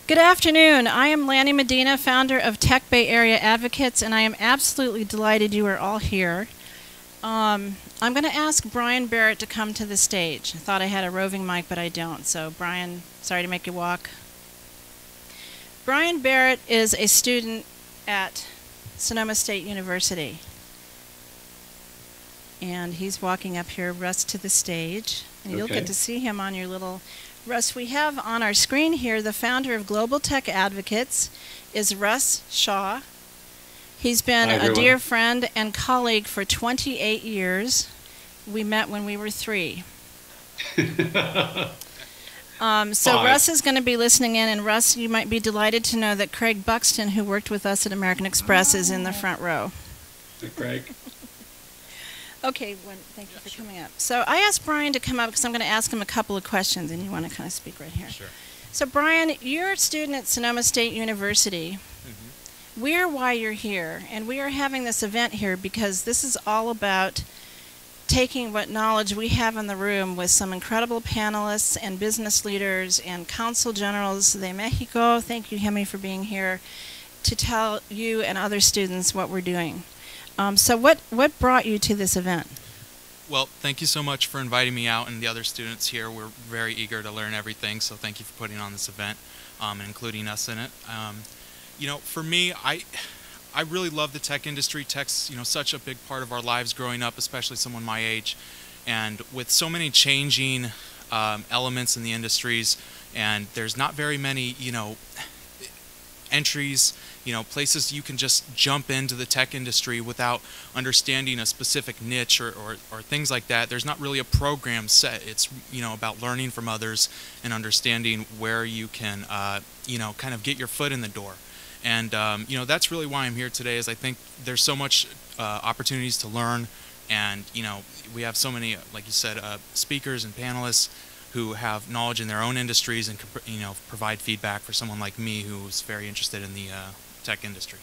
Good afternoon. I am Lanny Medina, founder of Tech Bay Area Advocates, and I am absolutely delighted you are all here. I'm going to ask Brian Barrett to come to the stage. I thought I had a roving mic, but I don't. So, Brian, sorry to make you walk. Brian Barrett is a student at Sonoma State University. And he's walking up here, Russ, to the stage. And you'll get to see him on your little... Russ, we have on our screen here the founder of Global Tech Advocates is Russ Shaw. He's been a dear friend and colleague for 28 years. We met when we were 3. So Russ is going to be listening in, and Russ, you might be delighted to know that Craig Buxton, who worked with us at American Express, is in the front row. Hey, Craig. Okay, thank you for coming up. So I asked Brian to come up because I'm going to ask him a couple of questions, and you want to kind of speak right here. Sure. So Brian, you're a student at Sonoma State University. Mm-hmm. We're why you're here, and we are having this event here because this is all about taking what knowledge we have in the room with some incredible panelists and business leaders and consul generals de Mexico. Thank you, Hemi, for being here to tell you and other students what we're doing. So what brought you to this event? Well, thank you so much for inviting me out and the other students here. We're very eager to learn everything, so thank you for putting on this event and including us in it. You know, for me, I really love the tech industry. Tech's, you know, such a big part of our lives growing up, especially someone my age. And with so many changing elements in the industries, and there's not very many, you know, entries, you know, places you can just jump into the tech industry without understanding a specific niche or things like that. There's not really a program set. It's, you know, about learning from others and understanding where you can, you know, kind of get your foot in the door. And, you know, that's really why I'm here today, is I think there's so much opportunities to learn. And, you know, we have so many, like you said, speakers and panelists who have knowledge in their own industries and, you know, provide feedback for someone like me who's very interested in the tech industry.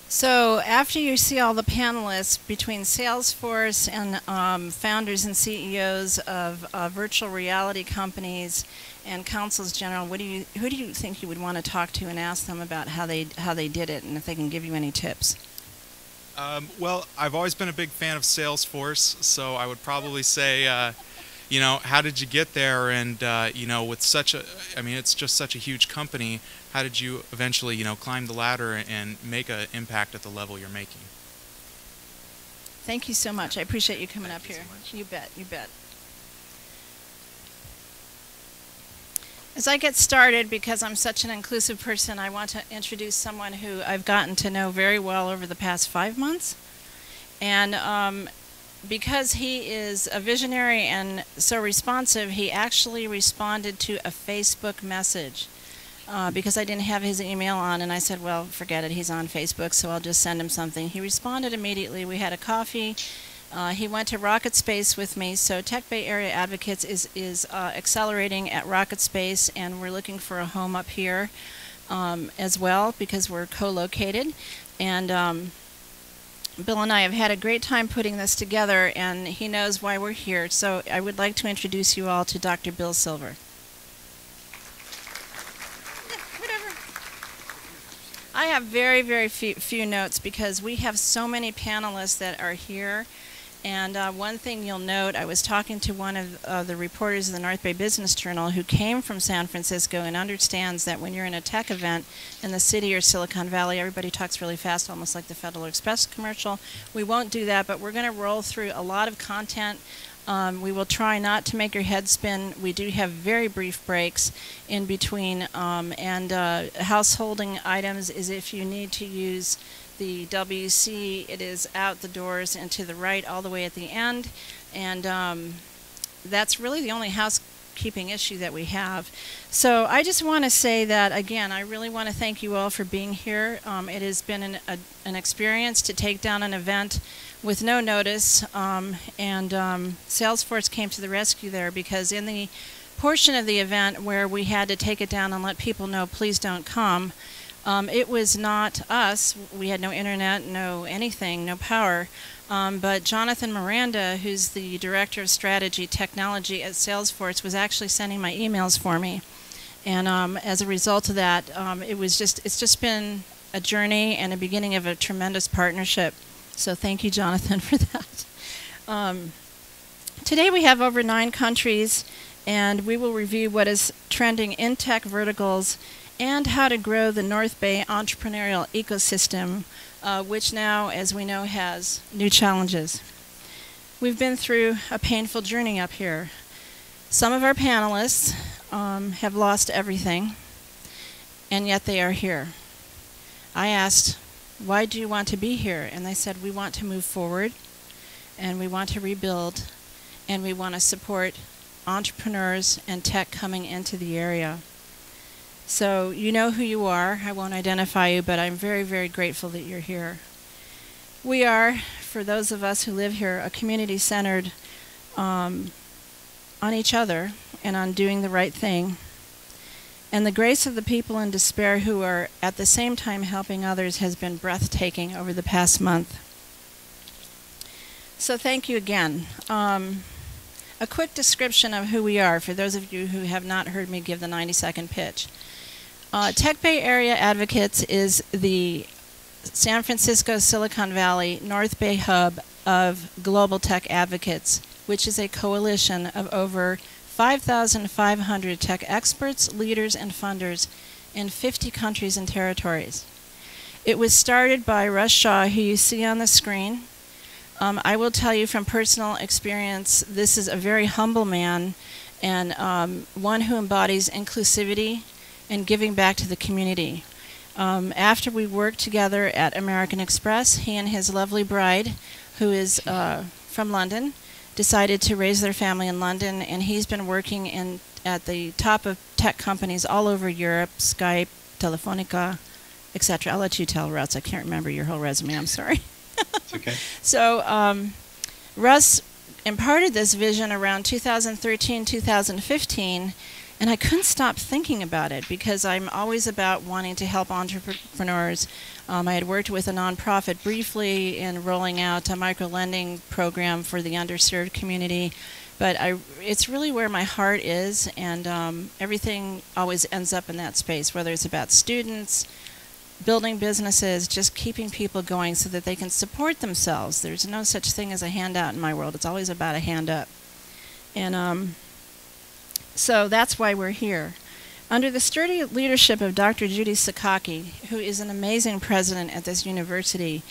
So after you see all the panelists between Salesforce and founders and CEOs of virtual reality companies and consuls general, who do you think you would want to talk to and ask them about how they did it, and if they can give you any tips? Well, I've always been a big fan of Salesforce, so I would probably say, you know, how did you get there? And, you know, with such a, I mean, it's just such a huge company, how did you eventually, you know, climb the ladder and make an impact at the level you're making? Thank you so much. I appreciate you coming up here. You bet, you bet. As I get started, because I'm such an inclusive person, I want to introduce someone who I've gotten to know very well over the past 5 months. And because he is a visionary and so responsive, he actually responded to a Facebook message because I didn't have his email on, and I said, well, forget it, he's on Facebook, so I'll just send him something. He responded immediately. We had a coffee. He went to Rocket Space with me, so Tech Bay Area Advocates is accelerating at Rocket Space, and we're looking for a home up here as well because we're co-located. And Bill and I have had a great time putting this together, and he knows why we're here. So I would like to introduce you all to Dr. Bill Silver. I have very, very few notes because we have so many panelists that are here. And one thing you'll note, I was talking to one of the reporters of the North Bay Business Journal who came from San Francisco and understands that when you're in a tech event in the city or Silicon Valley, everybody talks really fast, almost like the Federal Express commercial. We won't do that, but we're going to roll through a lot of content. We will try not to make your head spin. We do have very brief breaks in between. Householding items is if you need to use the WC, it is out the doors and to the right all the way at the end. And that's really the only housekeeping issue that we have. So I just want to say that, again, I really want to thank you all for being here. It has been an experience to take down an event with no notice, Salesforce came to the rescue there because in the portion of the event where we had to take it down and let people know, please don't come, it was not us. We had no internet, no anything, no power. But Jonathan Miranda, who's the Director of Strategy Technology at Salesforce, was actually sending my emails for me. And as a result of that, it's just been a journey and a beginning of a tremendous partnership. So thank you, Jonathan, for that. Today we have over 9 countries, and we will review what is trending in tech verticals and how to grow the North Bay entrepreneurial ecosystem, which now, as we know, has new challenges. We've been through a painful journey up here. Some of our panelists have lost everything, and yet they are here. I asked, why do you want to be here? And they said, we want to move forward, and we want to rebuild, and we want to support entrepreneurs and tech coming into the area. So you know who you are. I won't identify you, but I'm very, very grateful that you're here. We are, for those of us who live here, a community centered on each other and on doing the right thing. And the grace of the people in despair who are at the same time helping others has been breathtaking over the past month. So thank you again. A quick description of who we are for those of you who have not heard me give the 90-second pitch. Tech Bay Area Advocates is the San Francisco Silicon Valley North Bay hub of global tech advocates, which is a coalition of over 5,500 tech experts, leaders, and funders in 50 countries and territories. It was started by Russ, who you see on the screen. I will tell you from personal experience, this is a very humble man and one who embodies inclusivity and giving back to the community. After we worked together at American Express, he and his lovely bride, who is from London, decided to raise their family in London, and he's been working at the top of tech companies all over Europe, Skype, Telefonica, etc. I'll let you tell, Russ. I can't remember your whole resume. I'm sorry. It's okay. So Russ imparted this vision around 2013, 2015, and I couldn't stop thinking about it because I'm always about wanting to help entrepreneurs. I had worked with a nonprofit briefly in rolling out a micro-lending program for the underserved community, but it's really where my heart is, and everything always ends up in that space, whether it's about students, building businesses, just keeping people going so that they can support themselves. There's no such thing as a handout in my world. It's always about a hand up. And so that's why we're here. Under the sturdy leadership of Dr. Judy Sakaki, who is an amazing president at this university,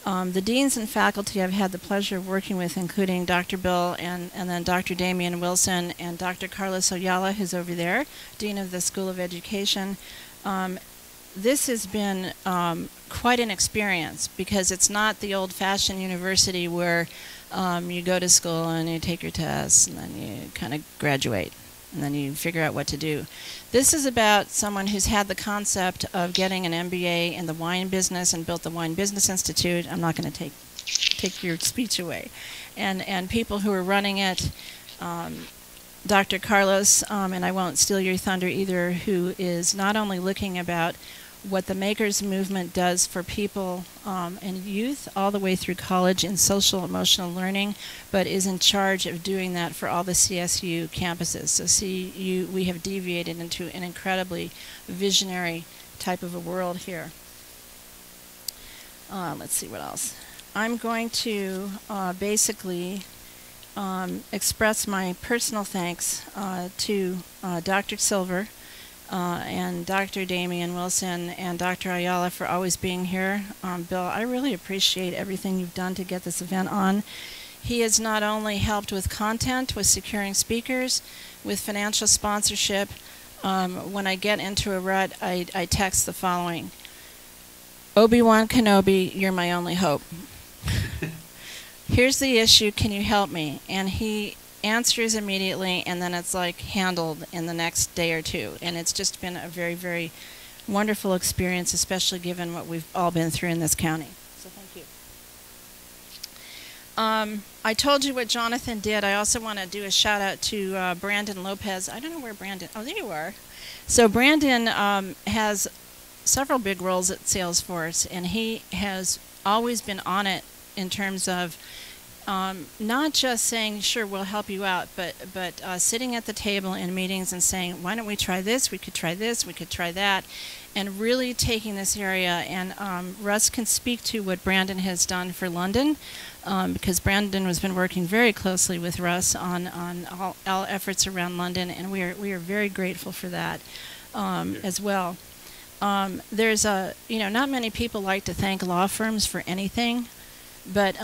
the deans and faculty I've had the pleasure of working with, including Dr. Bill and then Dr. Damien Wilson and Dr. Carlos Ayala, who's over there, Dean of the School of Education. This has been quite an experience because it's not the old-fashioned university where you go to school and you take your tests and then you kind of graduate and then you figure out what to do. This is about someone who's had the concept of getting an MBA in the wine business and built the Wine Business Institute. I'm not going to take your speech away. And people who are running it, Dr. Carlos, and I won't steal your thunder either, who is not only looking about what the Makers movement does for people and youth all the way through college in social emotional learning, but is in charge of doing that for all the CSU campuses. So we have deviated into an incredibly visionary type of a world here. Let's see what else. I'm going to basically express my personal thanks to Dr. Silver, and Dr. Damien Wilson and Dr. Ayala for always being here. Bill, I really appreciate everything you've done to get this event on. He has not only helped with content, with securing speakers, with financial sponsorship. When I get into a rut, I text the following: Obi-Wan Kenobi, you're my only hope. Here's the issue, can you help me? And he answers immediately, and then it's like handled in the next day or two. And it's just been a very, very wonderful experience, especially given what we've all been through in this county. So thank you. I told you what Jonathan did. I also want to do a shout out to Brandon Lopez. I don't know where Brandon, oh, there you are. So Brandon has several big roles at Salesforce, and he has always been on it in terms of not just saying, sure, we'll help you out, but sitting at the table in meetings and saying, why don't we try this, we could try this, we could try that, and really taking this area. And Russ can speak to what Brandon has done for London, because Brandon has been working very closely with Russ on all efforts around London, and we are very grateful for that as well. There's not many people like to thank law firms for anything, but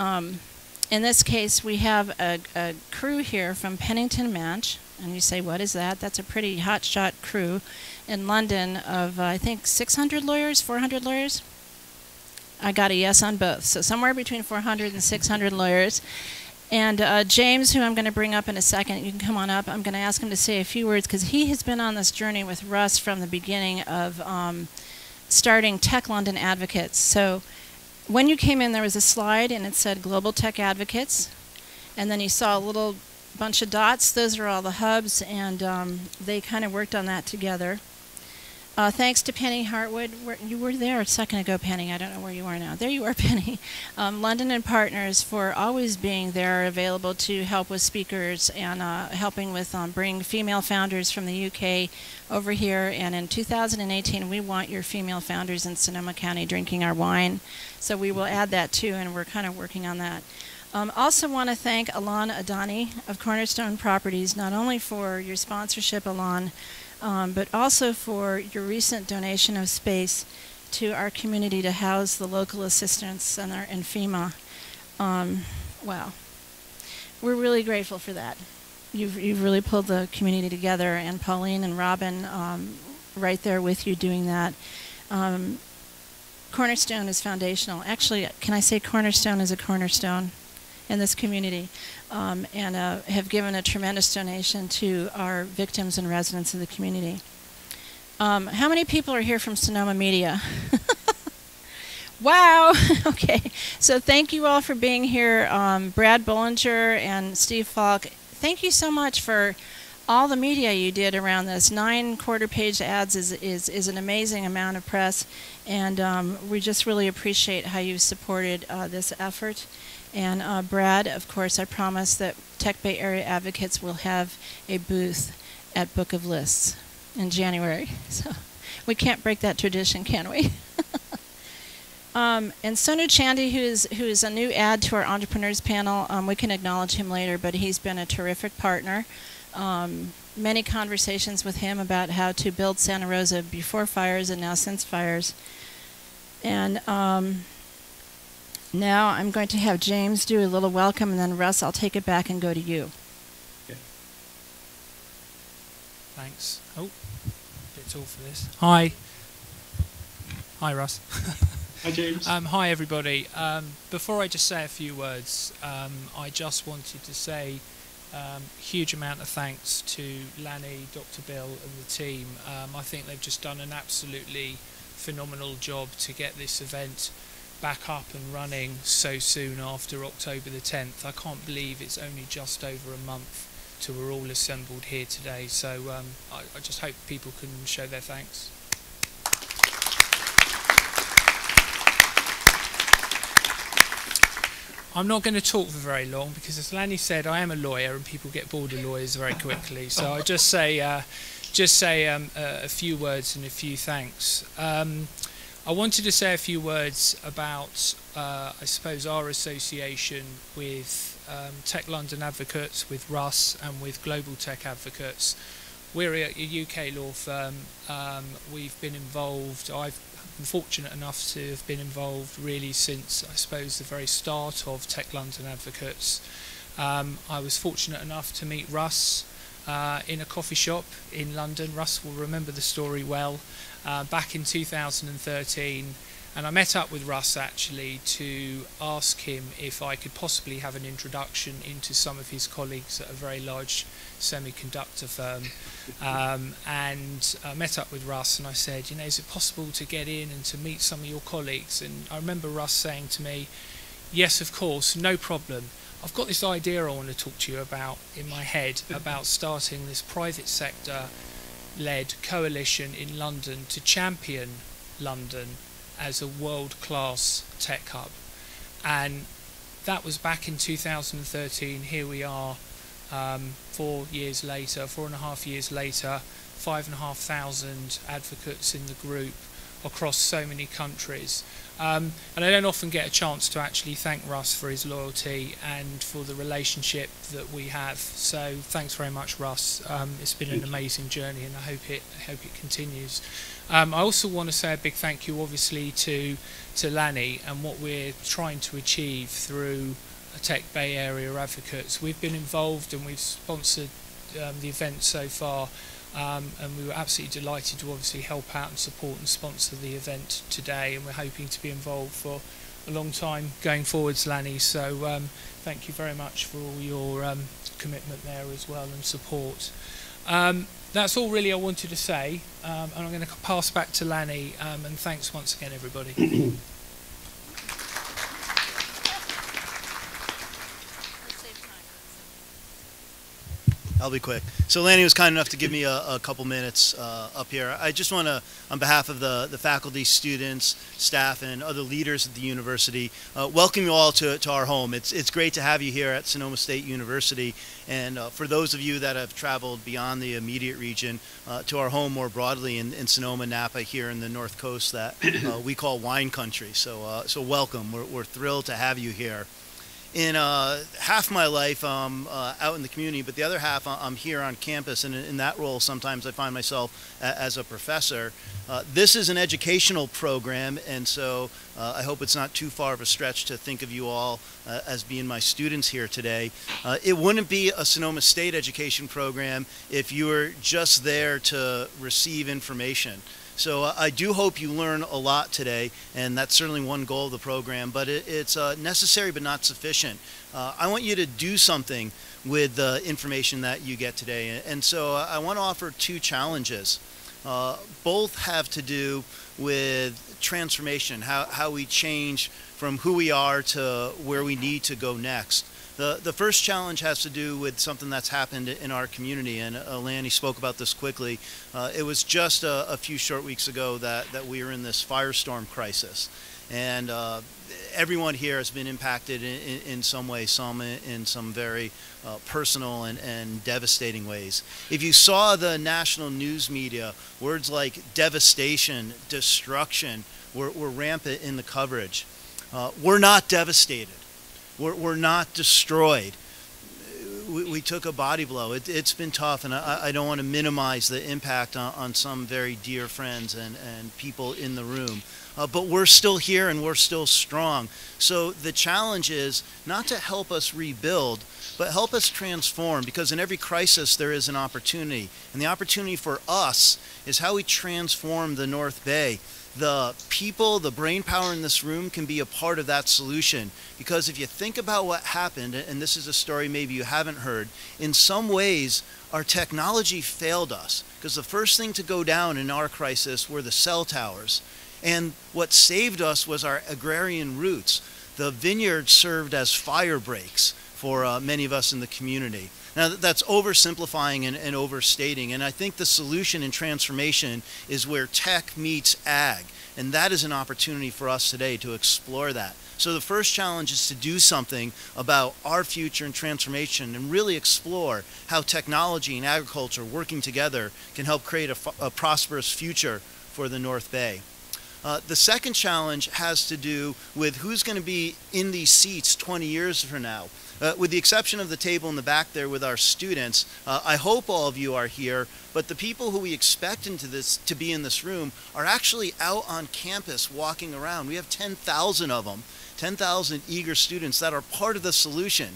in this case, we have a crew here from Pennington Manch, and you say, what is that? That's a pretty hotshot crew in London of, I think, 600 lawyers, 400 lawyers? I got a yes on both, so somewhere between 400 and 600 lawyers. And James, who I'm going to bring up in a second, you can come on up. I'm going to ask him to say a few words, because he has been on this journey with Russ from the beginning of starting Tech London Advocates. So when you came in, there was a slide, and it said Global Tech Advocates. And then you saw a little bunch of dots. Those are all the hubs, and they kind of worked on that together. Thanks to Penny Hartwood. You were there a second ago, Penny. I don't know where you are now. There you are, Penny. London and Partners for always being there, available to help with speakers and helping with bring female founders from the UK over here. And in 2018, we want your female founders in Sonoma County drinking our wine. So we will add that too, and we're kind of working on that. Also want to thank Alon Adani of Cornerstone Properties, not only for your sponsorship, Alon, but also for your recent donation of space to our community to house the local assistance center in FEMA. Wow. We're really grateful for that. You've really pulled the community together, and Pauline and Robin right there with you doing that. Cornerstone is foundational. Actually, can I say Cornerstone is a cornerstone in this community, and have given a tremendous donation to our victims and residents of the community. How many people are here from Sonoma Media? Wow! Okay, so thank you all for being here. Brad Bollinger and Steve Falk, thank you so much for all the media you did around this. 9 quarter-page ads is an amazing amount of press, and we just really appreciate how you supported this effort. And Brad, of course, I promise that Tech Bay Area Advocates will have a booth at Book of Lists in January. So we can't break that tradition, can we? And Sonu Chandy, who is a new add to our entrepreneurs panel, we can acknowledge him later, but he's been a terrific partner. Many conversations with him about how to build Santa Rosa before fires and now since fires. And now I'm going to have James do a little welcome, and then Russ, I'll take it back and go to you. Okay. Thanks. Oh, bit tall for this. Hi. Hi, Russ. Hi, James. Hi, everybody. Before I just say a few words, I just wanted to say huge amount of thanks to Lanny, Dr. Bill, and the team. I think they've just done an absolutely phenomenal job to get this event back up and running so soon after October the 10th. I can't believe it's only just over a month till we're all assembled here today. So I just hope people can show their thanks. I'm not going to talk for very long because, as Lanny said, I am a lawyer and people get bored of lawyers very quickly. So I just say a few words and a few thanks. I wanted to say a few words about, I suppose, our association with Tech London Advocates, with Russ, and with Global Tech Advocates. We're a UK law firm. We've been involved. I've been fortunate enough to have been involved really since, I suppose, the very start of Tech London Advocates. I was fortunate enough to meet Russ in a coffee shop in London. Russ will remember the story well. Back in 2013, and I met up with Russ actually to ask him if I could possibly have an introduction into some of his colleagues at a very large semiconductor firm. And I met up with Russ and I said, you know, is it possible to get in and to meet some of your colleagues? And I remember Russ saying to me, yes, of course, no problem. I've got this idea I want to talk to you about in my head about starting this private sector led coalition in London to champion London as a world-class tech hub. And that was back in 2013. Here we are 4 years later, 4.5 years later, 5,500 advocates in the group across so many countries. And I don't often get a chance to actually thank Russ for his loyalty and for the relationship that we have. So thanks very much, Russ. It's been an amazing journey, and I hope it continues. I also want to say a big thank you, obviously, to Lanny and what we're trying to achieve through Tech Bay Area Advocates. We've been involved and we've sponsored the event so far. And we were absolutely delighted to obviously help out and support and sponsor the event today, and we're hoping to be involved for a long time going forwards, Lanny. So thank you very much for all your commitment there as well and support. That's all really I wanted to say, and I'm going to pass back to Lanny, and thanks once again, everybody. I'll be quick. So Lanny was kind enough to give me a couple minutes up here. I just want to, on behalf of the faculty, students, staff, and other leaders at the university, welcome you all to our home. It's great to have you here at Sonoma State University, and for those of you that have traveled beyond the immediate region to our home more broadly in Sonoma, Napa, here in the North Coast that we call wine country. So welcome. We're thrilled to have you here. In half my life, I'm out in the community, but the other half, I'm here on campus, and in that role, sometimes I find myself as a professor. This is an educational program, and so I hope it's not too far of a stretch to think of you all as being my students here today. It wouldn't be a Sonoma State education program if you were just there to receive information. So I do hope you learn a lot today, and that's certainly one goal of the program, but it's necessary but not sufficient. I want you to do something with the information that you get today, and so I want to offer two challenges. Both have to do with transformation, how we change from who we are to where we need to go next. The first challenge has to do with something that's happened in our community, and Lanny spoke about this quickly. It was just a few short weeks ago that we were in this firestorm crisis, and everyone here has been impacted in some way, some in some very personal and devastating ways. If you saw the national news media, words like devastation, destruction were rampant in the coverage. We're not devastated. We're not destroyed. We took a body blow. It's been tough, and I don't want to minimize the impact on some very dear friends and people in the room. But we're still here, and we're still strong. So the challenge is not to help us rebuild, but help us transform, because in every crisis there is an opportunity. And the opportunity for us is how we transform the North Bay. The people, the brain power in this room can be a part of that solution, because if you think about what happened, and this is a story maybe you haven't heard, in some ways our technology failed us, because the first thing to go down in our crisis were the cell towers, and what saved us was our agrarian roots. The vineyard served as fire breaks for many of us in the community. Now, that's oversimplifying and overstating, and I think the solution in transformation is where tech meets ag, and that is an opportunity for us today to explore that. So the first challenge is to do something about our future and transformation, and really explore how technology and agriculture working together can help create a prosperous future for the North Bay. The second challenge has to do with who's going to be in these seats 20 years from now. With the exception of the table in the back there with our students, I hope all of you are here, but the people who we expect to be in this room are actually out on campus walking around. We have 10,000 of them, 10,000 eager students that are part of the solution.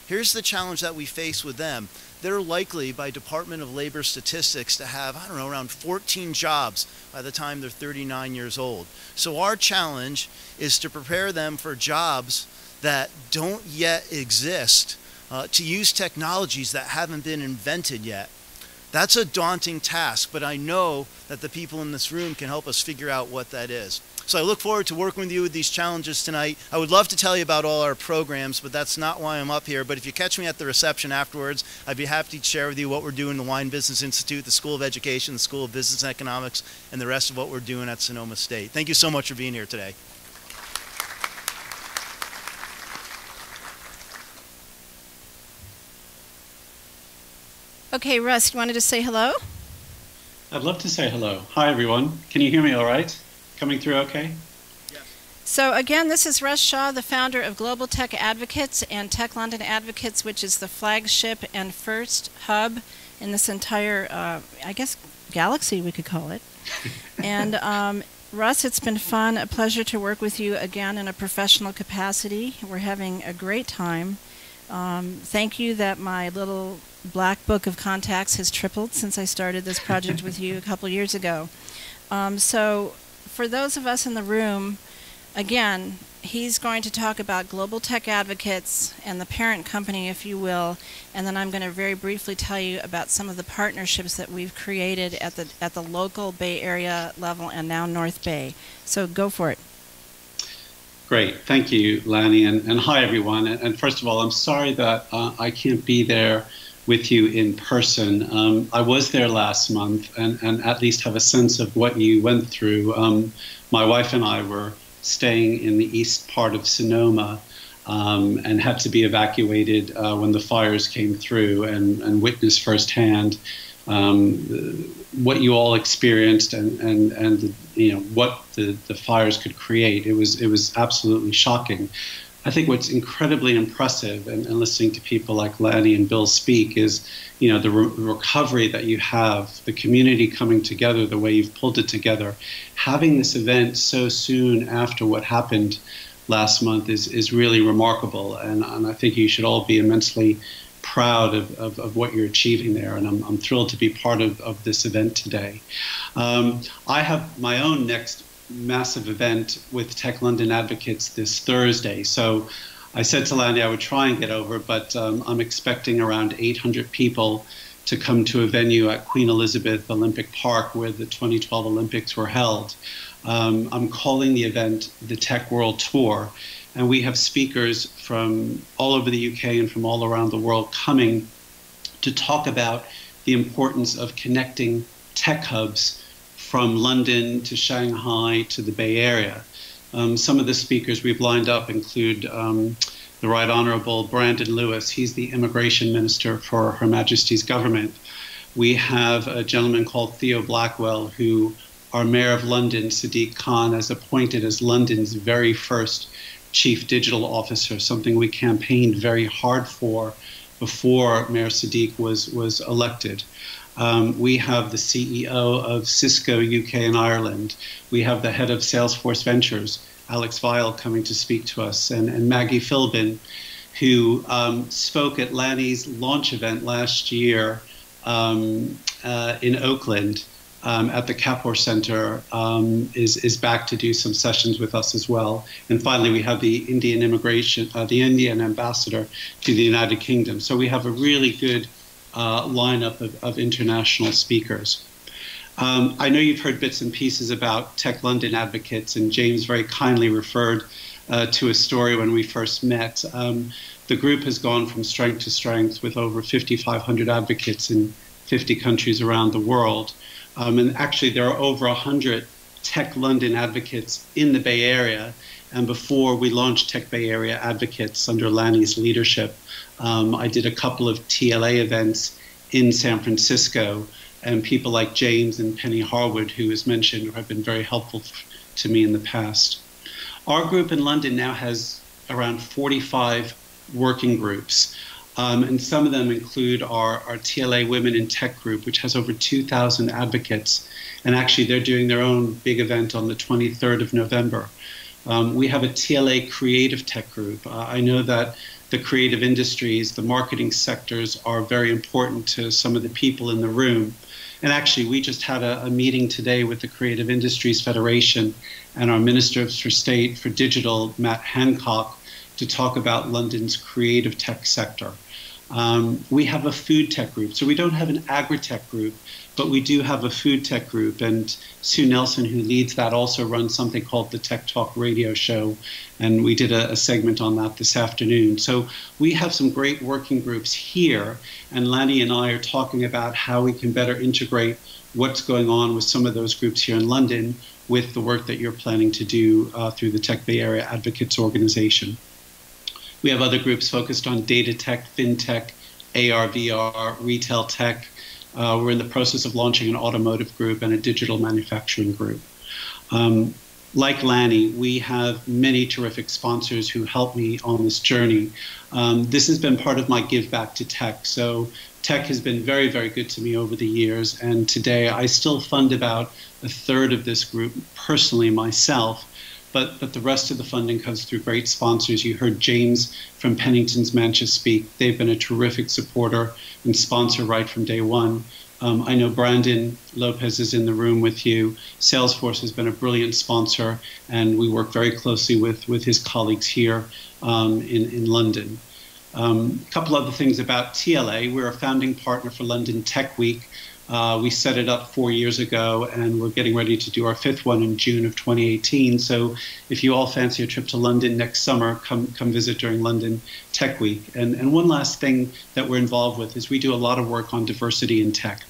Here's the challenge that we face with them. They're likely, by Department of Labor statistics, to have, I don't know, around 14 jobs by the time they're 39 years old. So our challenge is to prepare them for jobs that don't yet exist, to use technologies that haven't been invented yet. That's a daunting task, but I know that the people in this room can help us figure out what that is. So I look forward to working with you with these challenges tonight. I would love to tell you about all our programs, but that's not why I'm up here. But if you catch me at the reception afterwards, I'd be happy to share with you what we're doing in the Wine Business Institute, the School of Education, the School of Business and Economics, and the rest of what we're doing at Sonoma State. Thank you so much for being here today. Okay, Russ, you wanted to say hello? I'd love to say hello. Hi, everyone. Can you hear me all right? Coming through okay? So again, this is Russ Shaw, the founder of Global Tech Advocates and Tech London Advocates, which is the flagship and first hub in this entire, I guess, galaxy, we could call it. And Russ, it's been fun, a pleasure to work with you again in a professional capacity. We're having a great time. Thank you that my little black book of contacts has tripled since I started this project with you a couple years ago. So for those of us in the room, again, he's going to talk about Global Tech Advocates and the parent company, if you will, and then I'm going to very briefly tell you about some of the partnerships that we've created at the local Bay Area level and now North Bay. So go for it. Great. Thank you, Lanny, and hi, everyone. And first of all, I'm sorry that I can't be there with you in person. I was there last month and at least have a sense of what you went through. My wife and I were staying in the east part of Sonoma and had to be evacuated when the fires came through and witnessed firsthand what you all experienced and you know what the fires could create. It was absolutely shocking. I think what's incredibly impressive, and listening to people like Lanny and Bill speak, is the recovery that you have, the community coming together, the way you've pulled it together. Having this event so soon after what happened last month is really remarkable, and I think you should all be immensely proud of what you're achieving there, and I'm thrilled to be part of this event today. I have my own next massive event with Tech London Advocates this Thursday. So I said to Lanny I would try and get over, but I'm expecting around 800 people to come to a venue at Queen Elizabeth Olympic Park where the 2012 Olympics were held. I'm calling the event the Tech World Tour, and we have speakers from all over the UK and from all around the world coming to talk about the importance of connecting tech hubs from London to Shanghai to the Bay Area. Some of the speakers we've lined up include the Right Honorable Brandon Lewis. He's the Immigration Minister for Her Majesty's government. We have a gentleman called Theo Blackwell, who our Mayor of London, Sadiq Khan, has appointed as London's very first Chief Digital Officer, something we campaigned very hard for before Mayor Sadiq was elected. We have the CEO of Cisco UK and Ireland. We have the head of Salesforce Ventures, Alex Weil, coming to speak to us, and Maggie Philbin, who spoke at Lanny's launch event last year in Oakland at the Kapor Center, is back to do some sessions with us as well. And finally, we have the Indian Indian ambassador to the United Kingdom. So we have a really good lineup of international speakers. I know you've heard bits and pieces about Tech London Advocates, and James very kindly referred to a story when we first met. The group has gone from strength to strength with over 5,500 advocates in 50 countries around the world. And actually, there are over 100 Tech London Advocates in the Bay Area. And before we launched Tech Bay Area Advocates under Lanny's leadership, I did a couple of TLA events in San Francisco, and people like James and Penny Harwood, who was mentioned, have been very helpful to me in the past. Our group in London now has around 45 working groups, and some of them include our TLA Women in Tech group, which has over 2,000 advocates, and actually they're doing their own big event on the 23rd of November. We have a TLA Creative Tech group. I know that the creative industries, the marketing sectors are very important to some of the people in the room. And actually, we just had a meeting today with the Creative Industries Federation and our Minister for State for Digital, Matt Hancock, to talk about London's creative tech sector. We have a food tech group. So we don't have an agri-tech group, but we do have a food tech group. And Sue Nelson, who leads that, also runs something called the Tech Talk radio show. And we did a segment on that this afternoon. So we have some great working groups here. And Lanny and I are talking about how we can better integrate what's going on with some of those groups here in London with the work that you're planning to do through the Tech Bay Area Advocates organization. We have other groups focused on data tech, fintech, AR, VR, retail tech. We're in the process of launching an automotive group and a digital manufacturing group. Like Lanny, we have many terrific sponsors who help me on this journey. This has been part of my give back to tech. So tech has been very, very good to me over the years. And today I still fund about a third of this group personally myself. But the rest of the funding comes through great sponsors. You heard James from Pennington's Mancha speak. They've been a terrific supporter and sponsor right from day one. I know Brandon Lopez is in the room with you. Salesforce has been a brilliant sponsor, and we work very closely with his colleagues here in London. A couple other things about TLA. We're a founding partner for London Tech Week. We set it up 4 years ago, and we're getting ready to do our 5th one in June of 2018. So if you all fancy a trip to London next summer, come visit during London Tech Week. And one last thing that we're involved with is we do a lot of work on diversity in tech.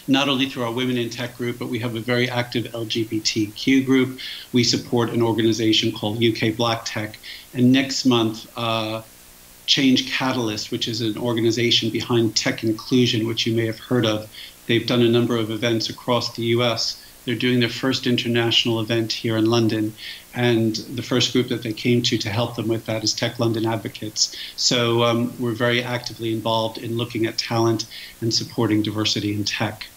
Not only through our Women in Tech group, but we have a very active LGBTQ group. We support an organization called UK Black Tech. And next month, Change Catalyst, which is an organization behind tech inclusion, which you may have heard of. They've done a number of events across the US. They're doing their first international event here in London. And the first group that they came to help them with that is Tech London Advocates. So we're very actively involved in looking at talent and supporting diversity in tech.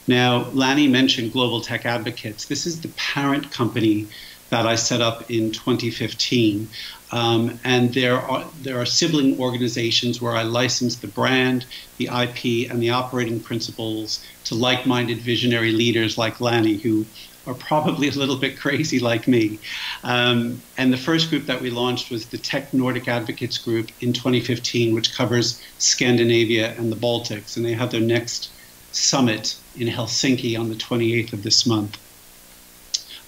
Now, Lanny mentioned Global Tech Advocates. This is the parent company that I set up in 2015. And there are sibling organizations where I license the brand, the IP, and the operating principles to like-minded visionary leaders like Lanny, who are probably a little bit crazy like me. And the first group that we launched was the Tech Nordic Advocates Group in 2015, which covers Scandinavia and the Baltics. And they have their next summit in Helsinki on the 28th of this month.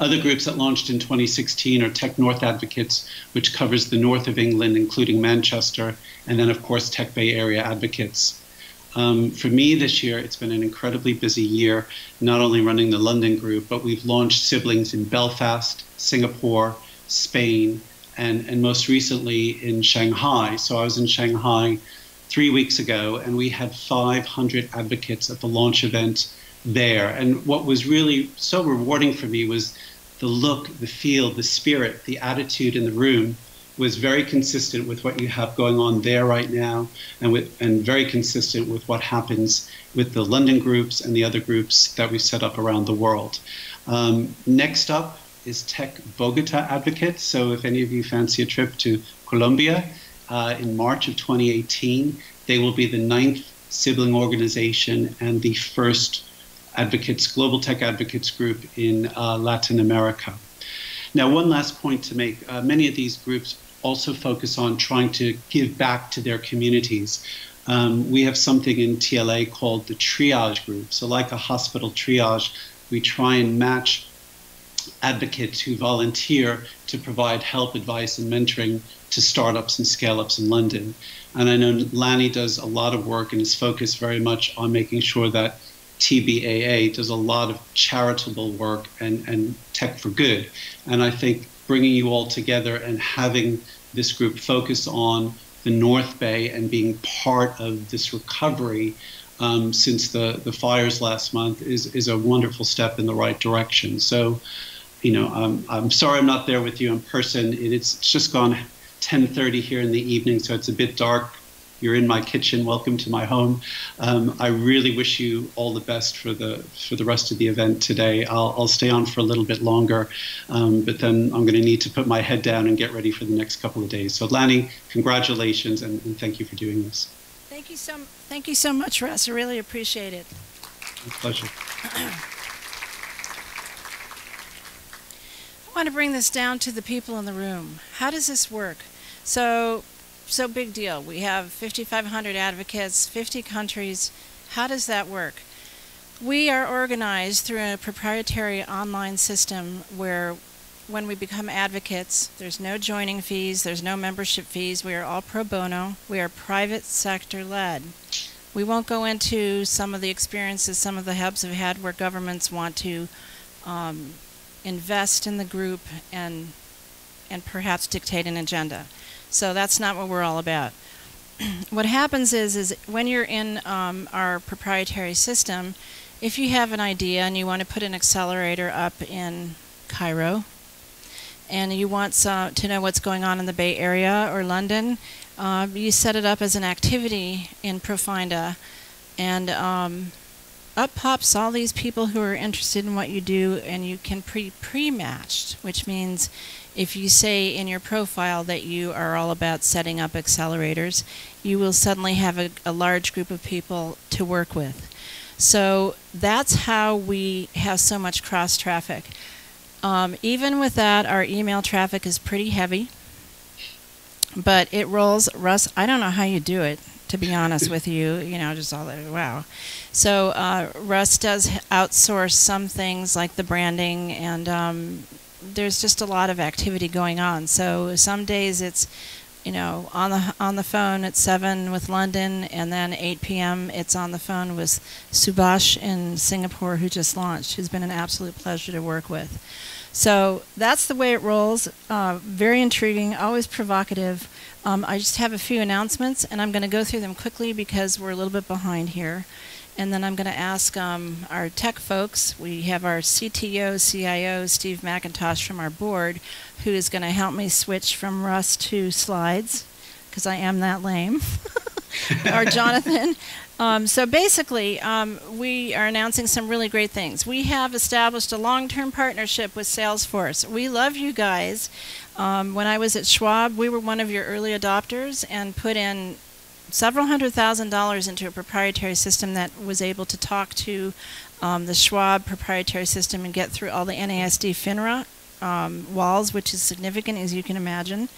Other groups that launched in 2016 are Tech North Advocates, which covers the north of England, including Manchester, and then, of course, Tech Bay Area Advocates. For me this year, it's been an incredibly busy year, not only running the London group, but we've launched siblings in Belfast, Singapore, Spain, and most recently in Shanghai. So I was in Shanghai 3 weeks ago, and we had 500 advocates at the launch event there. And what was really so rewarding for me was the look, the feel, the spirit, the attitude in the room was very consistent with what you have going on there right now, and very consistent with what happens with the London groups and the other groups that we set up around the world. Next up is Tech Bogota Advocates. So if any of you fancy a trip to Colombia in March of 2018, they will be the 9th sibling organization and the first Global Tech Advocates group in Latin America. Now, one last point to make. Many of these groups also focus on trying to give back to their communities. We have something in TLA called the triage group. So like a hospital triage, we try and match advocates who volunteer to provide help, advice, and mentoring to startups and scale-ups in London. And I know Lanny does a lot of work and is focused very much on making sure that TBAA does a lot of charitable work and tech for good. And I think bringing you all together and having this group focus on the North Bay and being part of this recovery since the fires last month is a wonderful step in the right direction. So, you know, I'm sorry I'm not there with you in person. It's just gone 10:30 here in the evening, so it's a bit dark. You're in my kitchen. Welcome to my home. I really wish you all the best for the rest of the event today. I'll stay on for a little bit longer, but then I'm going to need to put my head down and get ready for the next couple of days. So Lanny, congratulations, and thank you for doing this. Thank you so much, Russ. I really appreciate it. My pleasure. I want to bring this down to the people in the room. How does this work? So big deal. We have 5,500 advocates, 50 countries. How does that work? We are organized through a proprietary online system where when we become advocates, there's no joining fees, there's no membership fees. We are all pro bono. We are private sector led. We won't go into some of the experiences some of the hubs have had where governments want to invest in the group and perhaps dictate an agenda. So that's not what we're all about. what happens is when you're in our proprietary system, if you have an idea and you want to put an accelerator up in Cairo, and you want to know what's going on in the Bay Area or London, you set it up as an activity in Profinda, and up pops all these people who are interested in what you do, and you can pre-matched, which means if you say in your profile that you are all about setting up accelerators, you will suddenly have a large group of people to work with. So that's how we have so much cross traffic. Even with that, our email traffic is pretty heavy, but it rolls. Russ, I don't know how you do it, to be honest with you, just all that, wow. So Russ does outsource some things like the branding, and there's just a lot of activity going on. So some days it's, on the phone at 7 with London, and then 8 p.m. it's on the phone with Subhash in Singapore, who just launched, who's been an absolute pleasure to work with. So that's the way it rolls. Very intriguing, always provocative. I just have a few announcements, and I'm going to go through them quickly because we're a little bit behind here. And then I'm going to ask our tech folks. We have our CTO, CIO, Steve McIntosh from our board, who is going to help me switch from Russ to slides, because I am that lame, or Jonathan. So basically, we are announcing some really great things. We have established a long-term partnership with Salesforce. We love you guys. When I was at Schwab, we were one of your early adopters and put in several $100,000 into a proprietary system that was able to talk to the Schwab proprietary system and get through all the NASD FINRA walls, which is significant, as you can imagine.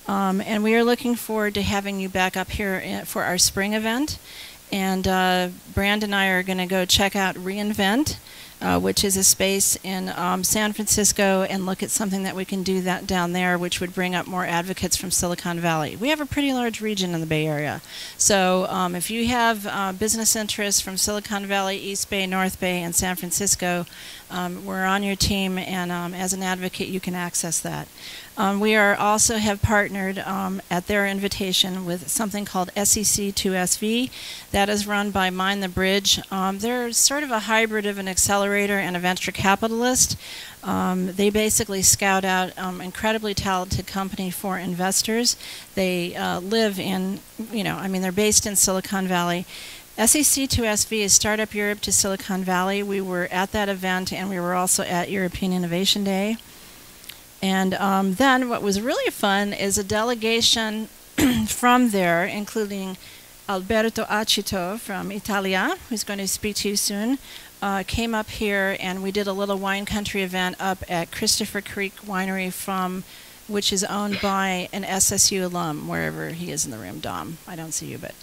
And we are looking forward to having you back up here for our spring event. And Brand and I are going to go check out reInvent, which is a space in San Francisco, and look at something that we can do that down there, which would bring up more advocates from Silicon Valley. We have a pretty large region in the Bay Area. So if you have business interests from Silicon Valley, East Bay, North Bay, and San Francisco, we're on your team, and as an advocate, you can access that. We are also have partnered at their invitation with something called SEC2SV. That is run by Mind the Bridge. They're sort of a hybrid of an accelerator and a venture capitalist. They basically scout out incredibly talented company for investors. They live in, they're based in Silicon Valley. SEC2SV is Startup Europe to Silicon Valley. We were at that event, and we were also at European Innovation Day. And then what was really fun is a delegation from there, including Alberto Acito from Italia, who's going to speak to you soon, came up here, and we did a little wine country event up at Christopher Creek Winery, which is owned by an SSU alum, wherever he is in the room. Dom, I don't see you, but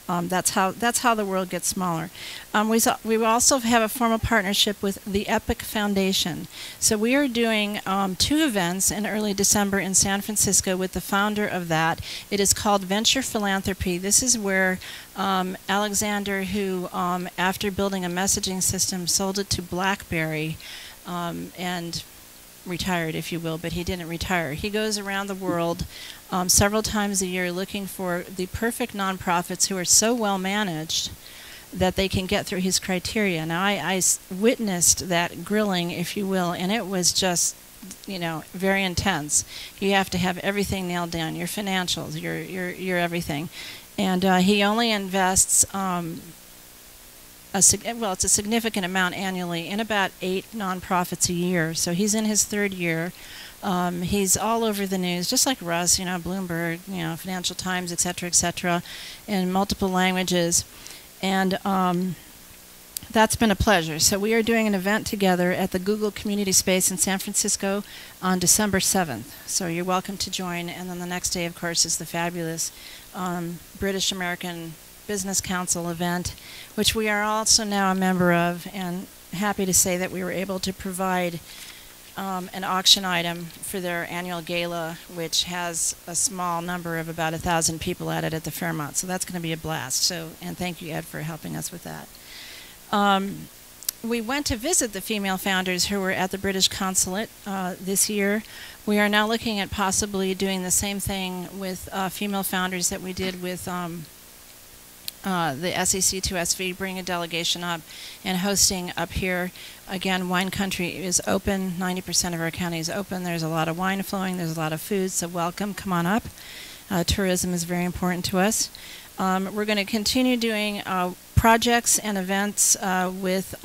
that's how the world gets smaller. We also have a formal partnership with the EPIC Foundation. So we are doing 2 events in early December in San Francisco with the founder of that. It is called Venture Philanthropy. This is where Alexander, who after building a messaging system, sold it to BlackBerry and retired, if you will, but he didn't retire. He goes around the world several times a year looking for the perfect nonprofits who are so well managed that they can get through his criteria. Now, I witnessed that grilling, if you will, and it was just, very intense. You have to have everything nailed down, your financials, your everything. And he only invests it's a significant amount annually in about 8 nonprofits a year. So he's in his 3rd year. He's all over the news, just like Russ, Bloomberg, Financial Times, et cetera, in multiple languages. And that's been a pleasure. So we are doing an event together at the Google Community Space in San Francisco on December 7th. So you're welcome to join. And then the next day, of course, is the fabulous British American Business Council event, which we are also now a member of, and happy to say that we were able to provide an auction item for their annual gala, which has a small number of about 1,000 people at it at the Fairmont. So that's going to be a blast. So, and thank you, Ed, for helping us with that. we went to visit the female founders who were at the British consulate this year. We are now looking at possibly doing the same thing with female founders that we did with the SEC2SV, bring a delegation up and hosting up here. Again, wine country is open. 90% of our county is open. There's a lot of wine flowing. There's a lot of food, so welcome. Come on up. Tourism is very important to us. We're going to continue doing projects and events with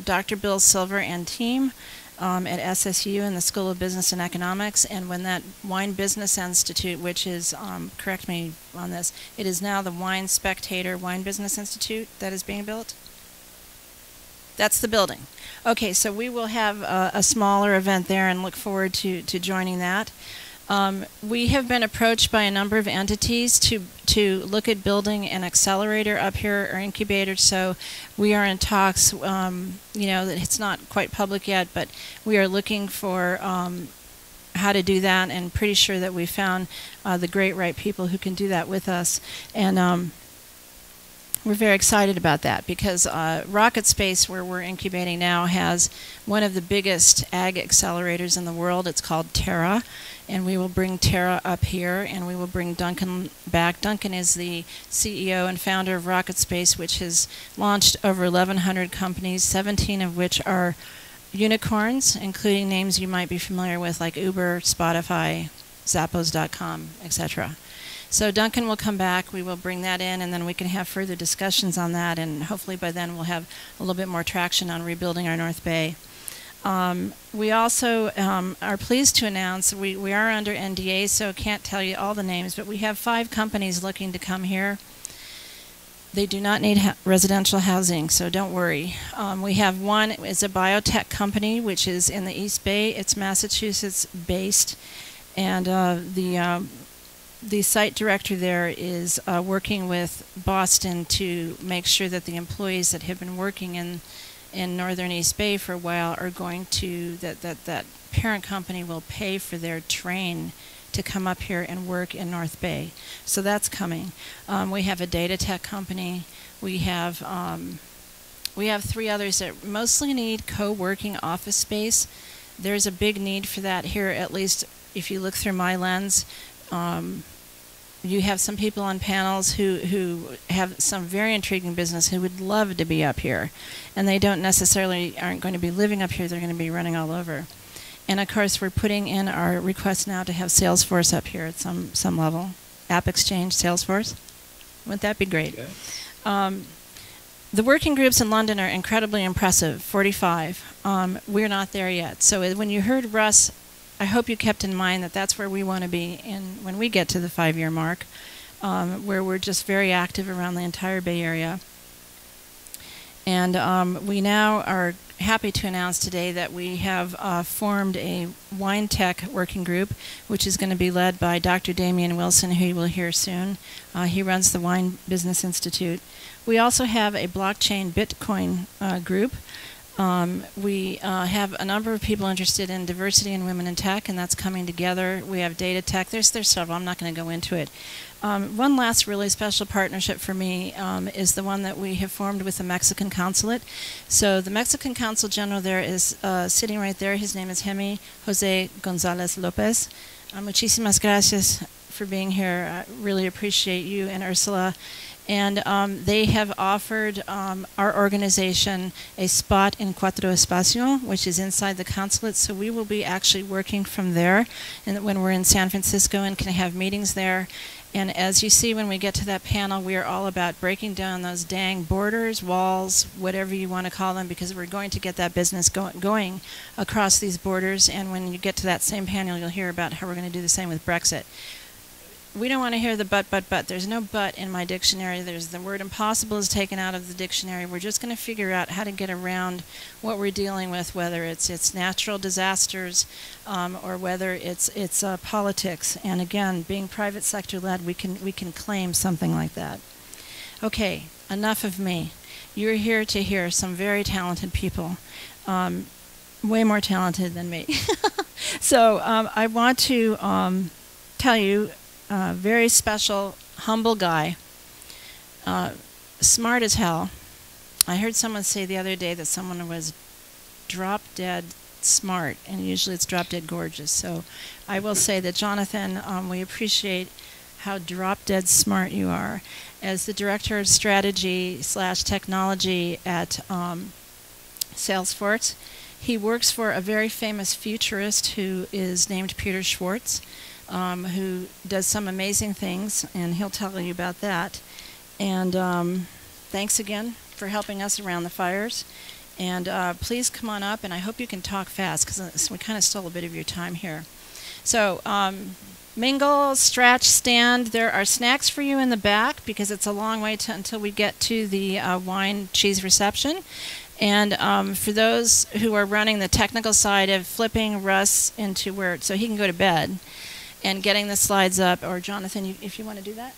Dr. Bill Silver and team at SSU in the School of Business and Economics. And when that Wine Business Institute, which is, correct me on this, it is now the Wine Spectator Wine Business Institute that is being built? That's the building. Okay, so we will have a smaller event there and look forward to joining that. We have been approached by a number of entities to look at building an accelerator up here or incubator. So we are in talks. You know, it's not quite public yet, but we are looking for how to do that, and pretty sure that we found the great right people who can do that with us. And we're very excited about that because Rocket Space, where we're incubating now, has one of the biggest ag accelerators in the world. It's called Terra, and we will bring Terra up here, and we will bring Duncan back. Duncan is the CEO and founder of Rocket Space, which has launched over 1,100 companies, 17 of which are unicorns, including names you might be familiar with like Uber, Spotify, Zappos.com, etc. So Duncan will come back, we will bring that in, and then we can have further discussions on that, and hopefully by then we'll have a little bit more traction on rebuilding our North Bay. We also are pleased to announce, we are under NDA, so can't tell you all the names, but we have 5 companies looking to come here. They do not need residential housing, so don't worry. We have one, is a biotech company, which is in the East Bay. It's Massachusetts-based, and the site director there is working with Boston to make sure that the employees that have been working in northern East Bay for a while are going to, that parent company will pay for their train to come up here and work in North Bay. So that's coming. We have a data tech company. We have 3 others that mostly need co-working office space. There's a big need for that here, at least if you look through my lens. You have some people on panels who have some very intriguing business who would love to be up here, and they don't necessarily aren't going to be living up here. They're going to be running all over. And of course, we're putting in our request now to have Salesforce up here at some level. App Exchange, Salesforce. Wouldn't that be great? Yeah. The working groups in London are incredibly impressive. 45. We're not there yet. So when you heard Russ, I hope you kept in mind that that's where we want to be when we get to the 5-year mark, where we're just very active around the entire Bay Area. And we now are happy to announce today that we have formed a WineTech working group, which is going to be led by Dr. Damien Wilson, who you will hear soon. He runs the Wine Business Institute. We also have a blockchain Bitcoin group. We have a number of people interested in diversity and women in tech, and that's coming together. We have data tech. There's several. I'm not going to go into it. One last really special partnership for me is the one that we have formed with the Mexican consulate. So the Mexican consul general there is sitting right there. His name is Hamel Jose Gonzalez Lopez. Muchísimas gracias for being here. I really appreciate you and Ursula. And they have offered our organization a spot in Cuatro Espacio, which is inside the consulate. So we will be actually working from there, and when we're in San Francisco, and can have meetings there. And as you see when we get to that panel, we are all about breaking down those dang borders, walls, whatever you want to call them, because we're going to get that business going across these borders. And when you get to that same panel, you'll hear about how we're going to do the same with Brexit. We don't want to hear the but. There's no but in my dictionary. There's the word impossible is taken out of the dictionary. We're just going to figure out how to get around what we're dealing with, whether it's natural disasters or whether it's politics. And again, being private sector led, we can claim something like that. Okay, enough of me. You're here to hear some very talented people, way more talented than me. So I want to tell you. Very special, humble guy, smart as hell, I heard someone say the other day that someone was drop dead smart, and usually it's drop dead gorgeous. So I will say that, Jonathan, we appreciate how drop dead smart you are. As the Director of Strategy / Technology at Salesforce, he works for a very famous futurist who is named Peter Schwartz, who does some amazing things, and he'll tell you about that. And thanks again for helping us around the fires. And please come on up, and I hope you can talk fast, because we kind of stole a bit of your time here. So mingle, stretch, stand. There are snacks for you in the back, because it's a long way until we get to the wine cheese reception. And for those who are running the technical side of flipping Russ into where, so he can go to bed, and getting the slides up, or Jonathan, if you want to do that?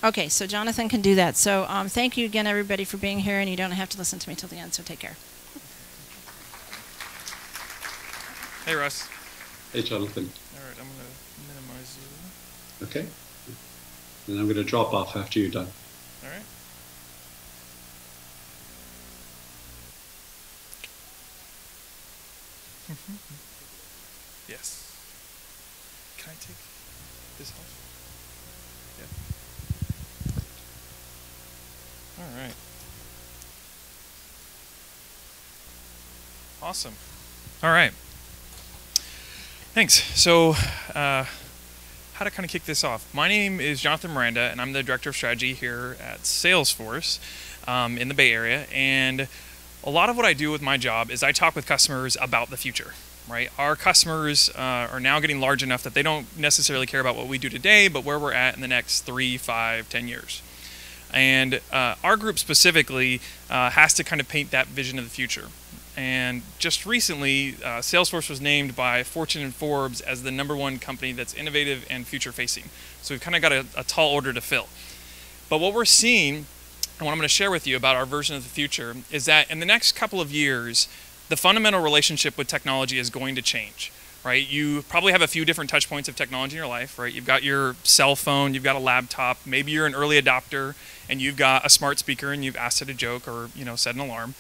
Okay, so Jonathan can do that. So thank you again, everybody, for being here, and you don't have to listen to me till the end, so take care. Hey, Russ. Hey, Jonathan. All right, I'm going to minimize you. Okay. And I'm going to drop off after you're done. All right. Yes. Can I take this off? Yeah. All right. Awesome. All right. Thanks. So, how to kind of kick this off? My name is Jonathan Miranda, and I'm the Director of Strategy here at Salesforce in the Bay Area. And a lot of what I do with my job is I talk with customers about the future, right? Our customers are now getting large enough that they don't necessarily care about what we do today, but where we're at in the next 3, 5, 10 years. And our group specifically has to kind of paint that vision of the future. And just recently, Salesforce was named by Fortune and Forbes as the #1 company that's innovative and future-facing. So we've kind of got a tall order to fill. But what we're seeing, and what I'm going to share with you about our version of the future, is that in the next couple of years, the fundamental relationship with technology is going to change, right? You probably have a few different touch points of technology in your life, right? You've got your cell phone, you've got a laptop, maybe you're an early adopter, and you've got a smart speaker, and you've asked it a joke or, set an alarm.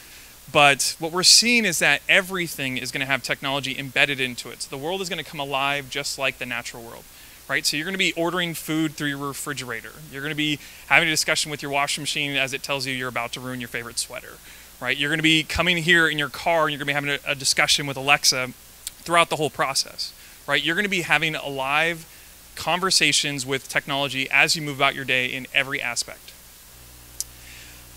But what we're seeing is that everything is going to have technology embedded into it. So the world is going to come alive just like the natural world, right? So you're going to be ordering food through your refrigerator. You're going to be having a discussion with your washing machine as it tells you you're about to ruin your favorite sweater, right? You're going to be coming here in your car and you're going to be having a discussion with Alexa throughout the whole process, right? You're going to be having live conversations with technology as you move about your day in every aspect.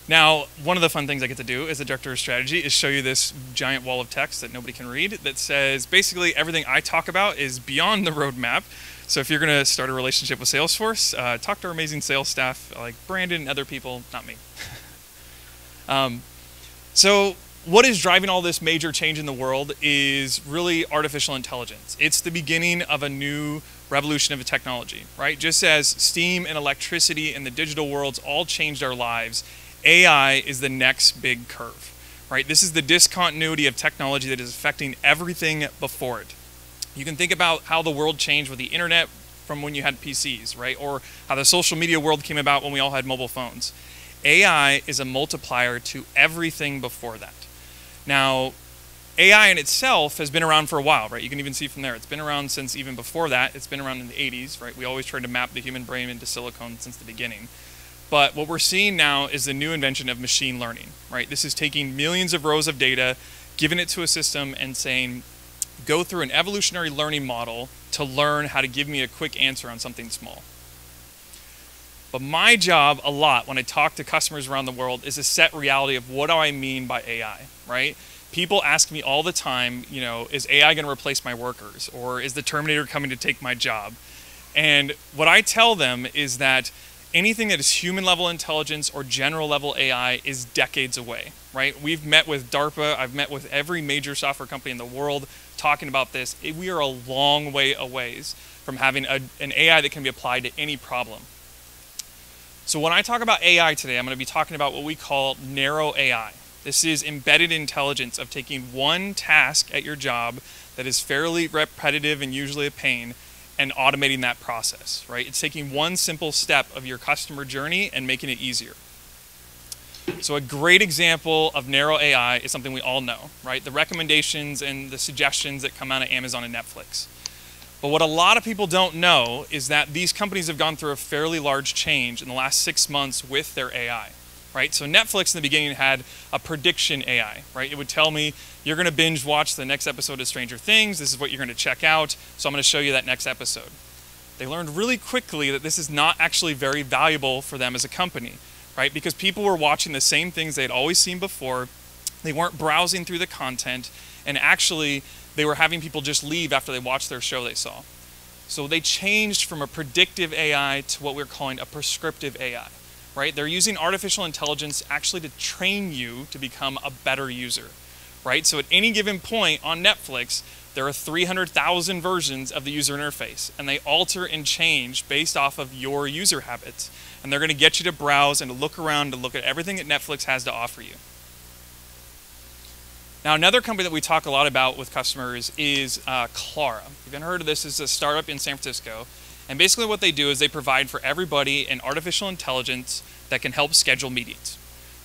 Now, one of the fun things I get to do as a Director of Strategy is show you this giant wall of text that nobody can read that says basically everything I talk about is beyond the roadmap. So if you're going to start a relationship with Salesforce, talk to our amazing sales staff like Brandon and other people, not me. So what is driving all this major change in the world is really artificial intelligence. It's the beginning of a new revolution of technology, right? Just as steam and electricity and the digital worlds all changed our lives, AI is the next big curve, right? This is the discontinuity of technology that is affecting everything before it. You can think about how the world changed with the internet from when you had PCs, right? Or how the social media world came about when we all had mobile phones. AI is a multiplier to everything before that. Now, AI in itself has been around for a while, right? You can even see from there. It's been around since even before that. It's been around in the 80s, right? We always tried to map the human brain into silicon since the beginning. But what we're seeing now is the new invention of machine learning, right? This is taking millions of rows of data, giving it to a system and saying, go through an evolutionary learning model to learn how to give me a quick answer on something small. But my job a lot when I talk to customers around the world is to set reality of what do I mean by AI, right? People ask me all the time, is AI going to replace my workers? Or is the Terminator coming to take my job? And what I tell them is that anything that is human level intelligence or general level AI is decades away, right? We've met with DARPA, I've met with every major software company in the world talking about this. We are a long way away from having an AI that can be applied to any problem. So when I talk about AI today, I'm going to be talking about what we call narrow AI. This is embedded intelligence of taking one task at your job that is fairly repetitive and usually a pain and automating that process, right? It's taking one simple step of your customer journey and making it easier. So a great example of narrow AI is something we all know, right? The recommendations and the suggestions that come out of Amazon and Netflix. But what a lot of people don't know is that these companies have gone through a fairly large change in the last 6 months with their AI, right? So Netflix in the beginning had a prediction AI, right? It would tell me, you're going to binge watch the next episode of Stranger Things. This is what you're going to check out. So I'm going to show you that next episode. They learned really quickly that this is not actually very valuable for them as a company, right? Because people were watching the same things they had always seen before. They weren't browsing through the content, and actually they were having people just leave after they watched their show they saw. So they changed from a predictive AI to what we're calling a prescriptive AI, right? They're using artificial intelligence actually to train you to become a better user, right? So at any given point on Netflix, there are 300,000 versions of the user interface, and they alter and change based off of your user habits. And they're going to get you to browse and to look around, to look at everything that Netflix has to offer you. Now, another company that we talk a lot about with customers is Clara. If you haven't heard of this, it's a startup in San Francisco. And basically what they do is they provide for everybody an artificial intelligence that can help schedule meetings,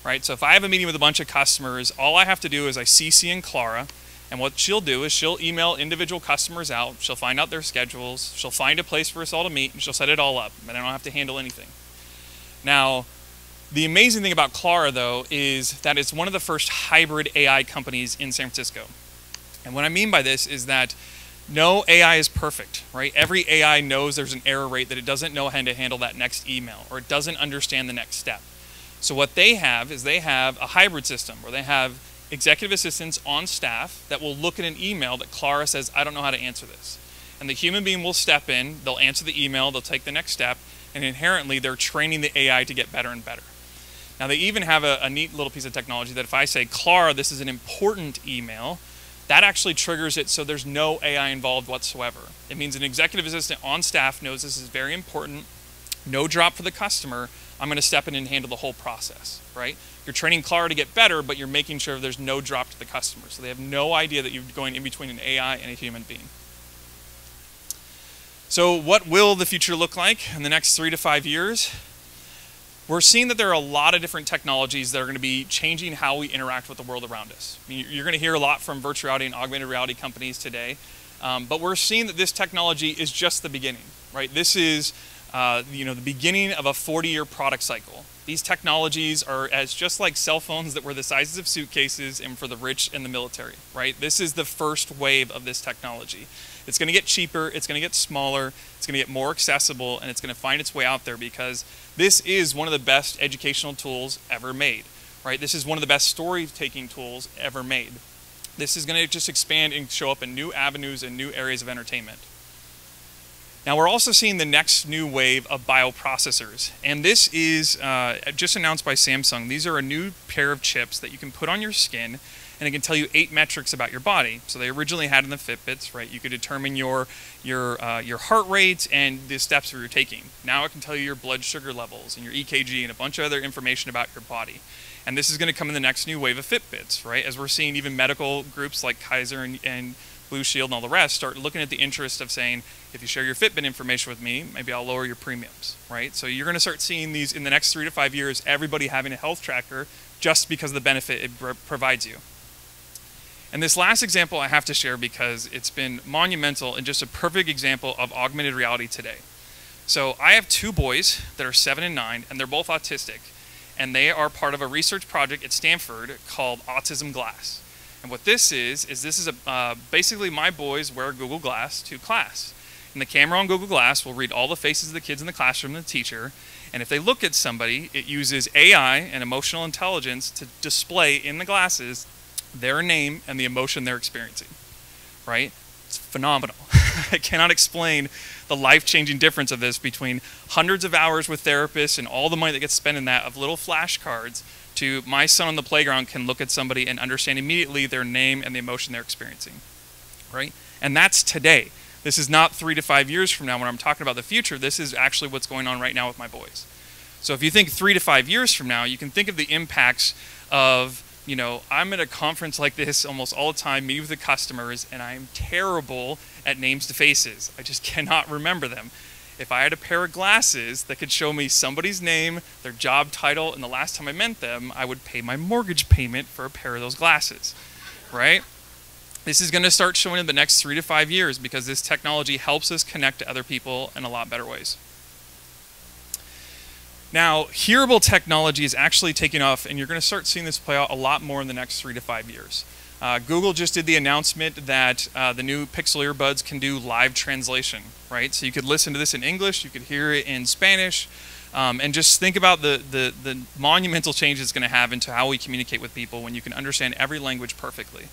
right? So if I have a meeting with a bunch of customers, all I have to do is I CC in Clara, and what she'll do is she'll email individual customers out, she'll find out their schedules, she'll find a place for us all to meet, and she'll set it all up, and I don't have to handle anything. Now, the amazing thing about Clara, though, is that it's one of the first hybrid AI companies in San Francisco. And what I mean by this is that no AI is perfect, right? Every AI knows there's an error rate, that it doesn't know how to handle that next email, or it doesn't understand the next step. So what they have is they have a hybrid system where they have executive assistants on staff that will look at an email that Clara says, I don't know how to answer this. And the human being will step in, they'll answer the email, they'll take the next step, and inherently they're training the AI to get better and better. Now they even have a neat little piece of technology that if I say, Clara, this is an important email, that actually triggers it so there's no AI involved whatsoever. It means an executive assistant on staff knows this is very important, no drop for the customer, I'm going to step in and handle the whole process, right? You're training Clara to get better, but you're making sure there's no drop to the customer. So they have no idea that you're going in between an AI and a human being. So what will the future look like in the next 3 to 5 years? We're seeing that there are a lot of different technologies that are going to be changing how we interact with the world around us. I mean, you're going to hear a lot from virtual reality and augmented reality companies today, but we're seeing that this technology is just the beginning, right? This is the beginning of a 40-year product cycle. These technologies are just like cell phones that were the sizes of suitcases and for the rich and the military, right? This is the first wave of this technology. It's going to get cheaper, it's going to get smaller, it's going to get more accessible, and it's going to find its way out there because this is one of the best educational tools ever made, right? This is one of the best story-taking tools ever made. This is going to just expand and show up in new avenues and new areas of entertainment. Now we're also seeing the next new wave of bioprocessors, and this is just announced by Samsung. These are a new pair of chips that you can put on your skin, and it can tell you 8 metrics about your body. So they originally had in the Fitbits, right? You could determine your heart rate and the steps that you're taking. Now it can tell you your blood sugar levels and your EKG and a bunch of other information about your body. And this is going to come in the next new wave of Fitbits, right? As we're seeing even medical groups like Kaiser and Blue Shield and all the rest start looking at the interest of saying, if you share your Fitbit information with me, maybe I'll lower your premiums, right? So you're going to start seeing these in the next 3 to 5 years, everybody having a health tracker just because of the benefit it provides you. And this last example I have to share because it's been monumental and just a perfect example of augmented reality today. So I have 2 boys that are 7 and 9, and they're both autistic, and they are part of a research project at Stanford called Autism Glass. And what this is basically my boys wear Google Glass to class. And the camera on Google Glass will read all the faces of the kids in the classroom and the teacher. And if they look at somebody, it uses AI and emotional intelligence to display in the glasses their name and the emotion they're experiencing, right? It's phenomenal. I cannot explain the life-changing difference of this between hundreds of hours with therapists and all the money that gets spent in that of little flashcards to my son on the playground can look at somebody and understand immediately their name and the emotion they're experiencing, right? And that's today. This is not 3 to 5 years from now when I'm talking about the future. This is actually what's going on right now with my boys. So if you think 3 to 5 years from now, you can think of the impacts of, I'm at a conference like this almost all the time, meeting with the customers, and I'm terrible at names to faces. I just cannot remember them. If I had a pair of glasses that could show me somebody's name, their job title, and the last time I met them, I would pay my mortgage payment for a pair of those glasses, right? This is going to start showing in the next 3 to 5 years because this technology helps us connect to other people in a lot better ways. Now, hearable technology is actually taking off, and you're going to start seeing this play out a lot more in the next 3 to 5 years. Google just did the announcement that the new Pixel earbuds can do live translation, right? So you could listen to this in English, you could hear it in Spanish, and just think about the monumental change it's going to have into how we communicate with people when you can understand every language perfectly.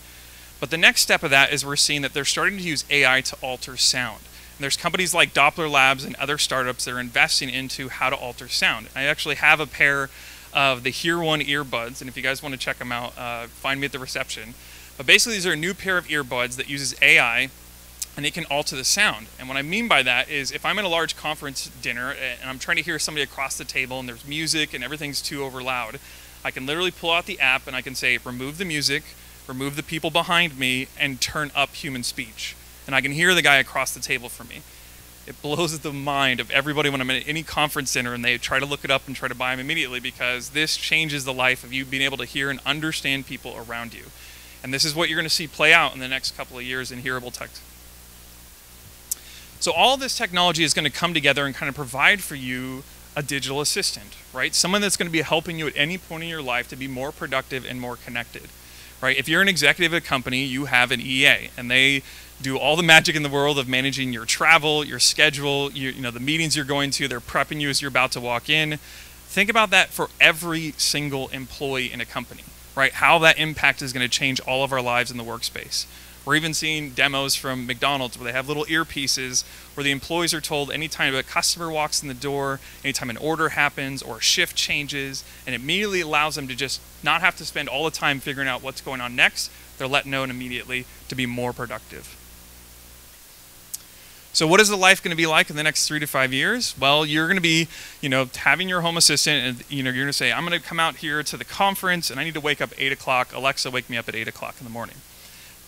But the next step of that is we're seeing that they're starting to use AI to alter sound. And there's companies like Doppler Labs and other startups that are investing into how to alter sound. I actually have a pair of the Hear One earbuds, and if you guys want to check them out, find me at the reception. But basically, these are a new pair of earbuds that uses AI, and it can alter the sound. And what I mean by that is if I'm at a large conference dinner and I'm trying to hear somebody across the table and there's music and everything's too over loud, I can literally pull out the app and I can say, remove the music, remove the people behind me, and turn up human speech. And I can hear the guy across the table from me. It blows the mind of everybody when I'm at any conference dinner and they try to look it up and try to buy them immediately, because this changes the life of you being able to hear and understand people around you. And this is what you're going to see play out in the next couple of years in hearable tech. So all this technology is going to come together and kind of provide for you a digital assistant, right? Someone that's going to be helping you at any point in your life to be more productive and more connected, right? If you're an executive at a company, you have an EA, and they do all the magic in the world of managing your travel, your schedule, you know, the meetings you're going to. They're prepping you as you're about to walk in. Think about that for every single employee in a company, right? How that impact is going to change all of our lives in the workspace. We're even seeing demos from McDonald's where they have little earpieces where the employees are told anytime a customer walks in the door, anytime an order happens or a shift changes, and it immediately allows them to just not have to spend all the time figuring out what's going on next. They're let know immediately to be more productive. So what is the life going to be like in the next 3 to 5 years? Well, you're going to be, having your home assistant, and you're going to say, I'm going to come out here to the conference and I need to wake up at 8 o'clock. Alexa, wake me up at 8 o'clock in the morning.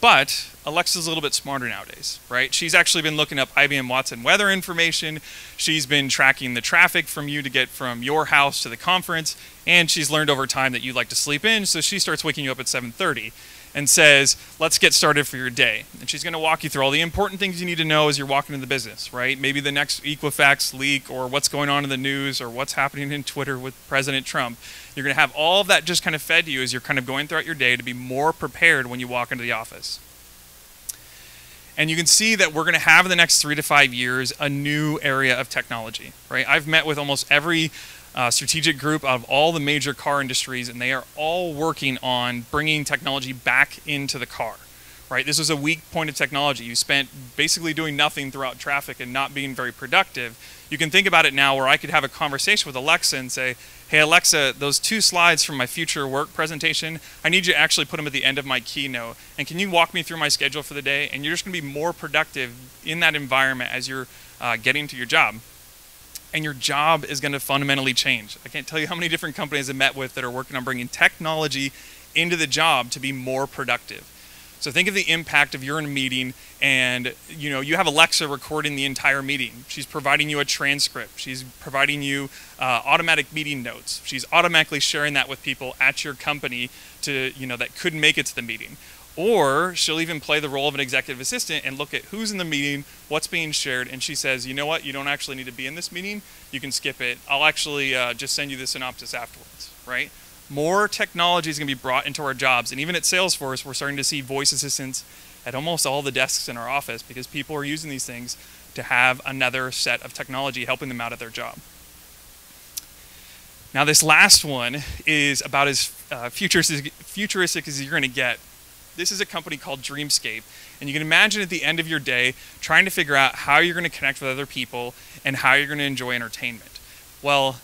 But Alexa's a little bit smarter nowadays, right? She's actually been looking up IBM Watson weather information. She's been tracking the traffic from you to get from your house to the conference. And she's learned over time that you like to sleep in. So she starts waking you up at 7:30 and says, let's get started for your day. And she's going to walk you through all the important things you need to know as you're walking into the business, right? Maybe the next Equifax leak, or what's going on in the news, or what's happening in Twitter with President Trump. You're going to have all of that just kind of fed to you as you're kind of going throughout your day to be more prepared when you walk into the office. And you can see that we're going to have in the next 3 to 5 years a new area of technology, right? I've met with almost every strategic group of all the major car industries, and they are all working on bringing technology back into the car, right? This was a weak point of technology. You spent basically doing nothing throughout traffic and not being very productive. You can think about it now where I could have a conversation with Alexa and say, hey, Alexa, those 2 slides from my future work presentation, I need you to actually put them at the end of my keynote. And can you walk me through my schedule for the day? And you're just going to be more productive in that environment as you're getting to your job. And your job is going to fundamentally change. I can't tell you how many different companies I've met with that are working on bringing technology into the job to be more productive. So think of the impact of you're in a meeting and you have Alexa recording the entire meeting. She's providing you a transcript. She's providing you automatic meeting notes. She's automatically sharing that with people at your company to that couldn't make it to the meeting. Or she'll even play the role of an executive assistant and look at who's in the meeting, what's being shared, and she says, you know what, you don't actually need to be in this meeting. You can skip it. I'll actually just send you the synopsis afterwards, right? More technology is going to be brought into our jobs. And even at Salesforce, we're starting to see voice assistants at almost all the desks in our office because people are using these things to have another set of technology helping them out at their job. Now, this last one is about as futuristic as you're going to get. This is a company called Dreamscape, and you can imagine at the end of your day trying to figure out how you're going to connect with other people and how you're going to enjoy entertainment. Well,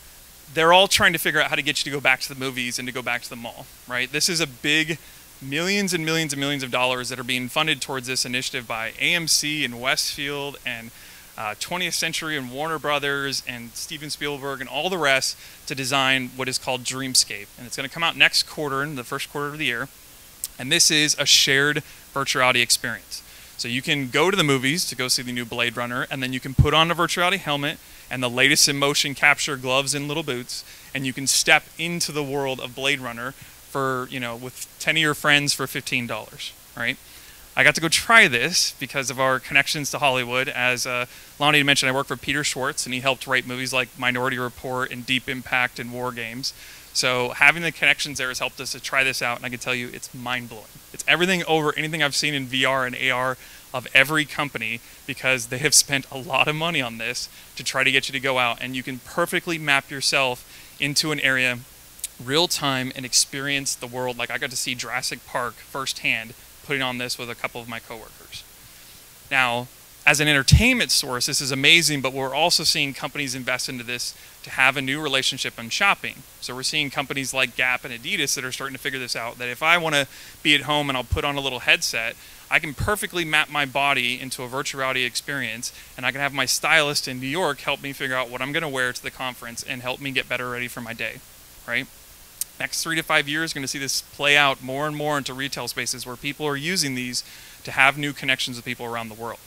they're all trying to figure out how to get you to go back to the movies and to go back to the mall, right? This is a big millions and millions and millions of dollars that are being funded towards this initiative by AMC and Westfield and 20th Century and Warner Brothers and Steven Spielberg and all the rest to design what is called Dreamscape. And it's going to come out next quarter, in the first quarter of the year. And this is a shared virtual reality experience. So you can go to the movies to go see the new Blade Runner, and then you can put on a virtual reality helmet and the latest in motion capture gloves and little boots, and you can step into the world of Blade Runner for, with 10 of your friends for $15, right? I got to go try this because of our connections to Hollywood. As Lonnie had mentioned, I work for Peter Schwartz, and he helped write movies like Minority Report and Deep Impact and War Games. So having the connections there has helped us to try this out, and I can tell you it's mind-blowing. It's everything over anything I've seen in VR and AR of every company, because they have spent a lot of money on this to try to get you to go out, and you can perfectly map yourself into an area real time and experience the world. Like I got to see Jurassic Park firsthand putting on this with a couple of my coworkers. Now, as an entertainment source, this is amazing, but we're also seeing companies invest into this to have a new relationship on shopping. So we're seeing companies like Gap and Adidas that are starting to figure this out, that if I want to be at home and I'll put on a little headset, I can perfectly map my body into a virtual reality experience, and I can have my stylist in New York help me figure out what I'm going to wear to the conference and help me get better ready for my day, right? Next 3 to 5 years, going to see this play out more and more into retail spaces where people are using these to have new connections with people around the world.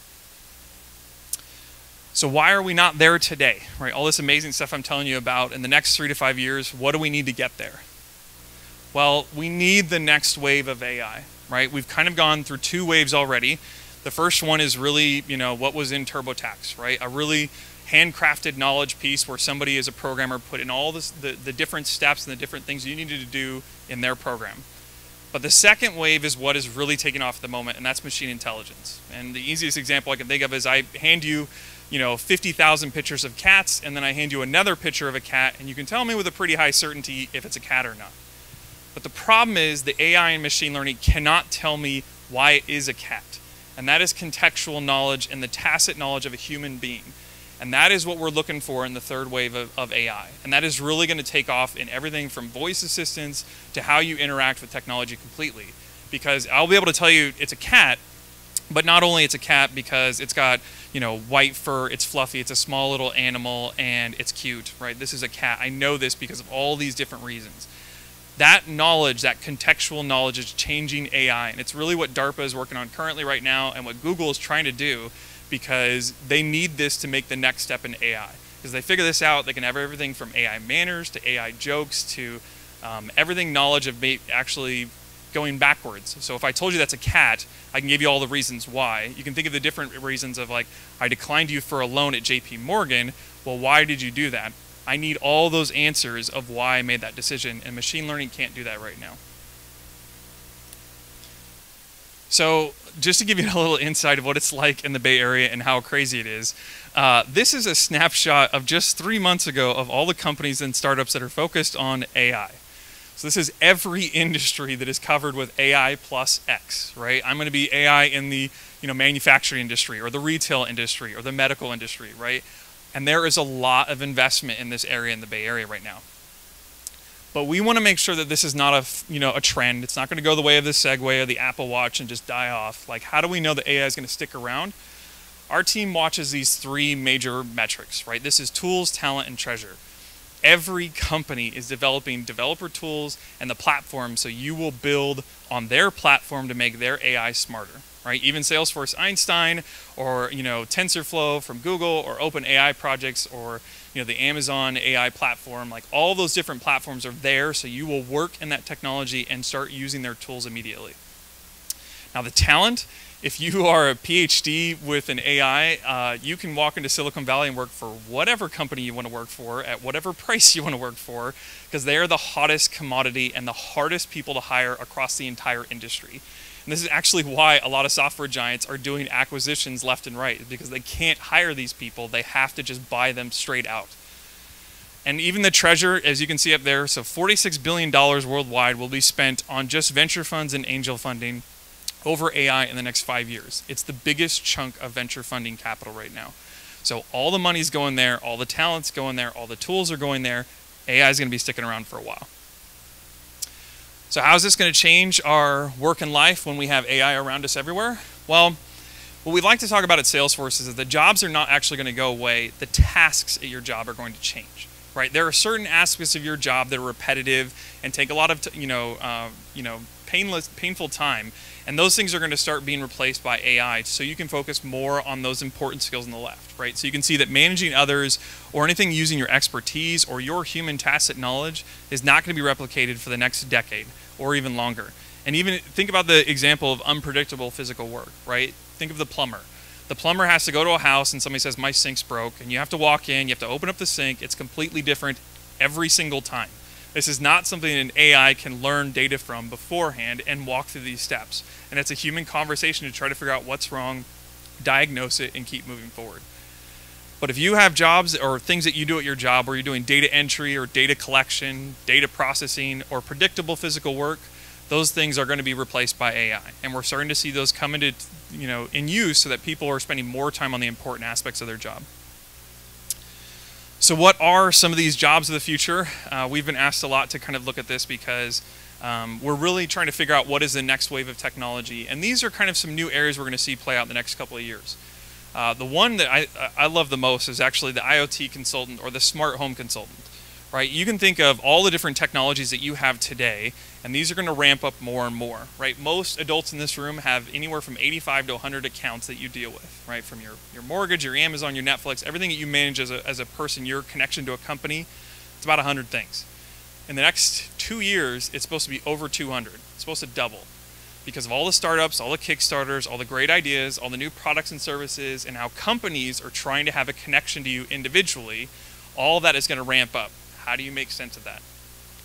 So why are we not there today, right? All this amazing stuff I'm telling you about in the next 3 to 5 years, what do we need to get there? Well, we need the next wave of AI, right? We've kind of gone through 2 waves already. The first one is really, what was in TurboTax, right? A really handcrafted knowledge piece where somebody as a programmer put in all this, the different steps and the different things you needed to do in their program. But the second wave is what is really taking off at the moment, and that's machine intelligence. And the easiest example I can think of is I hand you 50,000 pictures of cats, and then I hand you another picture of a cat, and you can tell me with a pretty high certainty if it's a cat or not. But the problem is the AI and machine learning cannot tell me why it is a cat. And that is contextual knowledge and the tacit knowledge of a human being. And that is what we're looking for in the third wave of AI. And that is really going to take off in everything from voice assistants to how you interact with technology completely. Because I'll be able to tell you it's a cat, but not only it's a cat because it's got, white fur, it's fluffy, it's a small little animal, and it's cute, right? This is a cat. I know this because of all these different reasons. That knowledge, that contextual knowledge is changing AI. And it's really what DARPA is working on currently right now and what Google is trying to do, because they need this to make the next step in AI. Because they figure this out, they can have everything from AI manners to AI jokes to everything knowledge of actually going backwards. So if I told you that's a cat, I can give you all the reasons why. You can think of the different reasons of, like, I declined you for a loan at JP Morgan. Well, why did you do that? I need all those answers of why I made that decision, and machine learning can't do that right now. So just to give you a little insight of what it's like in the Bay Area and how crazy it is, this is a snapshot of just 3 months ago of all the companies and startups that are focused on AI. So this is every industry that is covered with AI plus X, right? I'm going to be AI in the manufacturing industry or the retail industry or the medical industry, right? And there is a lot of investment in this area in the Bay Area right now. But we want to make sure that this is not a trend. It's not going to go the way of the Segway or the Apple Watch and just die off. Like, how do we know that AI is going to stick around? Our team watches these 3 major metrics, right? This is tools, talent, and treasure. Every company is developing developer tools and the platform, so you will build on their platform to make their AI smarter, right? Even Salesforce Einstein or TensorFlow from Google or OpenAI projects or the Amazon AI platform, like all those different platforms are there, so you will work in that technology and start using their tools immediately. Now the talent, if you are a PhD with an AI, you can walk into Silicon Valley and work for whatever company you want to work for at whatever price you want to work for, because they are the hottest commodity and the hardest people to hire across the entire industry. And this is actually why a lot of software giants are doing acquisitions left and right, because they can't hire these people. They have to just buy them straight out. And even the treasure, as you can see up there, so $46 billion worldwide will be spent on just venture funds and angel funding over AI in the next 5 years. It's the biggest chunk of venture funding capital right now. So all the money's going there, all the talent's going there, all the tools are going there. AI is going to be sticking around for a while. So how is this going to change our work and life when we have AI around us everywhere? Well, what we'd like to talk about at Salesforce is that the jobs are not actually going to go away. The tasks at your job are going to change, right? There are certain aspects of your job that are repetitive and take a lot of painful time. And those things are going to start being replaced by AI, so you can focus more on those important skills on the left, right? So you can see that managing others or anything using your expertise or your human tacit knowledge is not going to be replicated for the next decade or even longer. And even think about the example of unpredictable physical work, right? Think of the plumber. The plumber has to go to a house and somebody says, my sink's broke, and you have to walk in, you have to open up the sink. It's completely different every single time. This is not something an AI can learn data from beforehand and walk through these steps. And it's a human conversation to try to figure out what's wrong, diagnose it, and keep moving forward. But if you have jobs or things that you do at your job where you're doing data entry or data collection, data processing, or predictable physical work, those things are going to be replaced by AI. And we're starting to see those come into, in use so that people are spending more time on the important aspects of their job. So what are some of these jobs of the future? We've been asked a lot to kind of look at this because we're really trying to figure out what is the next wave of technology. And these are kind of some new areas we're going to see play out in the next couple of years. The one that I love the most is actually the IoT consultant or the smart home consultant. Right? You can think of all the different technologies that you have today, and these are going to ramp up more and more. Right? Most adults in this room have anywhere from 85 to 100 accounts that you deal with. Right? From your mortgage, your Amazon, your Netflix, everything that you manage as a person, your connection to a company, it's about 100 things. In the next 2 years, it's supposed to be over 200. It's supposed to double because of all the startups, all the Kickstarters, all the great ideas, all the new products and services, and how companies are trying to have a connection to you individually. All that is going to ramp up. How do you make sense of that?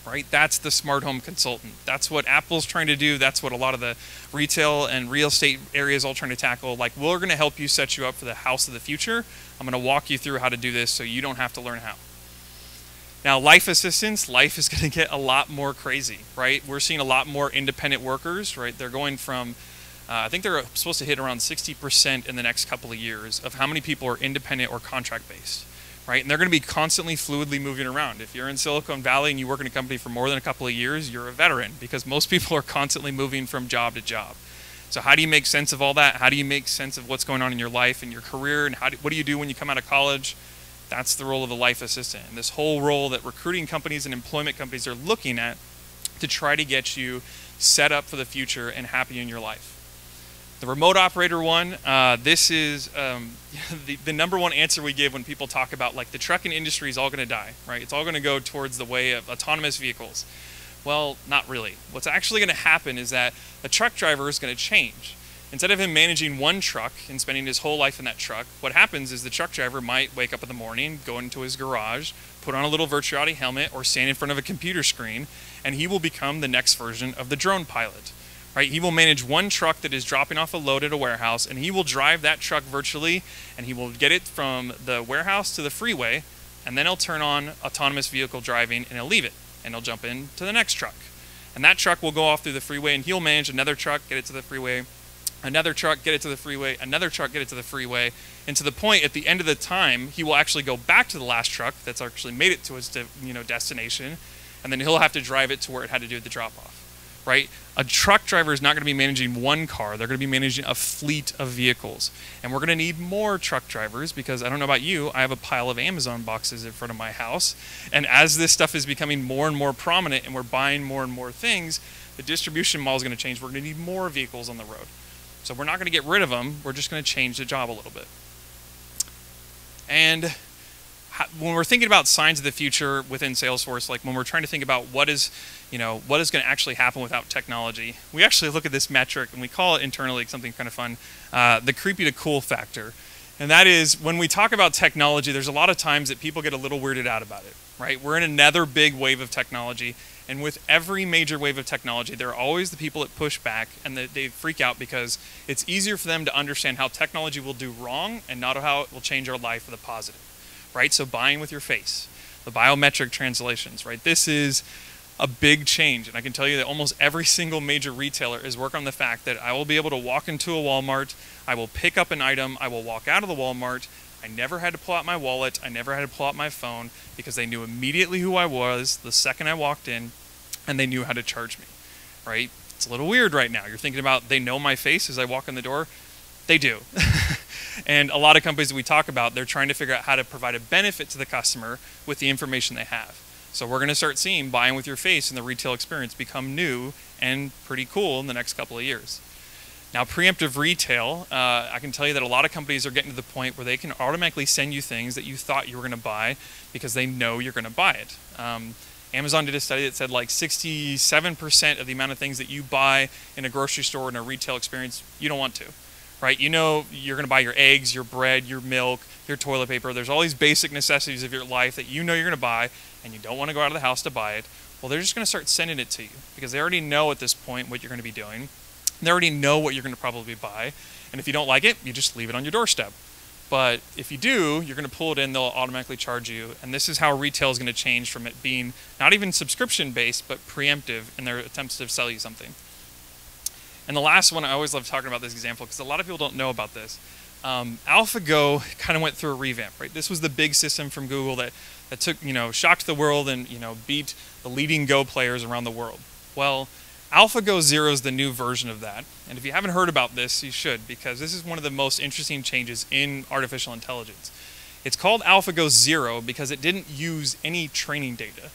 Right? That's the smart home consultant. That's what Apple's trying to do. That's what a lot of the retail and real estate areas all trying to tackle. Like, we're going to help you set you up for the house of the future. I'm going to walk you through how to do this so you don't have to learn how. Now, life assistance, life is going to get a lot more crazy, right? We're seeing a lot more independent workers, right? They're going from, I think they're supposed to hit around 60% in the next couple of years of how many people are independent or contract-based. Right? And they're going to be constantly fluidly moving around. If you're in Silicon Valley and you work in a company for more than a couple of years, you're a veteran because most people are constantly moving from job to job. So how do you make sense of all that? How do you make sense of what's going on in your life and your career? And what do you do when you come out of college? That's the role of a life assistant. And this whole role that recruiting companies and employment companies are looking at to try to get you set up for the future and happy in your life. The remote operator one, this is the number one answer we give when people talk about like the trucking industry is all going to die, right? It's all going to go towards the way of autonomous vehicles. Well, not really. What's actually going to happen is that a truck driver is going to change. Instead of him managing one truck and spending his whole life in that truck, what happens is the truck driver might wake up in the morning, go into his garage, put on a little virtual reality helmet or stand in front of a computer screen, and he will become the next version of the drone pilot. Right? He will manage one truck that is dropping off a load at a warehouse, and he will drive that truck virtually, and he will get it from the warehouse to the freeway, and then he'll turn on autonomous vehicle driving, and he'll leave it, and he'll jump into the next truck. And that truck will go off through the freeway, and he'll manage another truck, get it to the freeway, another truck, get it to the freeway, another truck, get it to the freeway, and to the point at the end of the time, he will actually go back to the last truck that's actually made it to his destination, and then he'll have to drive it to where it had to do the drop-off. Right? A truck driver is not going to be managing one car. They're going to be managing a fleet of vehicles. And we're going to need more truck drivers because I don't know about you, I have a pile of Amazon boxes in front of my house. And as this stuff is becoming more and more prominent and we're buying more and more things, the distribution model is going to change. We're going to need more vehicles on the road. So we're not going to get rid of them. We're just going to change the job a little bit. And when we're thinking about signs of the future within Salesforce, like when we're trying to think about what is going to actually happen without technology, we actually look at this metric and we call it internally something kind of fun, the creepy to cool factor. And that is when we talk about technology, there's a lot of times that people get a little weirded out about it, right? We're in another big wave of technology. And with every major wave of technology, there are always the people that push back and they freak out because it's easier for them to understand how technology will do wrong and not how it will change our life for the positive. Right? So buying with your face, the biometric translations, right? This is a big change. And I can tell you that almost every single major retailer is working on the fact that I will be able to walk into a Walmart, I will pick up an item, I will walk out of the Walmart. I never had to pull out my wallet. I never had to pull out my phone because they knew immediately who I was the second I walked in and they knew how to charge me, right? It's a little weird right now. You're thinking about they know my face as I walk in the door. They do. And a lot of companies that we talk about, they're trying to figure out how to provide a benefit to the customer with the information they have. So we're going to start seeing buying with your face and the retail experience become new and pretty cool in the next couple of years. Now, preemptive retail, I can tell you that a lot of companies are getting to the point where they can automatically send you things that you thought you were going to buy because they know you're going to buy it. Amazon did a study that said like 67% of the amount of things that you buy in a grocery store in a retail experience, you don't want to, right? You know you're going to buy your eggs, your bread, your milk, your toilet paper. There's all these basic necessities of your life that you know you're going to buy and you don't want to go out of the house to buy it. Well, they're just going to start sending it to you because they already know at this point what you're going to be doing. They already know what you're going to probably buy. And if you don't like it, you just leave it on your doorstep. But if you do, you're going to pull it in, they'll automatically charge you. And this is how retail is going to change from it being not even subscription-based, but preemptive in their attempts to sell you something. And the last one, I always love talking about this example because a lot of people don't know about this. AlphaGo kind of went through a revamp, right? This was the big system from Google that took, shocked the world and, beat the leading Go players around the world. Well, AlphaGo Zero is the new version of that. And if you haven't heard about this, you should, because this is one of the most interesting changes in artificial intelligence. It's called AlphaGo Zero because it didn't use any training data.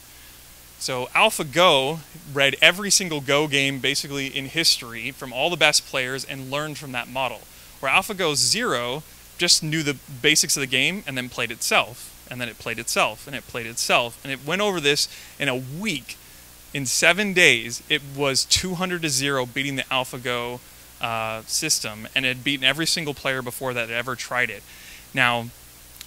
So AlphaGo read every single Go game basically in history from all the best players and learned from that model. Where AlphaGo Zero just knew the basics of the game and then played itself. And then it played itself and it played itself. And it went over this in a week. In 7 days, it was 200-0 beating the AlphaGo system, and it had beaten every single player before that had ever tried it. Now,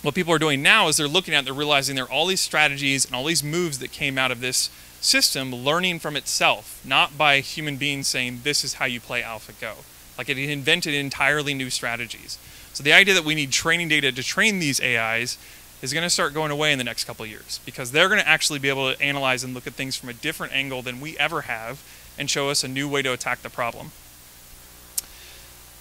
what people are doing now is they're looking at it, they're realizing there are all these strategies and all these moves that came out of this system learning from itself, not by human beings saying, this is how you play AlphaGo. Like it invented entirely new strategies. So the idea that we need training data to train these AIs is going to start going away in the next couple of years because they're going to actually be able to analyze and look at things from a different angle than we ever have and show us a new way to attack the problem.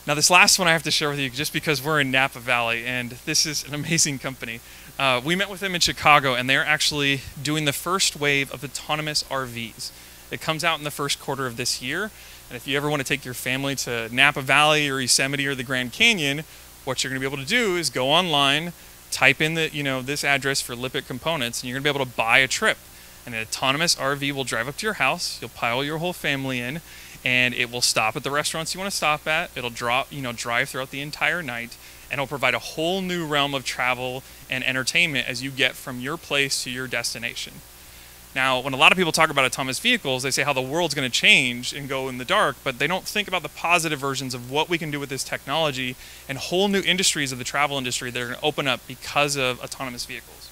Now, this last one I have to share with you just because we're in Napa Valley and this is an amazing company. We met with them in Chicago and they're actually doing the first wave of autonomous RVs. It comes out in the first quarter of this year. And if you ever want to take your family to Napa Valley or Yosemite or the Grand Canyon, what you're going to be able to do is go online, type in the, this address for Lippert Components, and you're going to be able to buy a trip. And an autonomous RV will drive up to your house. You'll pile your whole family in, and it will stop at the restaurants you want to stop at. It'll drive throughout the entire night, and it'll provide a whole new realm of travel and entertainment as you get from your place to your destination. Now, when a lot of people talk about autonomous vehicles, they say how the world's going to change and go in the dark, but they don't think about the positive versions of what we can do with this technology and whole new industries of the travel industry that are going to open up because of autonomous vehicles.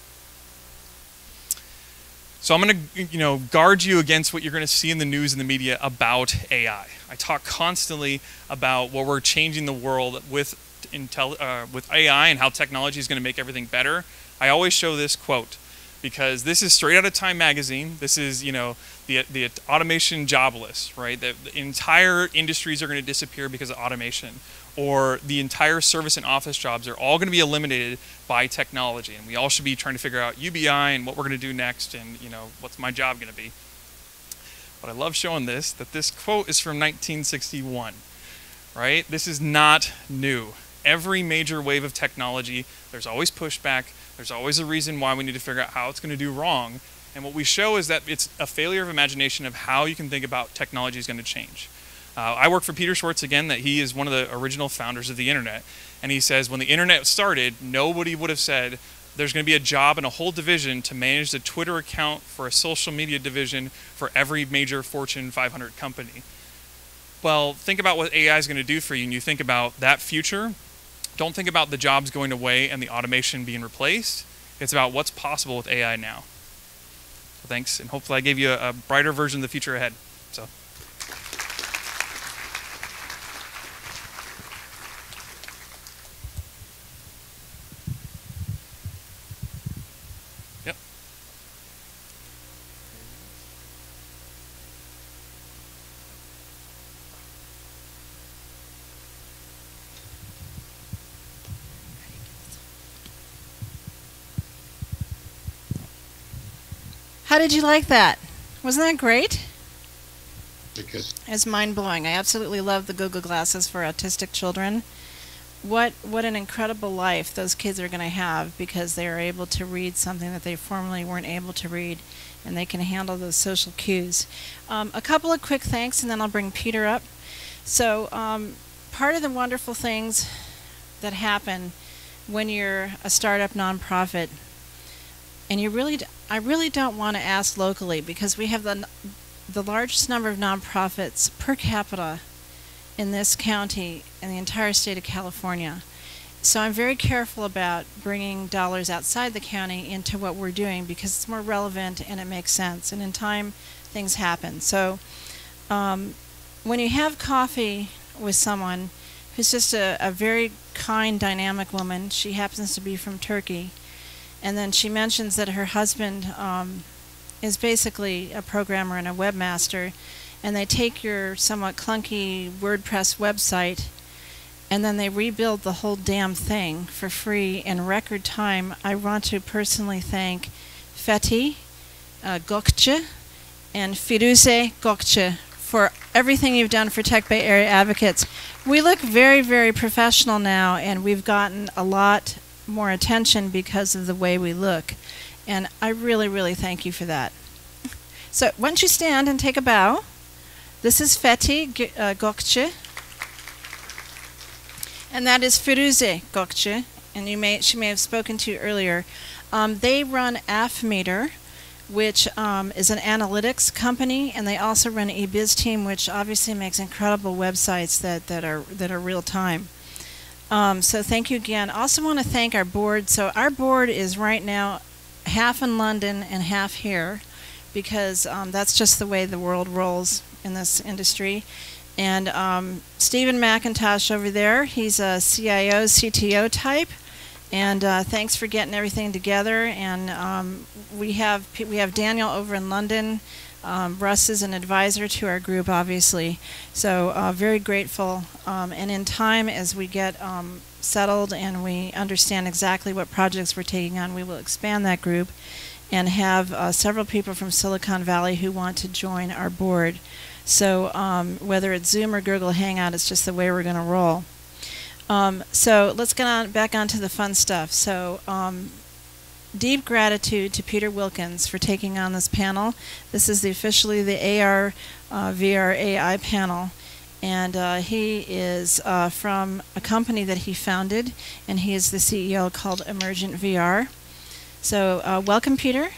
So I'm going to, guard you against what you're going to see in the news and the media about AI. I talk constantly about what we're changing the world with AI and how technology is going to make everything better. I always show this quote, because this is straight out of Time magazine. This is, the automation job list, right? The entire industries are going to disappear because of automation, or the entire service and office jobs are all going to be eliminated by technology. And we all should be trying to figure out UBI and what we're going to do next and, what's my job going to be. But I love showing that this quote is from 1961, right? This is not new. Every major wave of technology, there's always pushback. There's always a reason why we need to figure out how it's going to do wrong. And what we show is that it's a failure of imagination of how you can think about technology is going to change. I work for Peter Schwartz again, that he is one of the original founders of the internet. And he says when the internet started, nobody would have said there's going to be a job and a whole division to manage the Twitter account for a social media division for every major Fortune 500 company. Well, think about what AI is going to do for you, and you think about that future. Don't think about the jobs going away and the automation being replaced. It's about what's possible with AI now. So thanks, and hopefully I gave you a brighter version of the future ahead. So. Yep. How did you like that? Wasn't that great? Good. It's mind-blowing. I absolutely love the Google Glasses for autistic children. What an incredible life those kids are going to have because they are able to read something that they formerly weren't able to read. and they can handle those social cues. A couple of quick thanks, and then I'll bring Peter up. So part of the wonderful things that happen when you're a startup nonprofit, and I really don't want to ask locally, because we have the largest number of nonprofits per capita in this county and the entire state of California. So I'm very careful about bringing dollars outside the county into what we're doing, because it's more relevant and it makes sense. And in time, things happen. So when you have coffee with someone who's just a very kind, dynamic woman, she happens to be from Turkey, and then she mentions that her husband is basically a programmer and a webmaster, and they take your somewhat clunky WordPress website and then they rebuild the whole damn thing for free in record time. I want to personally thank Fethi Gökçe and Firuze Gökçe for everything you've done for Tech Bay Area advocates. We look very, very professional now, and we've gotten a lot more attention because of the way we look. And I really, really thank you for that. So why don't you stand and take a bow. This is Fethi Gökçe. And that is Firuze Gökçe. And she may have spoken to you earlier. They run AFMeter, which is an analytics company, and they also run eBizTeam, which obviously makes incredible websites that are real time. So thank you again. Also want to thank our board. So our board is right now half in London and half here, because that's just the way the world rolls in this industry. And Stephen McIntosh over there, he's a CIO, CTO type. And thanks for getting everything together. And we have Daniel over in London. Russ is an advisor to our group, obviously. So very grateful. And in time, as we get settled and we understand exactly what projects we're taking on, we will expand that group and have several people from Silicon Valley who want to join our board. So whether it's Zoom or Google Hangout, it's just the way we're going to roll. So let's get back onto the fun stuff. So deep gratitude to Peter Wilkins for taking on this panel. This is officially the AR VR AI panel. And he is from a company that he founded, and he is the CEO called Emergent VR. So welcome, Peter.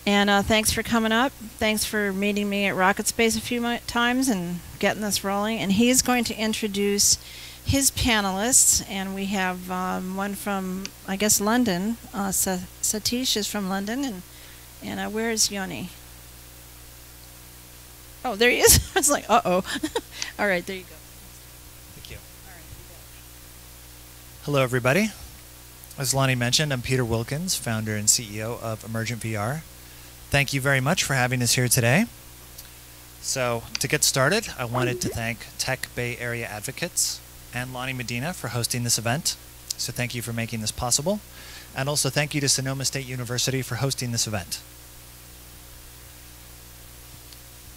And thanks for coming up. Thanks for meeting me at Rocket Space a few times and getting this rolling. And he's going to introduce his panelists. And we have one from, I guess, London. Satish is from London. And where is Yoni? Oh, there he is. I was like, uh-oh. All right, there you go. Thank you. All right, you go. Hello, everybody. As Lonnie mentioned, I'm Peter Wilkins, founder and CEO of Emergent VR. Thank you very much for having us here today. So to get started, I wanted to thank Tech Bay Area Advocates and Lonnie Medina for hosting this event. So thank you for making this possible. And also thank you to Sonoma State University for hosting this event.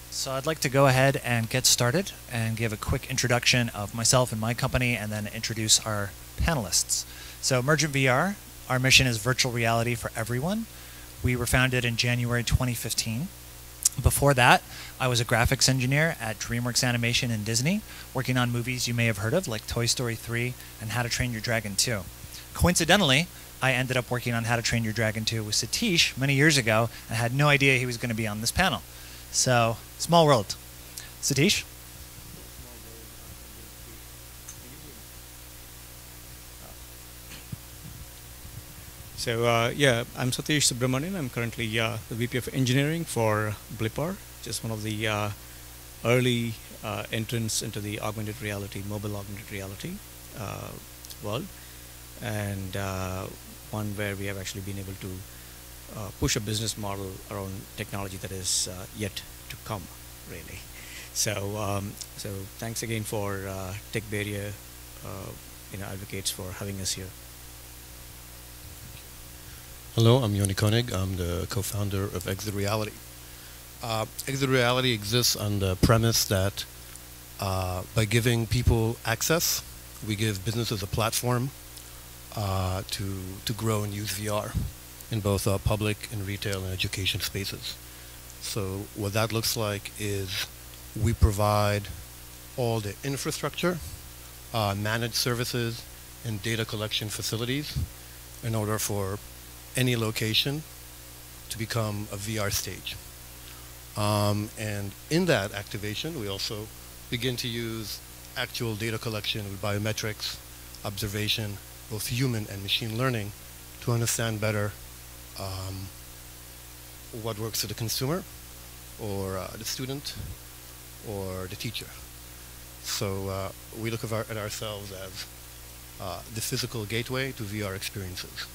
So I'd like to go ahead and get started and give a quick introduction of myself and my company, and then introduce our panelists. So Emergent VR, our mission is virtual reality for everyone. We were founded in January 2015. Before that, I was a graphics engineer at DreamWorks Animation and Disney, working on movies you may have heard of, like Toy Story 3 and How to Train Your Dragon 2. Coincidentally, I ended up working on How to Train Your Dragon 2 with Satish many years ago, and had no idea he was going to be on this panel. So, small world. Satish? So yeah, I'm Satish Subramanian. I'm currently the VP of Engineering for Blipar, just one of the early entrants into the augmented reality, mobile augmented reality world, and one where we have actually been able to push a business model around technology that is yet to come, really. So so thanks again for Tech Bay Area advocates for having us here. Hello, I'm Yoni Koenig. I'm the co-founder of Exit Reality. Exit Reality exists on the premise that by giving people access, we give businesses a platform to grow and use VR. in both public and retail and education spaces. So what that looks like is we provide all the infrastructure, managed services, and data collection facilities in order for any location to become a VR stage. And in that activation, we also begin to use actual data collection with biometrics, observation, both human and machine learning, to understand better what works for the consumer, or the student, or the teacher. So we look at ourselves as the physical gateway to VR experiences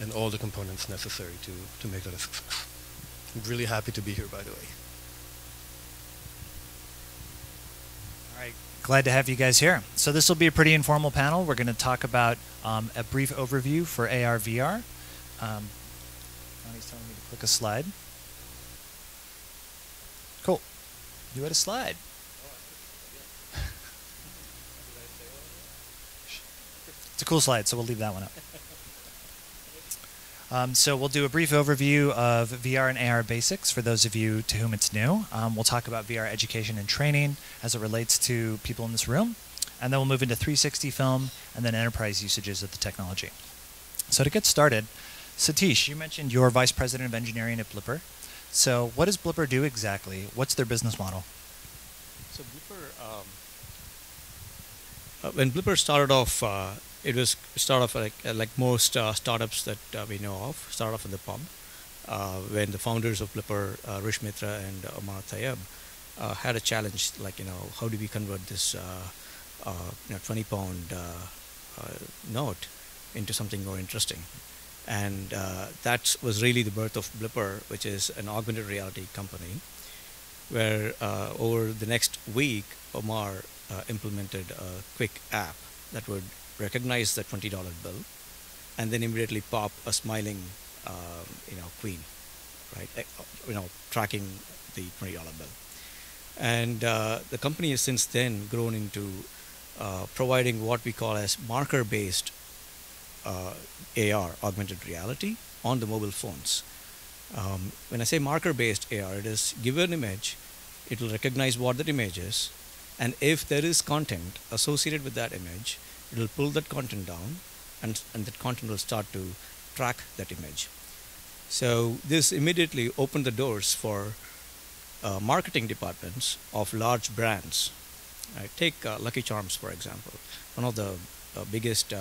and all the components necessary to make that a success. I'm really happy to be here, by the way. All right, glad to have you guys here. So this will be a pretty informal panel. We're going to talk about a brief overview for AR VR. He's telling me to click a slide. Cool. You had a slide. It's a cool slide, so we'll leave that one up. So we'll do a brief overview of VR and AR basics for those of you to whom it's new. We'll talk about VR education and training as it relates to people in this room. And then we'll move into 360 film and then enterprise usages of the technology. So to get started, Satish, you mentioned you're Vice President of Engineering at Blipper. So what does Blipper do exactly? What's their business model? So Blipper, when Blipper started off, it was like most startups that we know of, start off in the pub. When the founders of Blipper, Rish Mitra and Omar Tayeb, had a challenge, like, how do we convert this 20-pound note into something more interesting? And that was really the birth of Blipper, which is an augmented reality company, where over the next week, Omar implemented a quick app that would recognize the $20 bill and then immediately pop a smiling queen, right? Tracking the $20 bill. And the company has since then grown into providing what we call as marker-based AR, augmented reality, on the mobile phones. When I say marker-based AR, it is give an image, it will recognize what that image is, and if there is content associated with that image, it will pull that content down, and that content will start to track that image. So this immediately opened the doors for marketing departments of large brands. Take Lucky Charms, for example, one of the biggest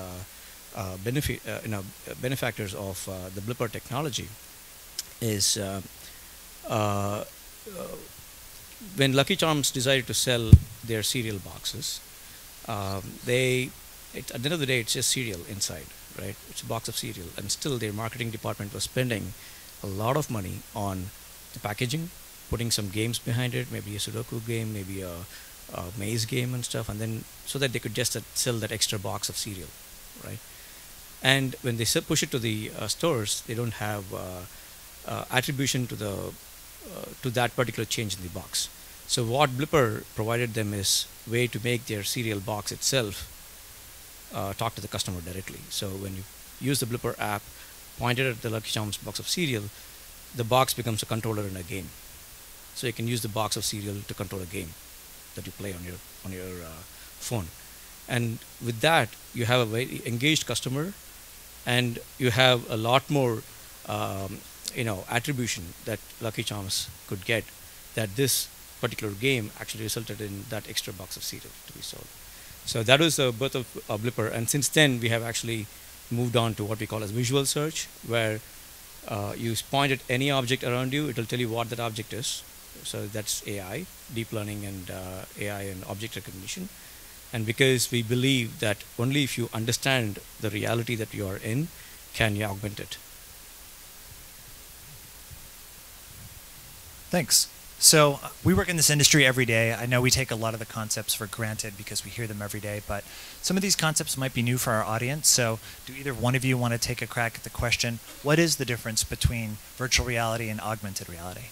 benefactors of the Blipper technology. Is when Lucky Charms decided to sell their cereal boxes, at the end of the day, it's just cereal inside, right? It's a box of cereal, and still their marketing department was spending a lot of money on the packaging, putting some games behind it, maybe a Sudoku game, maybe a maze game and stuff, and then so that they could just sell that extra box of cereal, right? And when they push it to the stores, they don't have attribution to that particular change in the box. So what Blipper provided them is a way to make their cereal box itself talk to the customer directly. So when you use the Blipper app pointed at the Lucky Charms box of cereal, the box becomes a controller in a game. So you can use the box of cereal to control a game that you play on your phone. And with that, you have a very engaged customer, and you have a lot more attribution that Lucky Charms could get, that this particular game actually resulted in that extra box of cereal to be sold. So that was the birth of Blipper, and since then we have actually moved on to what we call as visual search, where you point at any object around you, it will tell you what that object is. So that's AI, deep learning, and AI and object recognition. And because we believe that only if you understand the reality that you are in, can you augment it. Thanks. So we work in this industry every day. I know we take a lot of the concepts for granted because we hear them every day, but some of these concepts might be new for our audience. So do either one of you want to take a crack at the question, what is the difference between virtual reality and augmented reality?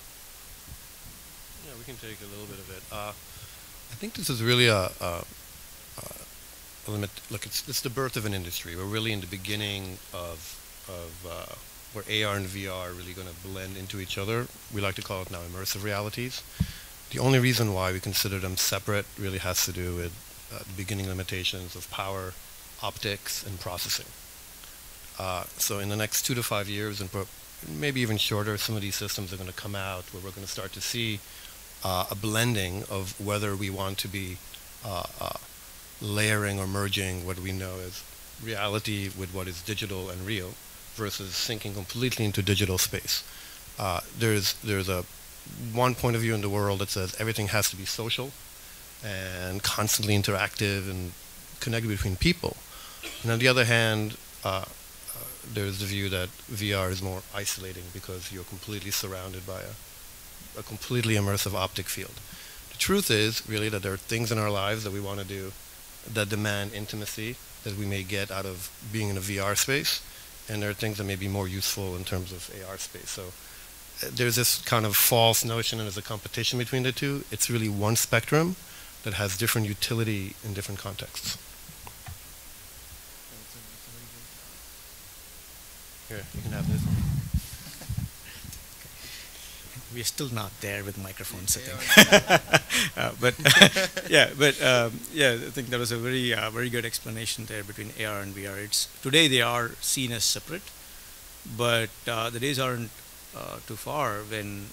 Yeah, we can take a little bit of it. I think this is really look, it's the birth of an industry. We're really in the beginning of where AR and VR are really going to blend into each other. We like to call it now immersive realities. The only reason why we consider them separate really has to do with the beginning limitations of power, optics, and processing. So in the next 2 to 5 years, and maybe even shorter, some of these systems are going to come out where we're going to start to see a blending of whether we want to be layering or merging what we know as reality with what is digital and real versus sinking completely into digital space. There's a one point of view in the world that says everything has to be social and constantly interactive and connected between people. And on the other hand, there's the view that VR is more isolating because you're completely surrounded by a completely immersive optic field. The truth is really that there are things in our lives that we want to do that demand intimacy that we may get out of being in a VR space, and there are things that may be more useful in terms of AR space. So there's this kind of false notion that there's a competition between the two. It's really one spectrum that has different utility in different contexts. Here, you can have this one. We're still not there with microphones, I think. Yeah, I think that was a very good explanation there between AR and VR. Today they are seen as separate, but the days aren't too far when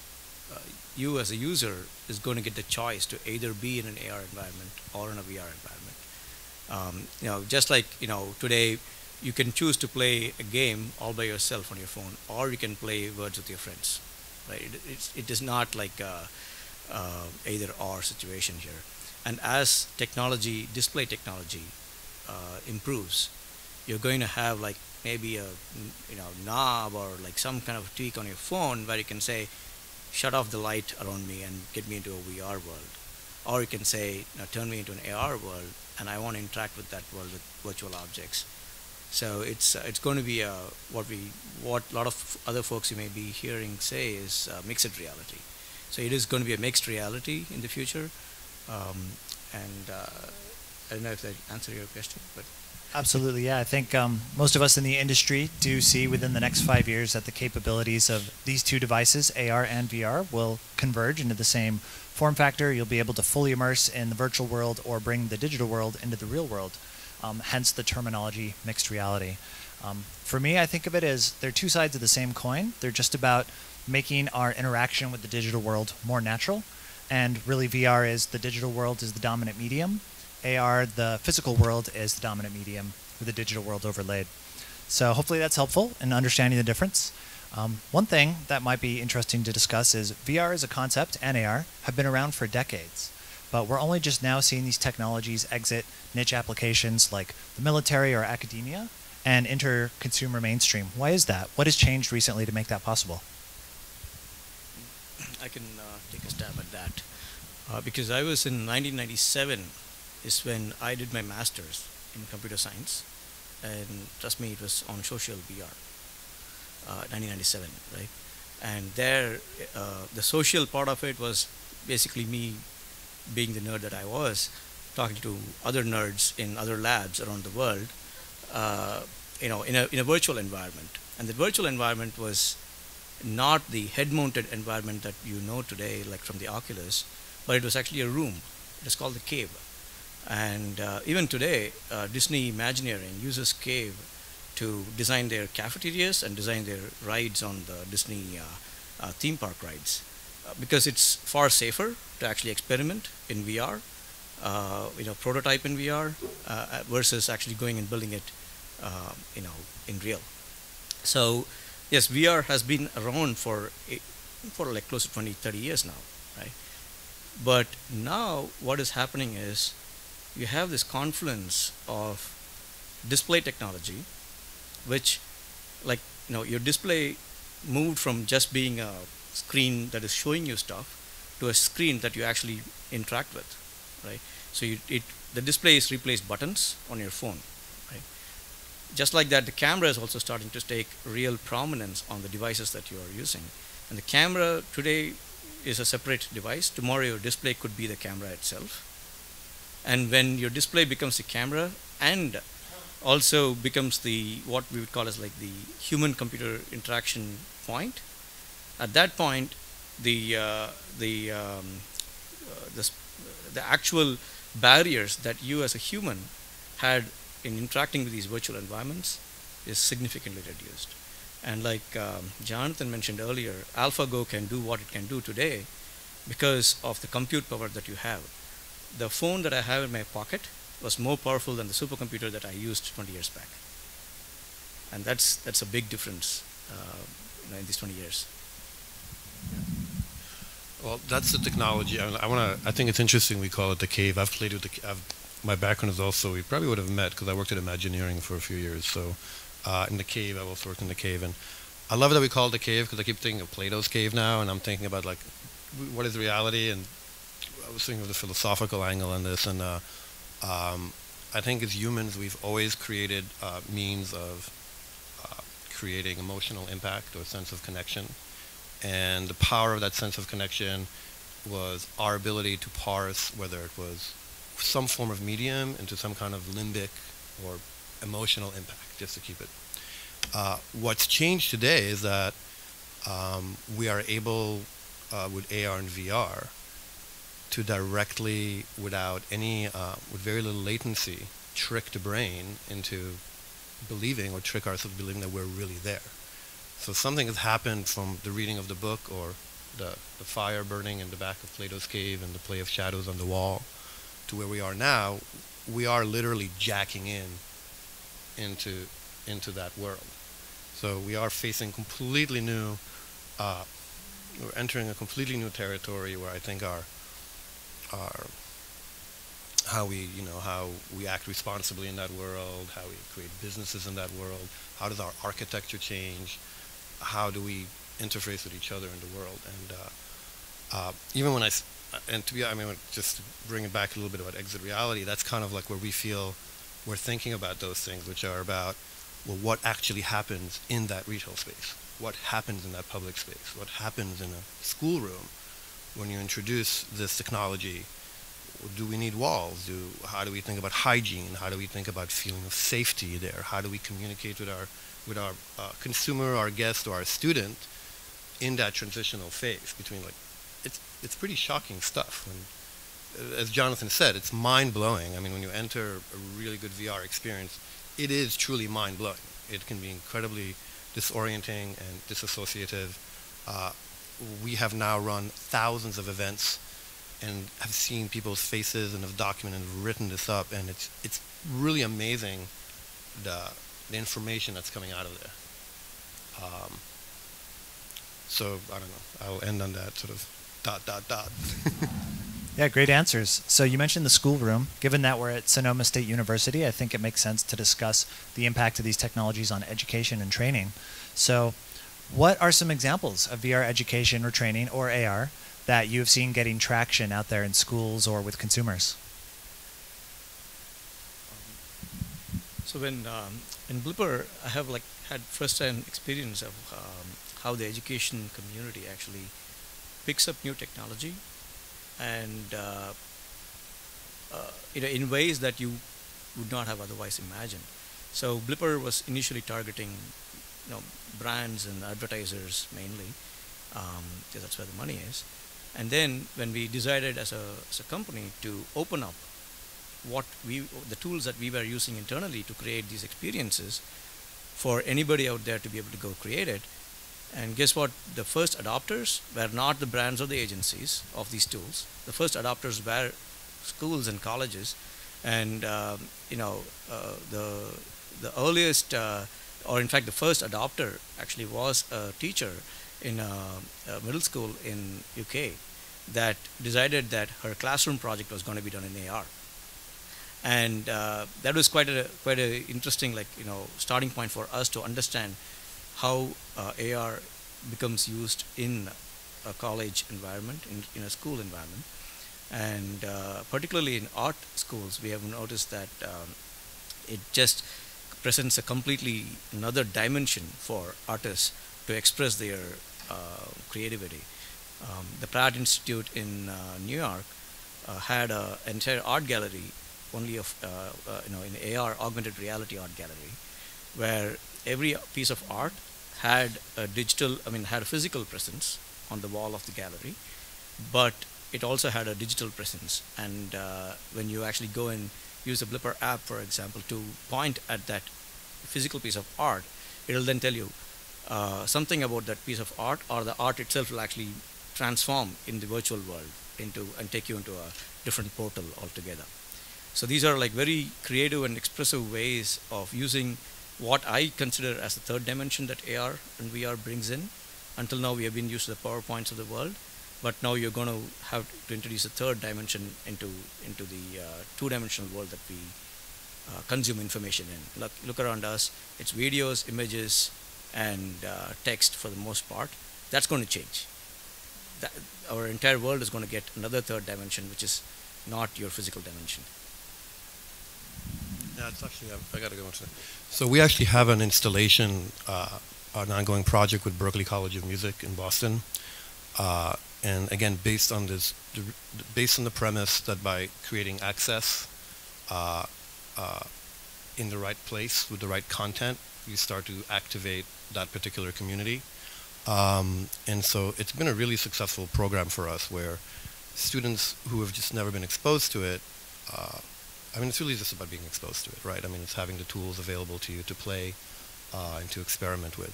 you as a user is going to get the choice to either be in an AR environment or in a VR environment. Just like today, you can choose to play a game all by yourself on your phone, or you can play Words with your friends. Right? It is not like either or situation here. And as display technology improves, you're going to have like maybe a knob or like some kind of tweak on your phone where you can say, shut off the light around me and get me into a VR world. Or you can say, turn me into an AR world, and I want to interact with that world with virtual objects. So it's going to be what a lot of other folks you may be hearing say is mixed reality. So it is going to be a mixed reality in the future, and I don't know if that answered your question, but absolutely, yeah. I think most of us in the industry do see within the next 5 years that the capabilities of these two devices, AR and VR, will converge into the same form factor. You'll be able to fully immerse in the virtual world or bring the digital world into the real world. Hence the terminology mixed reality. For me, I think of it as they're two sides of the same coin. They're just about making our interaction with the digital world more natural. And really VR is the digital world is the dominant medium. AR, the physical world, is the dominant medium with the digital world overlaid. So hopefully that's helpful in understanding the difference. One thing that might be interesting to discuss is VR as a concept and AR have been around for decades. But we're only just now seeing these technologies exit niche applications like the military or academia and enter consumer mainstream. Why is that? What has changed recently to make that possible? I can take a stab at that. Because I was in 1997 is when I did my master's in computer science. And trust me, it was on social VR, 1997, right? And there, the social part of it was basically me being the nerd that I was, talking to other nerds in other labs around the world, in a virtual environment. And the virtual environment was not the head-mounted environment that you know today, like from the Oculus, but it was actually a room. It was called the Cave. And even today, Disney Imagineering uses Cave to design their cafeterias and design their rides on the Disney theme park rides. Because it's far safer to actually experiment in VR, prototype in VR, versus actually going and building it, in real. So, yes, VR has been around for like close to 20, 30 years now, right? But now what is happening is you have this confluence of display technology, which, like, your display moved from just being a screen that is showing you stuff to a screen that you actually interact with, right? So the display is replaced buttons on your phone, right? Just like that, the camera is also starting to take real prominence on the devices that you are using. And the camera today is a separate device. Tomorrow your display could be the camera itself. And when your display becomes the camera and also becomes the what we would call as like the human-computer interaction point. At that point, the actual barriers that you as a human had in interacting with these virtual environments is significantly reduced. And like Jonathan mentioned earlier, AlphaGo can do what it can do today because of the compute power that you have. The phone that I have in my pocket was more powerful than the supercomputer that I used 20 years back. And that's a big difference in these 20 years. Well, that's the technology. I think it's interesting we call it the cave. I've played with my background is also, we probably would have met because I worked at Imagineering for a few years. So in the cave, I also worked in the cave. And I love that we call it the cave because I keep thinking of Plato's cave now. And I'm thinking about like, what is reality? And I was thinking of the philosophical angle on this. And I think as humans, we've always created means of creating emotional impact or sense of connection. And the power of that sense of connection was our ability to parse whether it was some form of medium into some kind of limbic or emotional impact, just to keep it. What's changed today is that we are able, with AR and VR, to directly, without any, with very little latency, trick the brain into believing or trick ourselves believing that we're really there. So something has happened from the reading of the book or the fire burning in the back of Plato's cave and the play of shadows on the wall to where we are now. We are literally jacking into that world. So we are facing completely new, we're entering a completely new territory where I think how we act responsibly in that world, how we create businesses in that world, how does our architecture change, how do we interface with each other in the world. And even when just to bring it back a little bit about exit reality, that's kind of like where we feel we're thinking about those things, which are about, well, what actually happens in that retail space? What happens in that public space? What happens in a schoolroom when you introduce this technology? Do we need walls? How do we think about hygiene? How do we think about feeling of safety there? How do we communicate with our consumer, our guest, or our student in that transitional phase between, like, it's pretty shocking stuff. When, as Jonathan said, it's mind-blowing. I mean, when you enter a really good VR experience, it is truly mind-blowing. It can be incredibly disorienting and disassociative. We have now run thousands of events and have seen people's faces and have documented and written this up, and it's really amazing the information that's coming out of there. So I don't know. I'll end on that sort of ... Yeah, great answers. So you mentioned the schoolroom. Given that we're at Sonoma State University, I think it makes sense to discuss the impact of these technologies on education and training. So what are some examples of VR education or training or AR that you've seen getting traction out there in schools or with consumers? So when in Blipper, I have had first-hand experience of how the education community actually picks up new technology and in ways that you would not have otherwise imagined. So Blipper was initially targeting brands and advertisers mainly, because that's where the money is. And then when we decided as a company to open up the tools that we were using internally to create these experiences for anybody out there to be able to go create it. And guess what? The first adopters were not the brands or the agencies of these tools. The first adopters were schools and colleges. And the earliest, or in fact the first adopter actually was a teacher in a middle school in UK that decided that her classroom project was going to be done in AR. And that was quite a interesting starting point for us to understand how AR becomes used in a college environment, in a school environment. And particularly in art schools, we have noticed that it just presents a completely another dimension for artists to express their creativity. The Pratt Institute in New York had an entire art gallery only of in AR, augmented reality art gallery, where every piece of art had a had a physical presence on the wall of the gallery, but it also had a digital presence. And when you actually go and use the Blipper app, for example, to point at that physical piece of art, it will then tell you something about that piece of art, or the art itself will actually transform in the virtual world and take you into a different portal altogether. So these are like very creative and expressive ways of using what I consider as the third dimension that AR and VR brings in. Until now, we have been used to the PowerPoints of the world, but now you're going to have to introduce a third dimension into the two-dimensional world that we consume information in. Look around us; it's videos, images, and text for the most part. That's going to change. Our entire world is going to get another third dimension, which is not your physical dimension. Yeah, it's actually, I got to go into that. So we actually have an installation, an ongoing project with Berklee College of Music in Boston. And again, based on the premise that by creating access in the right place with the right content, you start to activate that particular community. And so it's been a really successful program for us, where students who have just never been exposed to it, it's really just about being exposed to it, right? It's having the tools available to you to play and to experiment with.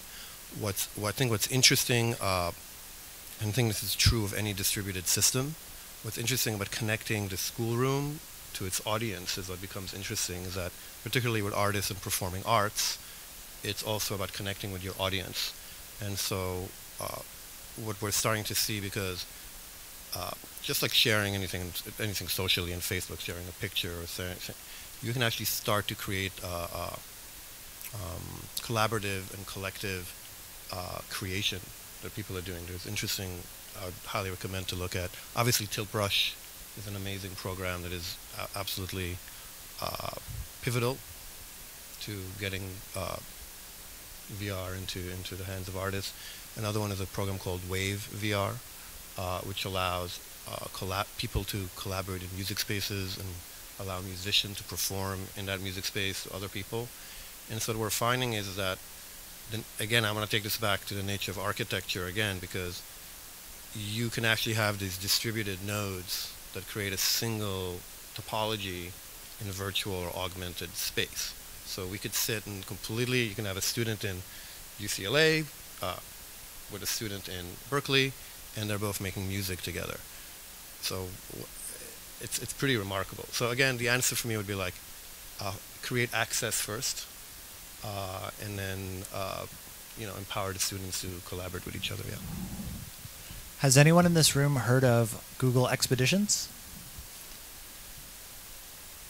I think what's interesting, and I think this is true of any distributed system, what's interesting about connecting the schoolroom to its audience is what becomes interesting, is that particularly with artists and performing arts, it's also about connecting with your audience. And so what we're starting to see, because just like sharing anything socially on Facebook, sharing a picture or something, you can actually start to create collaborative and collective creation that people are doing. There's interesting, I would highly recommend to look at. Obviously, Tilt Brush is an amazing program that is absolutely pivotal to getting VR into the hands of artists. Another one is a program called Wave VR, which allows people to collaborate in music spaces and allow musicians to perform in that music space to other people. And so what we're finding is that, again, I want to take this back to the nature of architecture again, because you can actually have these distributed nodes that create a single topology in a virtual or augmented space. So we could sit and you can have a student in UCLA with a student in Berkeley, and they're both making music together. So it's pretty remarkable. So again, the answer for me would be like, create access first, and then empower the students to collaborate with each other. Yeah. Has anyone in this room heard of Google Expeditions?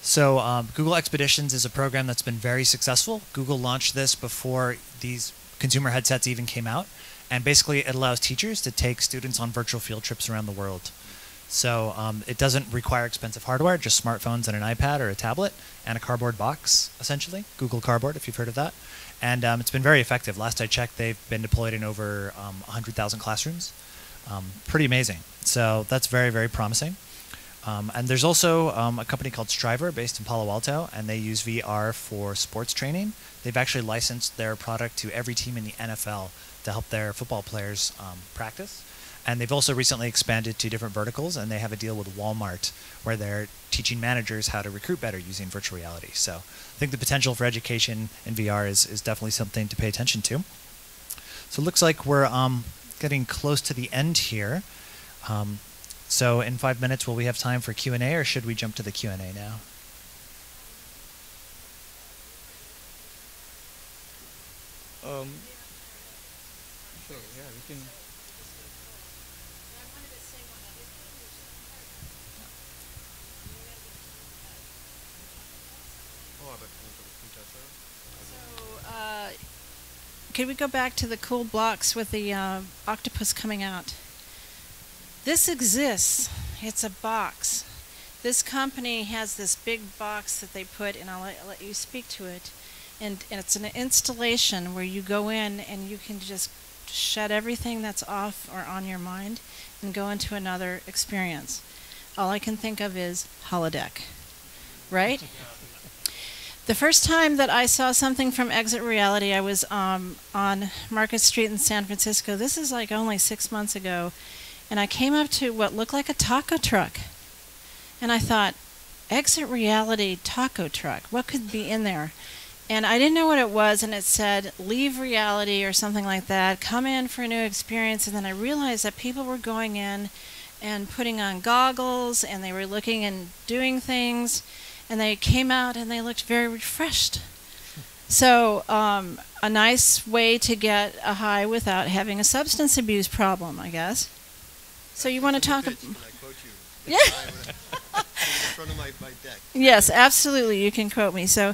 So Google Expeditions is a program that's been very successful. Google launched this before these consumer headsets even came out. And basically it allows teachers to take students on virtual field trips around the world. So it doesn't require expensive hardware, just smartphones and an iPad or a tablet and a cardboard box, essentially. Google Cardboard, if you've heard of that. And it's been very effective. Last I checked, they've been deployed in over 100,000 classrooms. Pretty amazing. So that's very, very promising. And there's also a company called Striver based in Palo Alto, and they use VR for sports training. They've actually licensed their product to every team in the NFL to help their football players practice. And they've also recently expanded to different verticals, and they have a deal with Walmart where they're teaching managers how to recruit better using virtual reality. So I think the potential for education in VR is definitely something to pay attention to. So it looks like we're getting close to the end here. So in 5 minutes, will we have time for Q&A, or should we jump to the Q&A now? Sure, yeah, we can. Could we go back to the cool blocks with the octopus coming out? This exists. It's a box. This company has this big box that they put, and I'll let you speak to it. And it's an installation where you go in and you can just shut everything that's off or on your mind and go into another experience. All I can think of is holodeck. right? The first time that I saw something from Exit Reality, I was on Market Street in San Francisco. This is like only 6 months ago. And I came up to what looked like a taco truck. And I thought, Exit Reality taco truck, what could be in there? And I didn't know what it was, and it said, leave reality or something like that, come in for a new experience. And then I realized that people were going in and putting on goggles, and they were looking and doing things, and they came out and they looked very refreshed. So a nice way to get a high without having a substance abuse problem, I guess. So you want to talk about... Yeah. In front of my deck. Yes, absolutely. You can quote me. So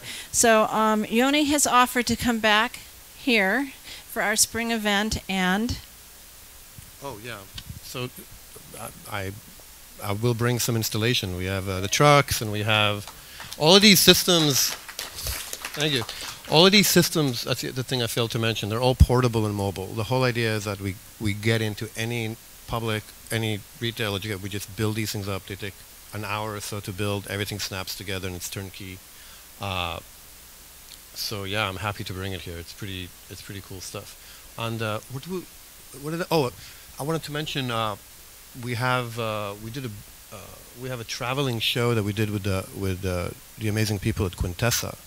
Yoni has offered to come back here for our spring event, and... Oh, yeah. So I will bring some installation. We have the trucks, and we have all of these systems. Thank you. All of these systems, that's the thing I failed to mention, they're all portable and mobile. The whole idea is that we get into any public, any retailer, we just build these things up. They take an hour or so to build. Everything snaps together and it's turnkey. So yeah, I'm happy to bring it here. It's pretty cool stuff. And I wanted to mention we have a traveling show that we did with the amazing people at Quintessa,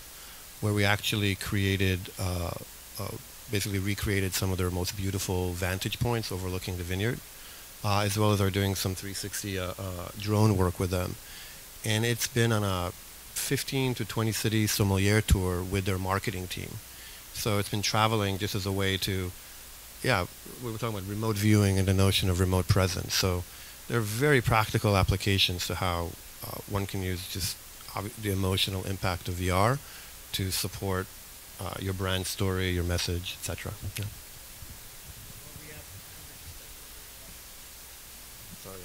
where we actually created basically recreated some of their most beautiful vantage points overlooking the vineyard, as well as are doing some 360 drone work with them. And it's been on a 15 to 20 city sommelier tour with their marketing team. So it's been traveling just as a way to, yeah, we were talking about remote viewing and the notion of remote presence. So there are very practical applications to how one can use just the emotional impact of VR to support your brand story, your message, etc. Yeah. Sorry.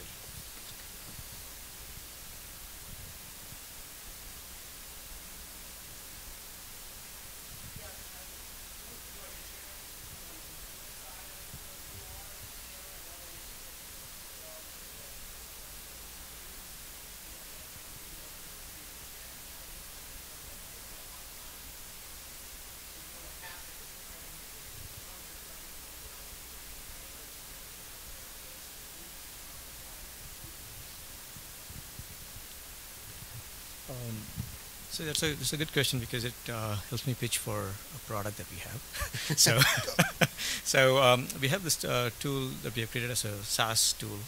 So that's a good question because it helps me pitch for a product that we have. so we have this tool that we have created as a SaaS tool.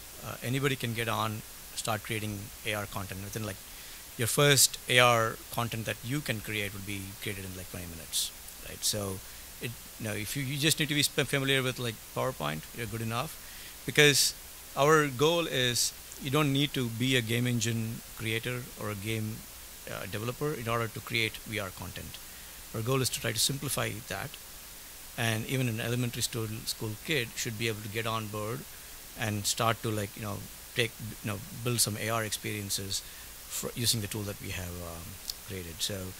Anybody can get on, start creating AR content within like your first AR content that you can create will be created in like 20 minutes, right? So if you just need to be familiar with like PowerPoint, you're good enough, because our goal is you don't need to be a game engine creator or a game developer in order to create VR content. Our goal is to try to simplify that, and even an elementary school kid should be able to get on board and start to build some AR experiences using the tool that we have created. So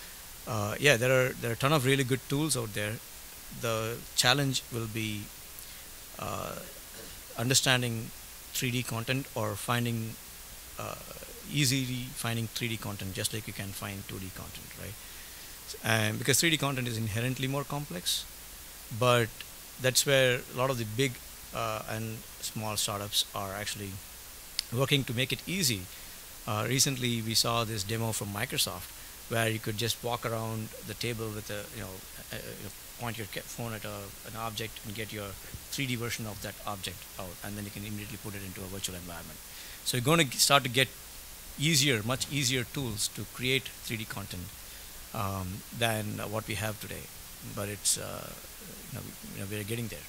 yeah, there are a ton of really good tools out there. The challenge will be understanding 3D content or easily finding 3D content just like you can find 2D content, right? And because 3D content is inherently more complex, but that's where a lot of the big and small startups are actually working to make it easy. Recently, we saw this demo from Microsoft where you could just walk around the table with point your phone at an object and get your 3D version of that object out, and then you can immediately put it into a virtual environment. So you're going to start to get much easier tools to create 3D content than what we have today. But it's we're getting there.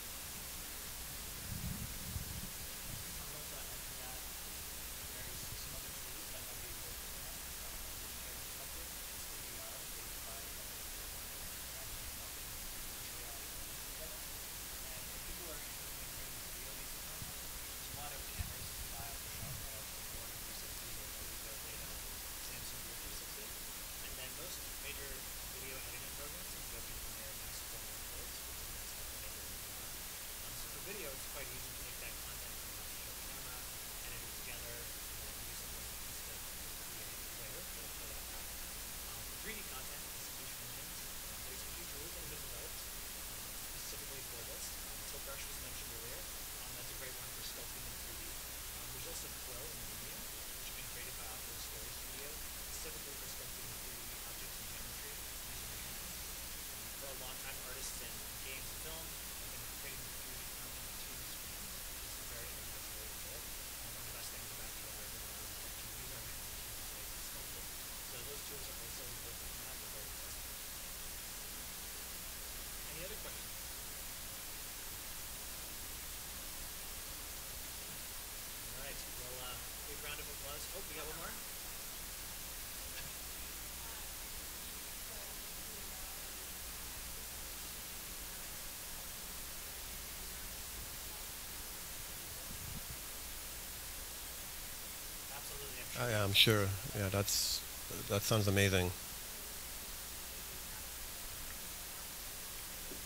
Sure. Yeah, that sounds amazing.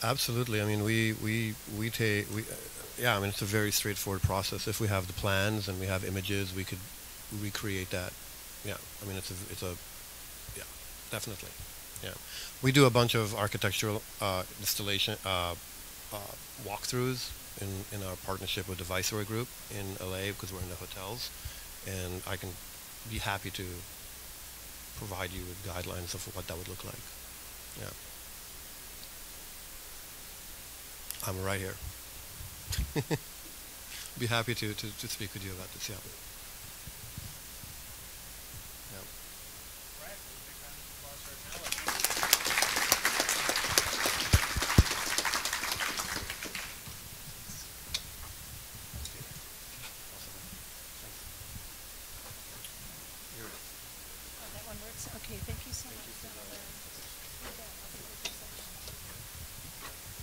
Absolutely. I mean, yeah. I mean, it's a very straightforward process. If we have the plans and we have images, we could recreate that. Yeah. I mean, yeah, definitely. Yeah. We do a bunch of architectural installation walkthroughs in our partnership with the Viceroy Group in LA because we're in the hotels, and I can be happy to provide you with guidelines of what that would look like. Yeah. I'm right here. Be happy to speak with you about this. Yeah.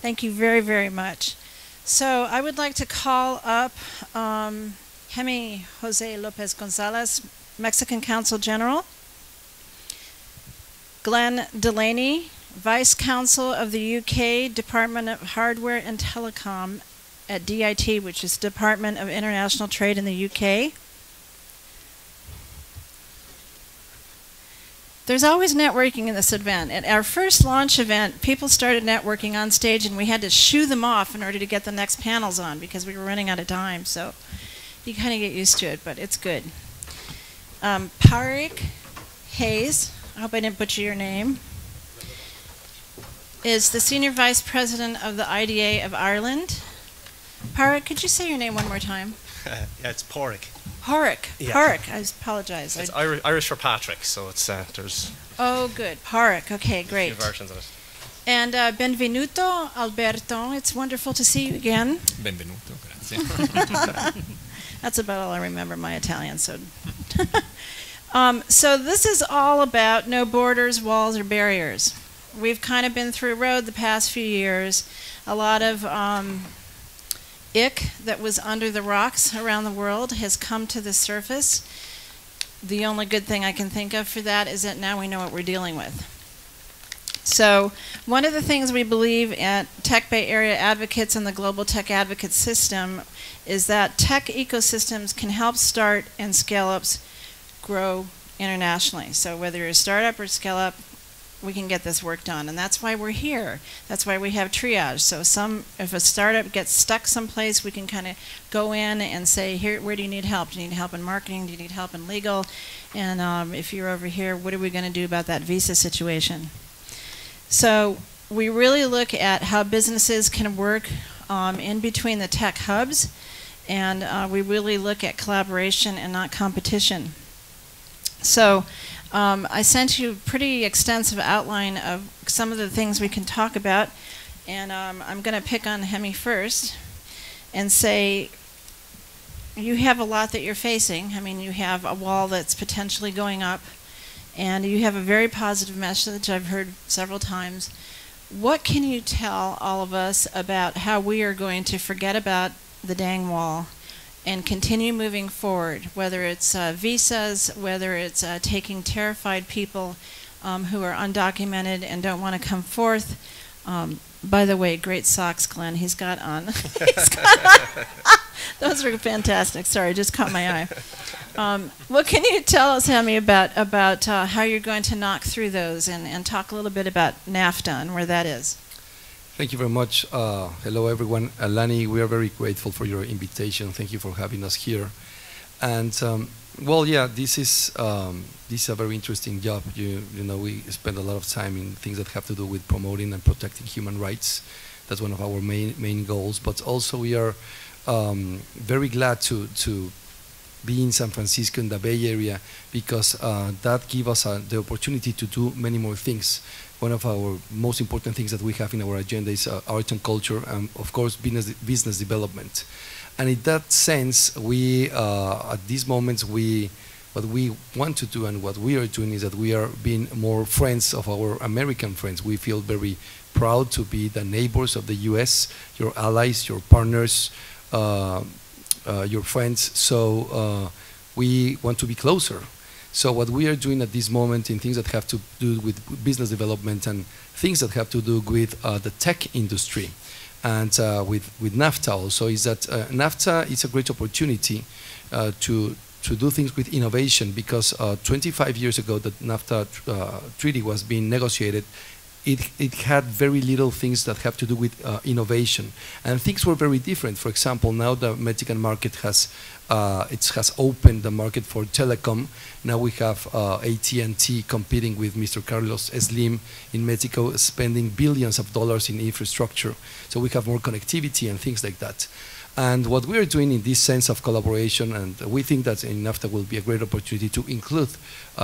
Thank you very, very much. So I would like to call up Hemi Jose Lopez Gonzalez, Mexican Consul General, Glenn Delaney, Vice Consul of the UK Department of Hardware and Telecom at DIT, which is Department of International Trade in the UK. There's always networking in this event. At our first launch event, people started networking on stage, and we had to shoo them off in order to get the next panels on because we were running out of time. So you kind of get used to it, but it's good. Parik Hayes, I hope I didn't butcher your name, is the Senior Vice President of the IDA of Ireland. Parik, could you say your name one more time? Yeah, it's Pádraig. Pádraig. Yeah. Pádraig. I apologize. It's Irish for Patrick, so it's there's. Oh, good. Pádraig. Okay, great. A few versions of it. And benvenuto, Alberto. It's wonderful to see you again. Benvenuto, grazie. That's about all I remember my Italian. So, so this is all about no borders, walls, or barriers. We've kind of been through a road the past few years. A lot of ick that was under the rocks around the world has come to the surface. The only good thing I can think of for that is that now we know what we're dealing with. So one of the things we believe at Tech Bay Area Advocates and the Global Tech Advocate System is that tech ecosystems can help start and scale-ups grow internationally. So whether you're a startup or scale-up, we can get this work done, and that's why we're here. That's why we have triage. So if a startup gets stuck someplace, we can kind of go in and say, here, where do you need help? Do you need help in marketing? Do you need help in legal? And if you're over here, what are we going to do about that visa situation? So we really look at how businesses can work in between the tech hubs, and we really look at collaboration and not competition. So I sent you a pretty extensive outline of some of the things we can talk about, and I'm going to pick on Hemi first and say you have a lot that you're facing. I mean, you have a wall that's potentially going up, and you have a very positive message I've heard several times. What can you tell all of us about how we are going to forget about the dang wall and continue moving forward, whether it's visas, whether it's taking terrified people who are undocumented and don't want to come forth. By the way, great socks, Glenn. He's got on. Those are fantastic. Sorry, just caught my eye. What can you tell us, Hemi, about how you're going to knock through those and talk a little bit about NAFTA and where that is? Thank you very much. Hello, everyone. Lani, we are very grateful for your invitation. Thank you for having us here. And well, yeah, this is a very interesting job. You know, we spend a lot of time in things that have to do with promoting and protecting human rights. That's one of our main goals. But also, we are very glad to be in San Francisco in the Bay Area because that gives us the opportunity to do many more things. One of our most important things that we have in our agenda is art and culture, and of course business development. And in that sense, we at these moments what we want to do and what we are doing is that we are being more friends of our American friends. We feel very proud to be the neighbors of the U.S., your allies, your partners, your friends. So we want to be closer. So what we are doing at this moment in things that have to do with business development and things that have to do with the tech industry and with NAFTA also is that NAFTA is a great opportunity to do things with innovation, because 25 years ago that NAFTA treaty was being negotiated, it had very little things that have to do with innovation, and things were very different. For example, now the Mexican market has opened the market for telecom. Now we have AT&T competing with Mr. Carlos Slim in Mexico, spending billions of dollars in infrastructure. So we have more connectivity and things like that. And what we are doing in this sense of collaboration, and we think that in NAFTA will be a great opportunity to include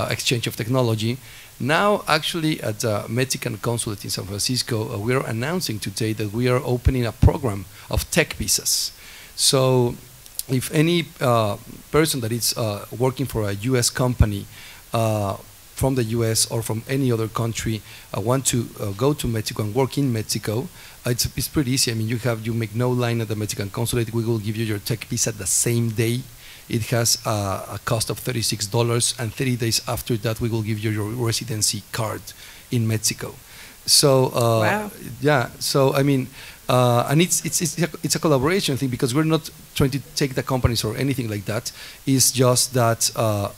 exchange of technology. Now, actually, at the Mexican consulate in San Francisco, we are announcing today that we are opening a program of tech visas. So if any person that is working for a U.S. company from the U.S. or from any other country want to go to Mexico and work in Mexico, it's pretty easy. I mean, you make no line at the Mexican consulate. We will give you your tech visa the same day. It has a cost of $36, and 30 days after that, we will give you your residency card in Mexico. So wow. Yeah. So I mean, and it's a collaboration thing, because we're not trying to take the companies or anything like that. It's just that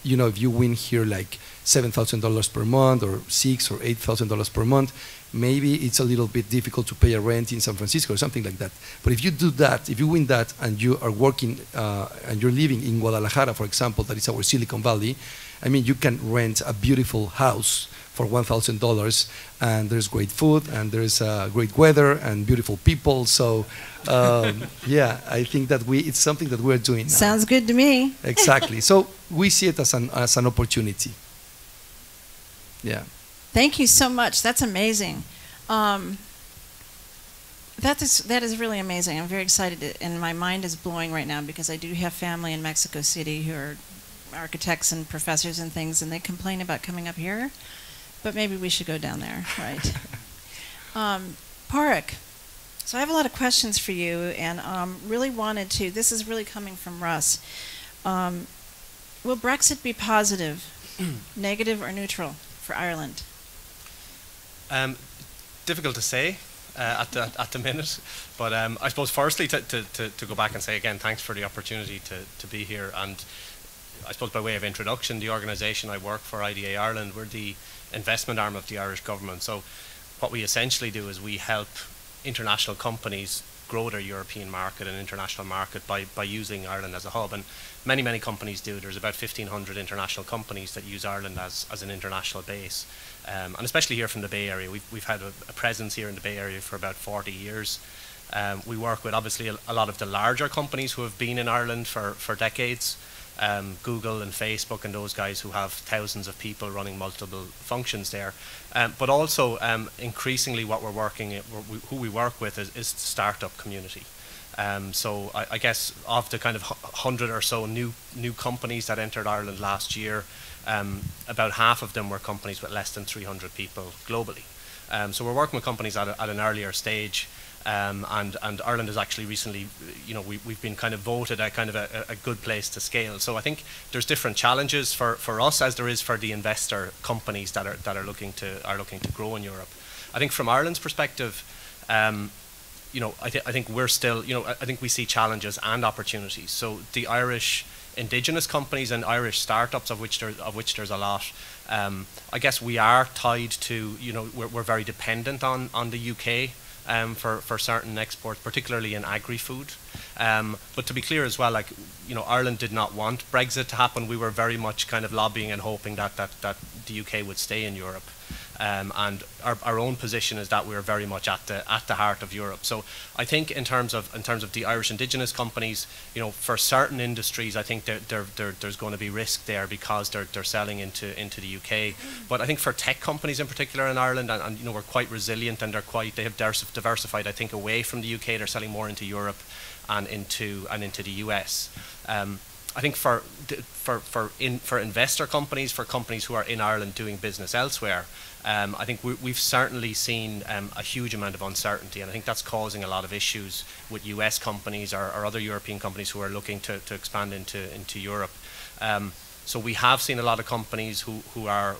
you know, if you win here like $7,000 per month or $6,000 or $8,000 per month, maybe it's a little bit difficult to pay a rent in San Francisco or something like that. But if you do that, if you win that, and you are working and you're living in Guadalajara, for example, that is our Silicon Valley, I mean, you can rent a beautiful house for $1,000, and there's great food, and there's great weather and beautiful people. So yeah, I think that it's something that we're doing now. Sounds good to me. Exactly. So we see it as an opportunity. Yeah. Thank you so much. That's amazing. That is really amazing. I'm very excited, and my mind is blowing right now, because I do have family in Mexico City who are architects and professors and things, and they complain about coming up here. But maybe we should go down there, right? Parek, so I have a lot of questions for you, and really wanted to, this is really coming from Russ. Will Brexit be positive, negative, or neutral for Ireland? Difficult to say at the minute, but I suppose firstly to go back and say again, thanks for the opportunity to be here. And I suppose by way of introduction, the organisation I work for, IDA Ireland, we're the investment arm of the Irish government. So what we essentially do is we help international companies grow their European market and international market by using Ireland as a hub. And many companies do. There's about 1,500 international companies that use Ireland as an international base. And especially here from the Bay Area, we've had a presence here in the Bay Area for about 40 years. We work with obviously a lot of the larger companies who have been in Ireland for decades. Google and Facebook and those guys who have thousands of people running multiple functions there. But also increasingly what who we work with is the startup community. So I guess of the kind of 100 or so new companies that entered Ireland last year, about half of them were companies with less than 300 people globally. So we're working with companies at an earlier stage. And Ireland has actually recently, you know, we've been kind of voted a kind of a good place to scale. So I think there's different challenges for us as there is for the investor companies that are looking to grow in Europe. I think from Ireland's perspective, you know, I think we're still, you know, I think we see challenges and opportunities. So the Irish indigenous companies and Irish startups, of which there's a lot. I guess we are tied to, you know, we're very dependent on the UK. For certain exports, particularly in agri-food. But to be clear as well, like, you know, Ireland did not want Brexit to happen. We were very much kind of lobbying and hoping that the UK would stay in Europe. And our own position is that we're very much at the heart of Europe. So I think in terms of the Irish indigenous companies, you know, for certain industries, I think there's going to be risk there because they're selling into the UK. But I think for tech companies in particular in Ireland, and you know, we're quite resilient, and they have diversified, I think, away from the UK. They're selling more into Europe and into the US. I think for investor companies, for companies who are in Ireland doing business elsewhere, I think we've certainly seen a huge amount of uncertainty, and I think that's causing a lot of issues with US companies or other European companies who are looking to expand into Europe. So we have seen a lot of companies who are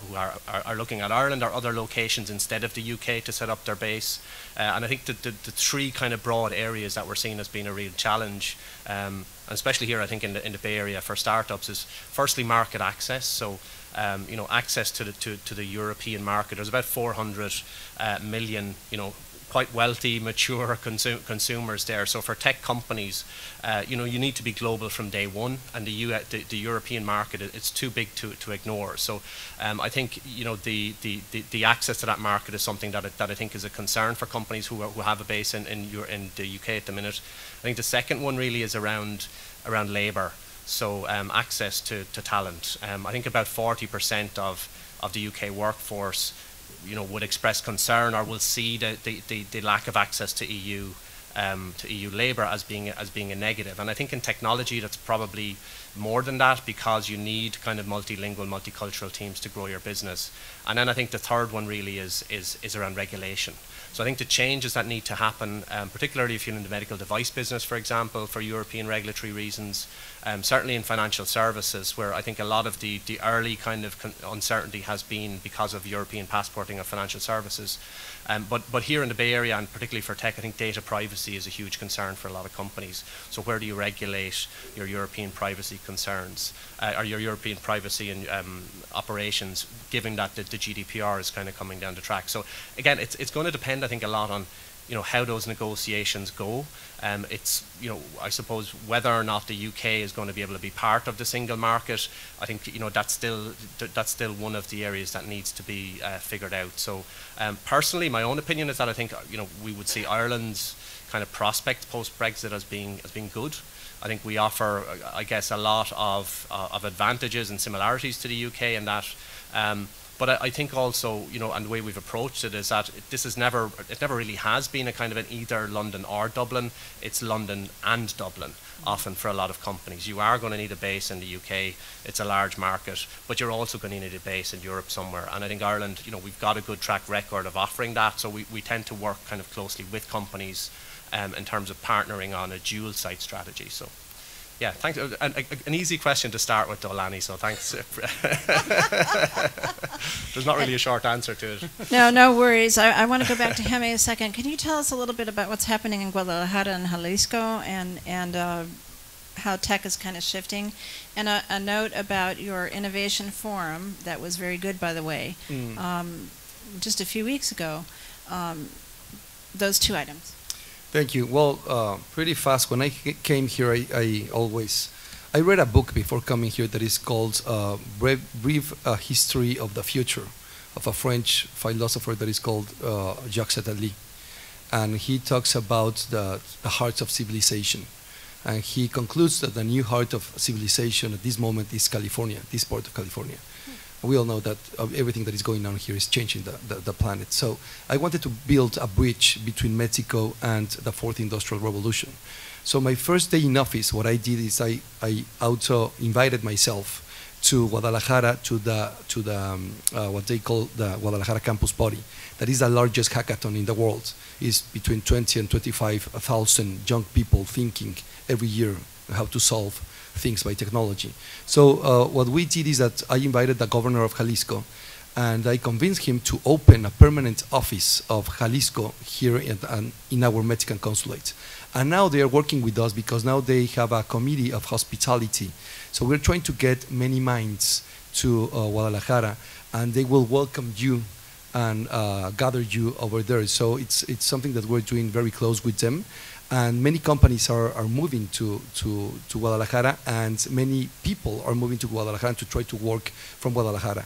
looking at Ireland or other locations instead of the UK to set up their base. And I think the three kind of broad areas that we're seeing as being a real challenge, and especially here I think in the Bay Area for startups, is firstly market access. So you know, access to the European market. There's about 400 million, you know, quite wealthy, mature consumers there. So for tech companies, you know, you need to be global from day one, and the European market, it's too big to ignore. So I think, you know, the access to that market is something that I think is a concern for companies who have a base in the UK at the minute. I think the second one really is around labour. So access to talent. I think about 40% of the UK workforce, you know, would express concern or will see the lack of access to EU labour as being a negative. And I think in technology that's probably more than that, because you need kind of multilingual, multicultural teams to grow your business. And then I think the third one really is around regulation. So I think the changes that need to happen, particularly if you're in the medical device business, for example, for European regulatory reasons, certainly in financial services, where I think a lot of the early kind of uncertainty has been because of European passporting of financial services. But here in the Bay Area, and particularly for tech, I think data privacy is a huge concern for a lot of companies. So where do you regulate your European privacy concerns, or your European privacy and operations, given that the GDPR is kind of coming down the track? So again, it's going to depend, I think, a lot on, you know, how those negotiations go. It's, you know, I suppose whether or not the UK is going to be able to be part of the single market, I think, you know, that's still one of the areas that needs to be figured out. So personally, my own opinion is that I think, you know, we would see Ireland's kind of prospect post-Brexit as being good. I think we offer, I guess, a lot of advantages and similarities to the UK in that. But I think also, you know, and the way we've approached it is that it never really has been a kind of an either London or Dublin. It's London and Dublin, often for a lot of companies. You are going to need a base in the UK. It's a large market, but you're also going to need a base in Europe somewhere. And I think Ireland, you know, we've got a good track record of offering that. So we tend to work kind of closely with companies in terms of partnering on a dual site strategy. So. Yeah, thanks. An easy question to start with, though, Lani, so thanks. There's not really a short answer to it. No worries. I want to go back to Hamel a second. Can you tell us a little bit about what's happening in Guadalajara and Jalisco, and how tech is kind of shifting? And a note about your innovation forum that was very good, by the way, just a few weeks ago. Those two items. Thank you. Well, pretty fast. When I came here, I read a book before coming here that is called Brief History of the Future, of a French philosopher that is called Jacques Attali. And he talks about the hearts of civilization. And he concludes that the new heart of civilization at this moment is California, this part of California. We all know that everything that is going on here is changing the planet. So I wanted to build a bridge between Mexico and the fourth industrial revolution. So my first day in office, what I did is I also invited myself to Guadalajara to the what they call the Guadalajara Campus Party. That is the largest hackathon in the world. It's between 20 and 25,000 young people thinking every year how to solve things by technology. So what we did is that I invited the governor of Jalisco, and I convinced him to open a permanent office of Jalisco here in our Mexican consulate. And now they are working with us because now they have a committee of hospitality. So we're trying to get many minds to Guadalajara, and they will welcome you and gather you over there. So it's something that we're doing very close with them. And many companies are moving to Guadalajara, and many people are moving to Guadalajara to try to work from Guadalajara.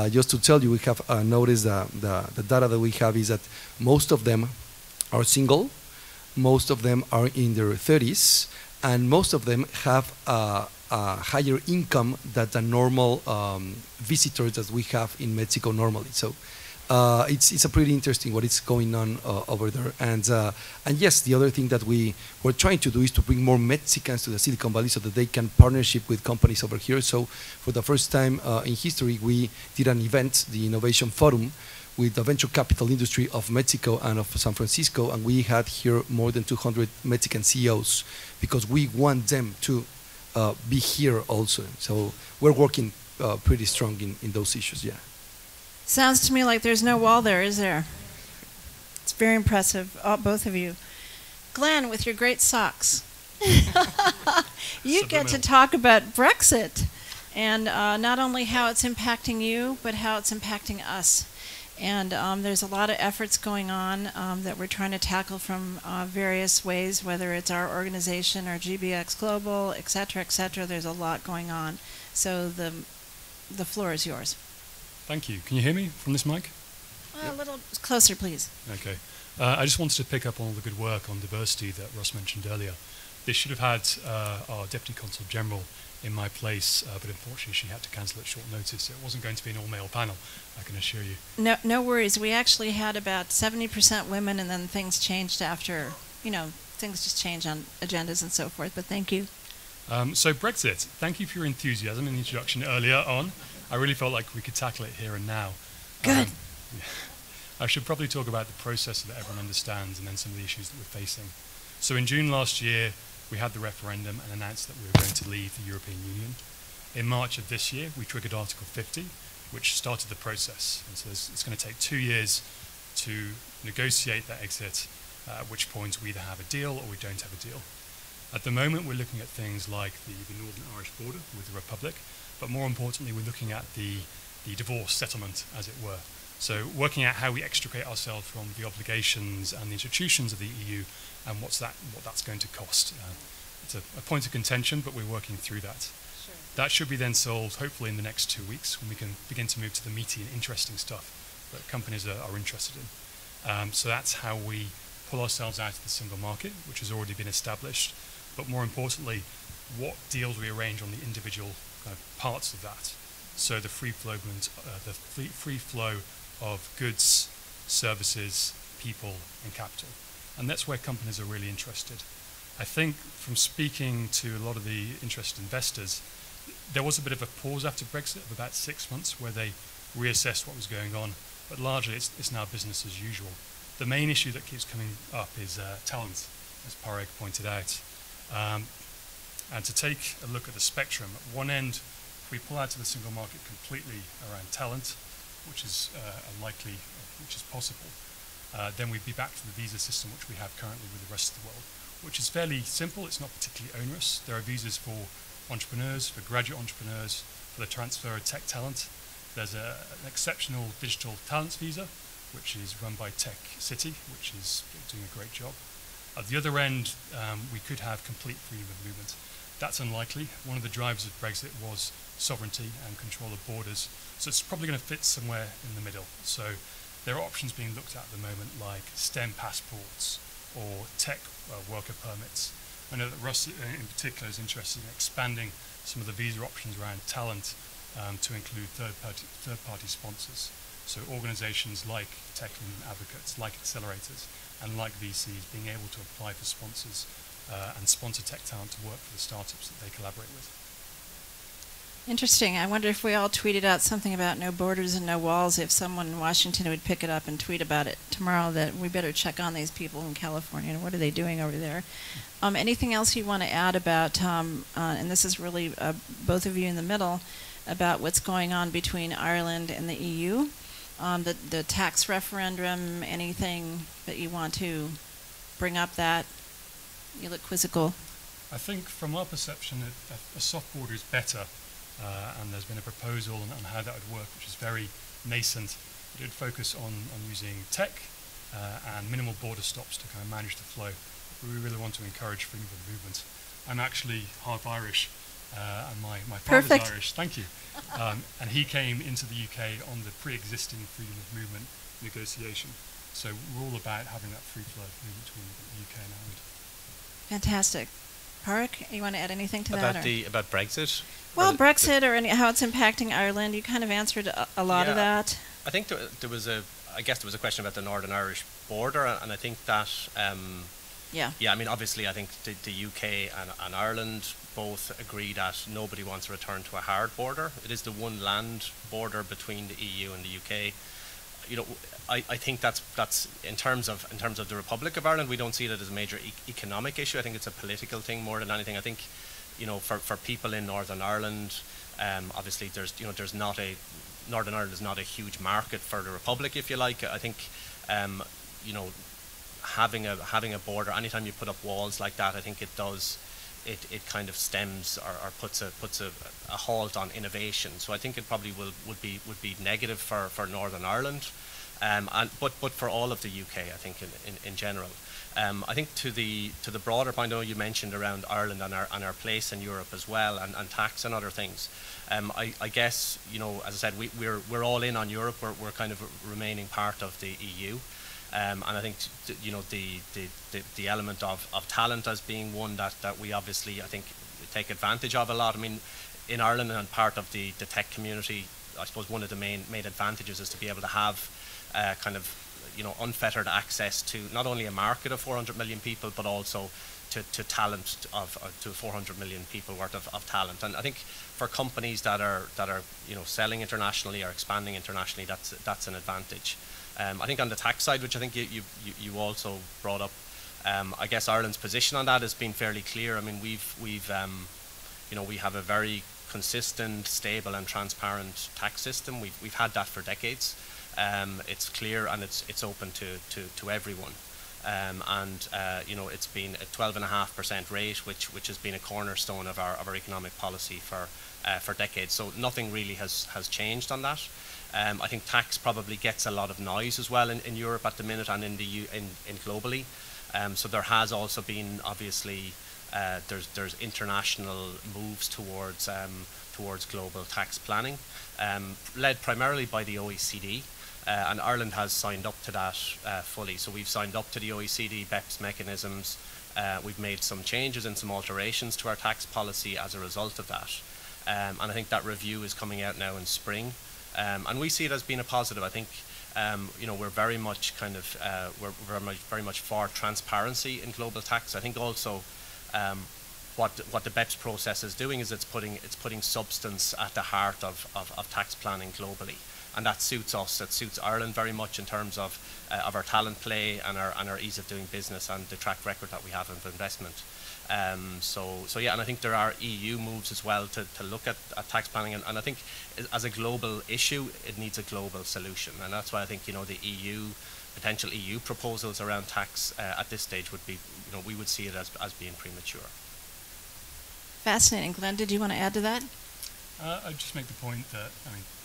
Just to tell you, we have noticed the data that we have is that most of them are single, most of them are in their 30s, and most of them have a higher income than the normal visitors that we have in Mexico normally. So it's a pretty interesting what is going on over there. And yes, the other thing that we're trying to do is to bring more Mexicans to the Silicon Valley so that they can partnership with companies over here. So for the first time in history, we did an event, the Innovation Forum, with the venture capital industry of Mexico and of San Francisco, and we had here more than 200 Mexican CEOs because we want them to be here also. So we're working pretty strong in those issues, yeah. Sounds to me like there's no wall there, is there? It's very impressive, both of you. Glenn, with your great socks. You get to talk about Brexit and not only how it's impacting you, but how it's impacting us. And there's a lot of efforts going on that we're trying to tackle from various ways, whether it's our organization or GBX Global, et cetera, et cetera. There's a lot going on. So the floor is yours. Thank you. Can you hear me from this mic? A little closer, please. Okay. I just wanted to pick up on all the good work on diversity that Russ mentioned earlier. This should have had our Deputy Consul General in my place, but unfortunately she had to cancel at short notice. It wasn't going to be an all-male panel, I can assure you. No worries. We actually had about 70% women, and then things changed after, things just change on agendas and so forth, but thank you. So Brexit, thank you for your enthusiasm in the introduction earlier on. I really felt like we could tackle it here and now. Good. I should probably talk about the process that everyone understands and then some of the issues that we're facing. So in June last year, we had the referendum and announced that we were going to leave the European Union. In March of this year, we triggered Article 50, which started the process. And so it's going to take 2 years to negotiate that exit, at which point we either have a deal or we don't have a deal. At the moment, we're looking at things like the Northern Irish border with the Republic, but more importantly, we're looking at the divorce settlement, as it were. So working out how we extricate ourselves from the obligations and the institutions of the EU and what that's going to cost. It's a point of contention, but we're working through that. Sure. That should be then solved, hopefully, in the next 2 weeks, when we can begin to move to the meaty and interesting stuff that companies are interested in. So that's how we pull ourselves out of the single market, which has already been established, but more importantly, what deals we arrange on the individual parts of that. So the free flow of goods, services, people, and capital. And that's where companies are really interested. I think from speaking to a lot of the interested investors, there was a bit of a pause after Brexit of about 6 months where they reassessed what was going on, but largely it's now business as usual. The main issue that keeps coming up is talent, as Parag pointed out. And to take a look at the spectrum, at one end, if we pull out of the single market completely around talent, which is unlikely, which is possible, then we'd be back to the visa system which we have currently with the rest of the world, which is fairly simple. It's not particularly onerous. There are visas for entrepreneurs, for graduate entrepreneurs, for the transfer of tech talent. There's an exceptional digital talents visa, which is run by Tech City, which is doing a great job. At the other end, we could have complete freedom of movement. That's unlikely. One of the drivers of Brexit was sovereignty and control of borders. So it's probably going to fit somewhere in the middle. So there are options being looked at the moment, like STEM passports or tech worker permits. I know that Russ in particular is interested in expanding some of the visa options around talent to include third-party sponsors. So organizations like tech advocates, like accelerators, and like VCs being able to apply for sponsors and sponsor tech talent to work for the startups that they collaborate with. Interesting. I wonder if we all tweeted out something about no borders and no walls, if someone in Washington would pick it up and tweet about it tomorrow, that we better check on these people in California and what are they doing over there. Anything else you want to add about, and this is really both of you in the middle, about what's going on between Ireland and the EU? The tax referendum, anything that you want to bring up that? You look quizzical. I think from our perception, a soft border is better. And there's been a proposal on how that would work, which is very nascent. It would focus on using tech and minimal border stops to kind of manage the flow. We really want to encourage freedom of movement. I'm actually half Irish, and my father's Perfect. Irish. Thank you. And he came into the UK on the pre-existing freedom of movement negotiation. So we're all about having that free flow of movement between the UK and Ireland. Fantastic. Park, you want to add anything to that? About Brexit? Well, Brexit or how it's impacting Ireland. You kind of answered a lot of that. I think there was a question about the Northern Irish border, and I think that yeah, I mean, obviously, I think the UK and Ireland both agree that nobody wants to return to a hard border. It is the one land border between the EU and the UK. You know, I think that's in terms of the Republic of Ireland, we don't see that as a major economic issue. I think it's a political thing more than anything. I think, for people in Northern Ireland, obviously there's not a Northern Ireland is not a huge market for the Republic, if you like. I think having a border, anytime you put up walls like that, I think it kind of stems or puts a halt on innovation. So I think it probably would be negative for Northern Ireland, but for all of the UK, I think in general. I think to the broader point, I know you mentioned around Ireland and our place in Europe as well, and tax and other things. I guess, as I said, we're all in on Europe. We're kind of remaining part of the EU. And I think the element of talent as being one that we obviously, I think, take advantage of a lot. I mean, in Ireland and part of the tech community, I suppose one of the main advantages is to be able to have kind of unfettered access to not only a market of 400 million people, but also to talent to 400 million people worth of talent. And I think for companies that are selling internationally or expanding internationally, that's an advantage. I think on the tax side, which I think you also brought up, I guess Ireland's position on that has been fairly clear. I mean, we have a very consistent, stable, and transparent tax system. We've had that for decades. It's clear and it's open to everyone. It's been a 12.5% rate, which has been a cornerstone of our economic policy for decades. So nothing really has changed on that. I think tax probably gets a lot of noise as well in Europe at the minute and in globally. So there has also been, obviously, there's international moves towards global tax planning, led primarily by the OECD. And Ireland has signed up to that fully. So we've signed up to the OECD BEPS mechanisms. We've made some changes and some alterations to our tax policy as a result of that. And I think that review is coming out now in spring. And we see it as being a positive. I think we're very much we're very much for transparency in global tax. I think also what the BEPS process is doing is it's putting substance at the heart of tax planning globally. And that suits us. It suits Ireland very much in terms of our talent play and our ease of doing business and the track record that we have of investment. So yeah, and I think there are EU moves as well to look at tax planning. And I think as a global issue, it needs a global solution. And that's why I think the potential EU proposals around tax at this stage would be, we would see it as being premature. Fascinating. Glenn, did you want to add to that? I'd just make the point that,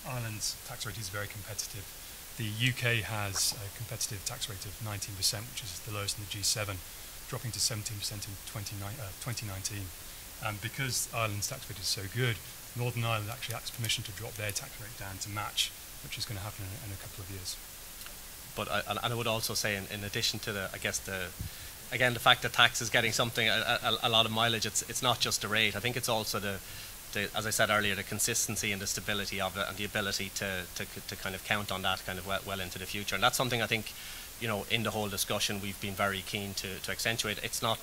Ireland's tax rate is very competitive. The UK has a competitive tax rate of 19%, which is the lowest in the G7, dropping to 17% in 2019. And because Ireland's tax rate is so good, Northern Ireland actually asked permission to drop their tax rate down to match, which is going to happen in a couple of years. But I would also say, in addition to the fact that tax is getting something, a lot of mileage, it's not just the rate. I think it's also as I said earlier, the consistency and the stability of it, and the ability to kind of count on that kind of well into the future. And that's something I think, in the whole discussion we've been very keen to accentuate. It's not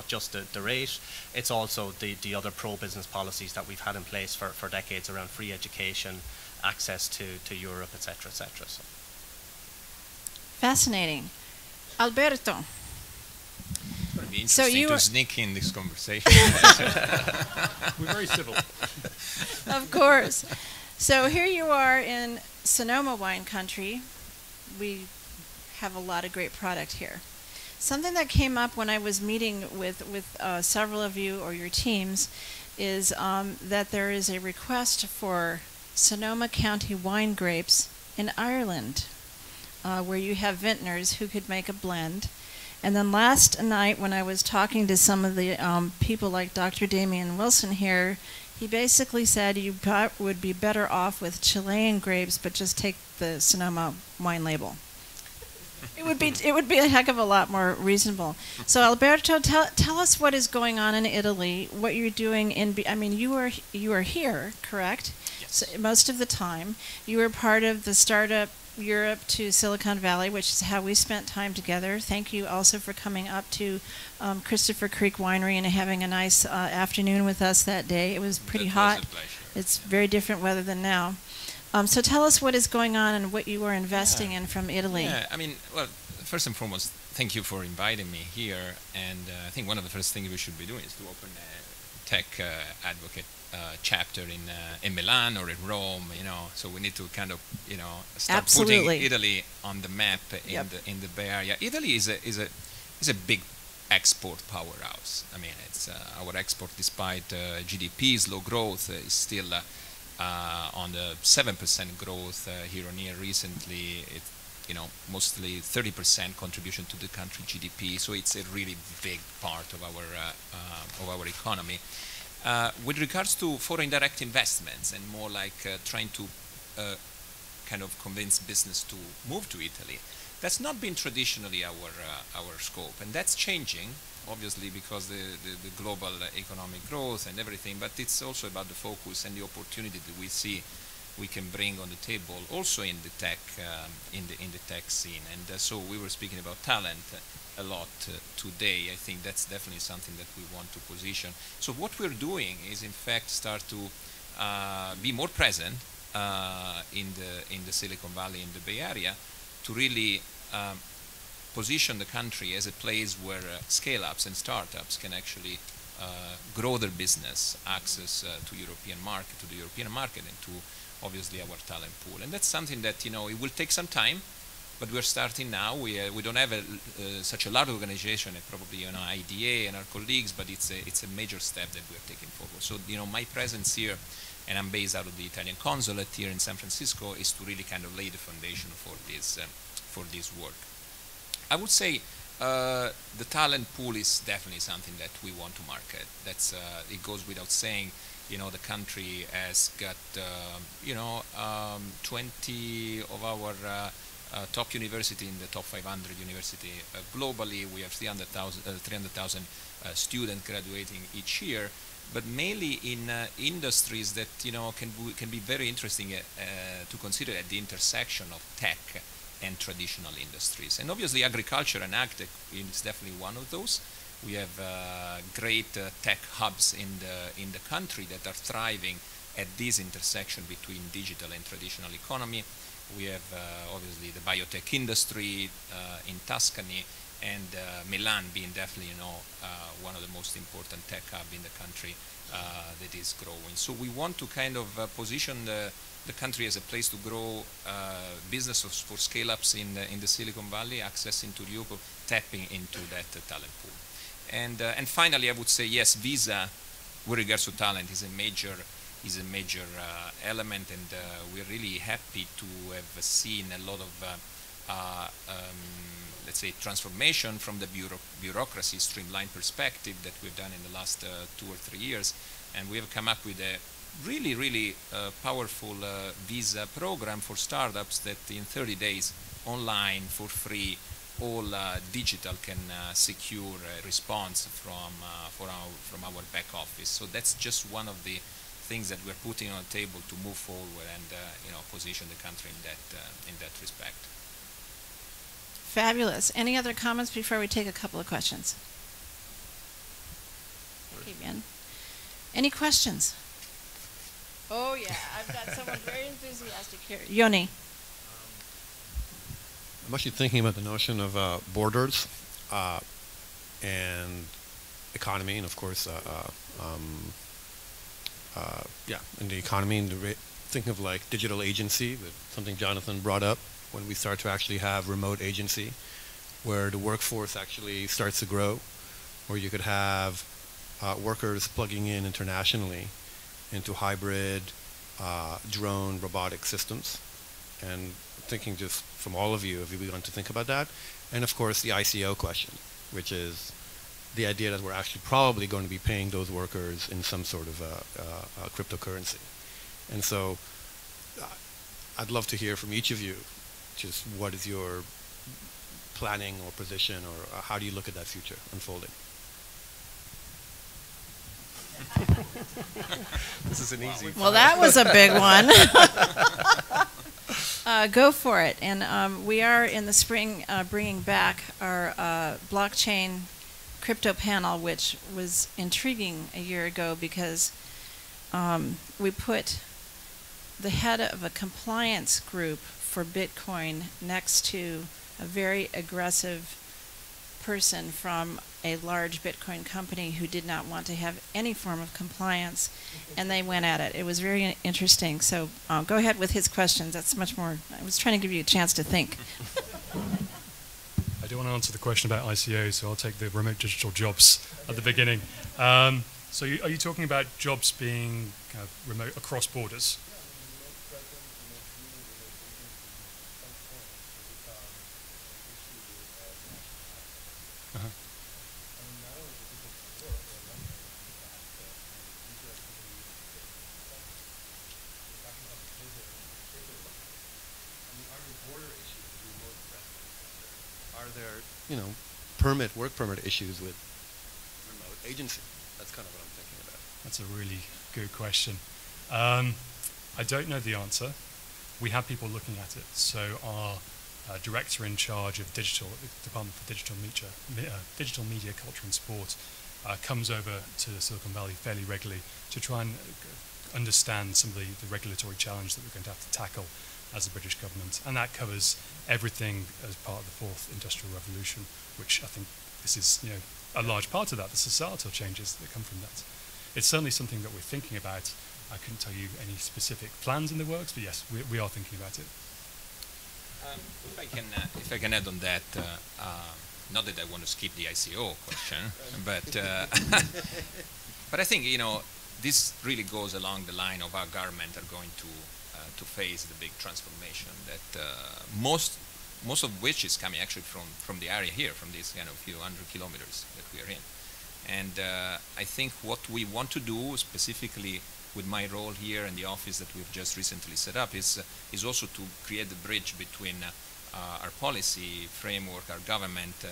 just the rate. It's also the other pro-business policies that we've had in place for decades around free education, access to Europe, etc., etc. So. Fascinating. Alberto. It'd be interesting to sneak in this conversation. We're very civil. Of course. So here you are in Sonoma wine country. We have a lot of great product here. Something that came up when I was meeting with several of you or your teams is that there is a request for Sonoma County wine grapes in Ireland, where you have vintners who could make a blend. And then last night when I was talking to some of the people like Dr. Damien Wilson here, he basically said you would be better off with Chilean grapes, but just take the Sonoma wine label. It would be a heck of a lot more reasonable. So Alberto, tell us what is going on in Italy, what you're doing you are here, correct? Yes. So most of the time. You were part of the startup Europe to Silicon Valley, which is how we spent time together. Thank you also for coming up to Christopher Creek Winery and having a nice afternoon with us that day. It was pretty hot. It's very different weather than now. So tell us what is going on and what you are investing in from Italy. Yeah, well, first and foremost, thank you for inviting me here. And I think one of the first things we should be doing is to open a tech advocate chapter in Milan or in Rome, so we need to kind of, start putting Italy on the map in the Bay Area. Italy is a big export powerhouse. I mean, it's our export, despite GDP's low growth, is still on the 7% growth year on year recently. It's mostly 30% contribution to the country GDP. So it's a really big part of our economy. With regards to foreign direct investments and more like trying to kind of convince business to move to Italy, that's not been traditionally our scope, and that's changing, obviously, because the global economic growth and everything. But it's also about the focus and the opportunity that we see we can bring on the table, also in the tech in the tech scene. And so we were speaking about talent a lot today. I think that's definitely something that we want to position. So what we're doing is, in fact, start to be more present in the Silicon Valley, in the Bay Area, to really position the country as a place where scale-ups and startups can actually grow their business, access to the European market, and to obviously our talent pool. And that's something that it will take some time, but we're starting now. We don't have such a large organization, probably IDA and our colleagues, but it's a major step that we're taking forward. So my presence here, and I'm based out of the Italian consulate here in San Francisco, is to really kind of lay the foundation for this work. I would say the talent pool is definitely something that we want to market. That's it goes without saying. The country has got 20 of our top university in the top 500 university globally. We have 300,000 students graduating each year, but mainly in industries that can be very interesting to consider at the intersection of tech and traditional industries. And obviously agriculture and AgTech is definitely one of those. We have great tech hubs in the country that are thriving at this intersection between digital and traditional economy. We have obviously the biotech industry in Tuscany, and Milan being definitely one of the most important tech hub in the country that is growing. So we want to kind of position the country as a place to grow business for scale-ups in the Silicon Valley, accessing to Europe, tapping into that talent pool. And finally, I would say yes, visa, with regards to talent, is a major element, and we're really happy to have seen a lot of let's say transformation from the bureaucracy streamlined perspective that we've done in the last 2 or 3 years, and we have come up with a really powerful visa program for startups that in 30 days online for free, all digital, can secure a response from our back office. So that's just one of the things that we're putting on the table to move forward and position the country in that respect. Fabulous. Any other comments before we take a couple of questions? Okay, Ben. Any questions? Oh yeah, I've got someone very enthusiastic here. Yoni. I'm actually thinking about the notion of borders and economy, and of course, in the economy, and thinking of like digital agency, something Jonathan brought up, when we start to actually have remote agency, where the workforce actually starts to grow, where you could have workers plugging in internationally into hybrid drone robotic systems, and thinking just from all of you, if you want to think about that. And of course the ICO question, which is the idea that we're actually probably going to be paying those workers in some sort of cryptocurrency. And so I'd love to hear from each of you, just what is your planning or position, or how do you look at that future unfolding? This is an easy. Well, that was a big one. Go for it. And we are in the spring bringing back our blockchain crypto panel, which was intriguing a year ago because we put the head of a compliance group for Bitcoin next to a very aggressive person from a large Bitcoin company who did not want to have any form of compliance, and they went at it. It was very interesting. So go ahead with his questions. That's much more, I was trying to give you a chance to think. I don't want to answer the question about ICO, so I'll take the remote digital jobs at the beginning. So are you talking about jobs being kind of remote across borders? Work permit issues with remote agency? That's kind of what I'm thinking about. That's a really good question. I don't know the answer. We have people looking at it. So our director in charge of digital, Department for Digital Media, Culture and Sport, comes over to Silicon Valley fairly regularly to try and understand some of the regulatory challenge that we're going to have to tackle as the British government, and that covers everything as part of the fourth industrial revolution, which I think this is, a large part of that, the societal changes that come from that. It's certainly something that we're thinking about. I couldn't tell you any specific plans in the works, but yes, we are thinking about it. If I can add on that, not that I want to skip the ICO question, but but I think this really goes along the line of our government are going to face the big transformation that most of which is coming actually from the area here, from these kind of few hundred kilometers that we are in. And I think what we want to do specifically with my role here in the office that we've just recently set up is also to create the bridge between our policy framework, our government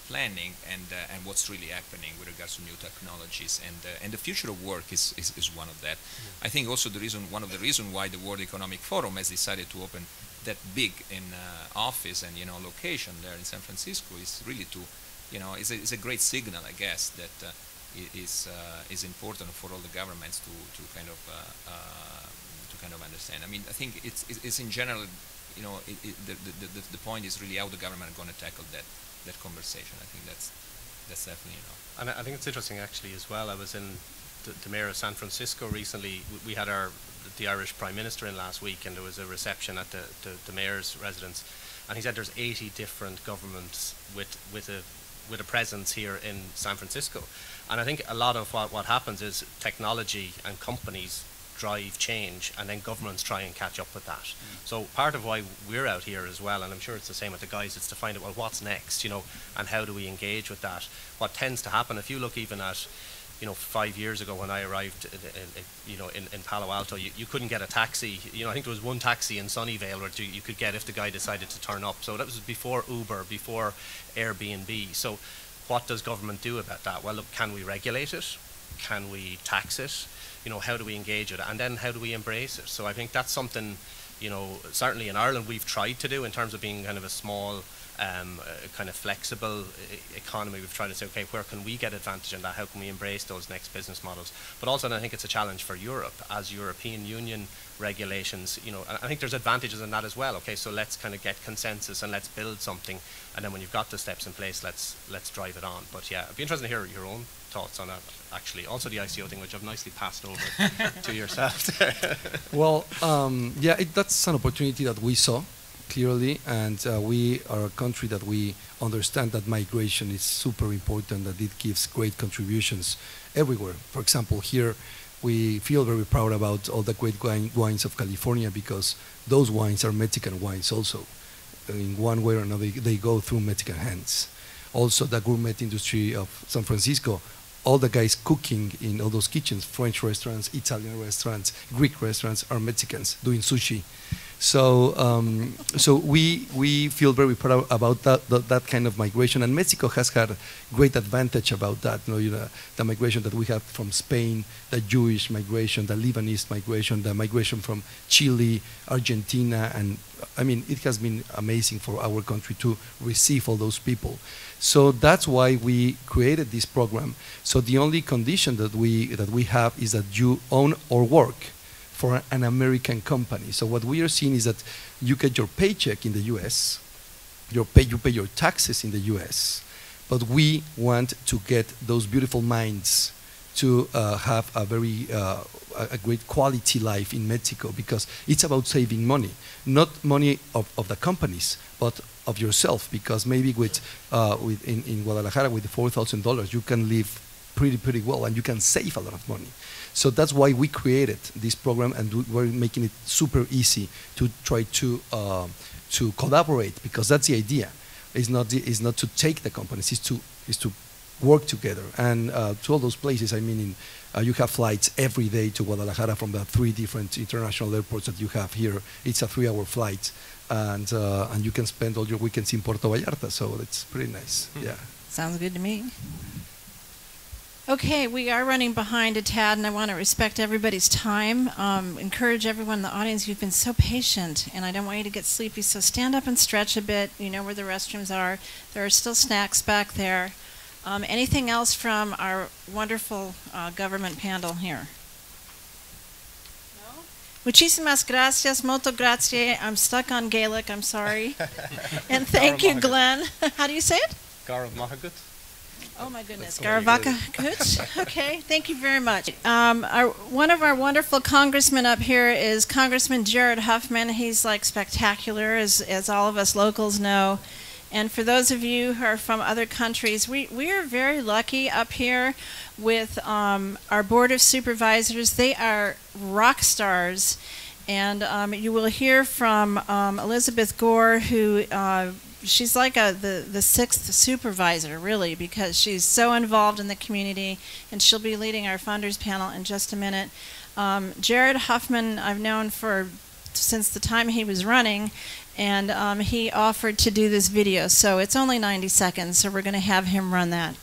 planning, and what's really happening with regards to new technologies. And the future of work is one of that. I think also one of the reasons why the World Economic Forum has decided to open that big office and location there in San Francisco is really to, is a great signal, I guess, that is important for all the governments to kind of understand. I mean, I think it's in general. The point is really how the government are going to tackle that conversation. I think that's definitely And I think it's interesting actually as well. I was in the mayor of San Francisco recently. We had the Irish Prime Minister in last week, and there was a reception at the mayor's residence, and he said there's 80 different governments with a presence here in San Francisco. And I think a lot of what happens is technology and companies drive change, and then governments try and catch up with that. So part of why we're out here as well, and I'm sure it's the same with the guys, it's to find out, well, what's next, and how do we engage with that. What tends to happen, if you look even at, 5 years ago when I arrived, in Palo Alto, you couldn't get a taxi. I think there was one taxi in Sunnyvale where you could get if the guy decided to turn up. So that was before Uber, before Airbnb. So what does government do about that? Well, look, can we regulate it? Can we tax it? How do we engage with it? And then how do we embrace it? So I think that's something, certainly in Ireland we've tried to do in terms of being kind of a small, kind of flexible economy. We've tried to say, okay, where can we get advantage in that? How can we embrace those next business models? But also, and I think it's a challenge for Europe as European Union regulations, and I think there's advantages in that as well. Okay, so let's kind of get consensus and let's build something, and then when you've got the steps in place, let's drive it on. But yeah, I'd be interested to hear your own thoughts on that, actually. Also the ICO thing, which I've nicely passed over to yourself. Well, that's an opportunity that we saw clearly, and we are a country that we understand that migration is super important, that it gives great contributions everywhere. For example, here we feel very proud about all the great wines of California, because those wines are Mexican wines also. In one way or another, they go through Mexican hands. Also, the gourmet industry of San Francisco, all the guys cooking in all those kitchens, French restaurants, Italian restaurants, Greek restaurants, are Mexicans doing sushi. So, so we feel very proud about that kind of migration, and Mexico has had great advantage about that. The migration that we have from Spain, the Jewish migration, the Lebanese migration, the migration from Chile, Argentina, and I mean, it has been amazing for our country to receive all those people. So that's why we created this program. So the only condition that we have is that you own or work for an American company. So what we are seeing is that you get your paycheck in the US, you pay your taxes in the US, but we want to get those beautiful minds to have a very a great quality life in Mexico, because it's about saving money, not money of the companies, but of yourself. Because maybe in Guadalajara with $4,000 you can live pretty well, and you can save a lot of money. So that's why we created this program, and we're making it super easy to try to collaborate, because that's the idea. It's not to take the companies, is to work together. And to all those places, I mean, you have flights every day to Guadalajara from the 3 different international airports that you have here. It's a 3-hour flight, and you can spend all your weekends in Puerto Vallarta, so it's pretty nice. Yeah. Sounds good to me. Okay, we are running behind a tad, and I want to respect everybody's time. Encourage everyone in the audience. You've been so patient, and I don't want you to get sleepy, so stand up and stretch a bit. You know where the restrooms are. There are still snacks back there. Anything else from our wonderful government panel here? No? Muchísimas gracias, molto grazie. I'm stuck on Gaelic, I'm sorry. And thank you, Glenn. How do you say it? Garv Mahagut. Oh my goodness, Garavaka Kuch. Okay, thank you very much. One of our wonderful congressmen up here is Congressman Jared Huffman. He's like spectacular, as all of us locals know. And for those of you who are from other countries, we are very lucky up here with our Board of Supervisors. They are rock stars. And you will hear from Elizabeth Gore, who she's like the 6th supervisor, really, because she's so involved in the community, and she'll be leading our funders panel in just a minute. Jared Huffman, I've known since the time he was running, and he offered to do this video. So it's only 90 seconds, so we're going to have him run that.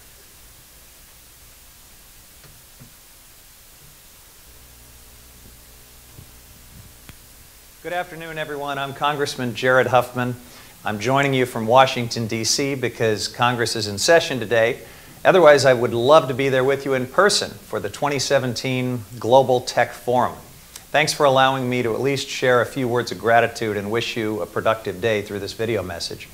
Good afternoon, everyone. I'm Congressman Jared Huffman. I'm joining you from Washington, D.C. because Congress is in session today. Otherwise, I would love to be there with you in person for the 2017 Global Tech Forum. Thanks for allowing me to at least share a few words of gratitude and wish you a productive day through this video message.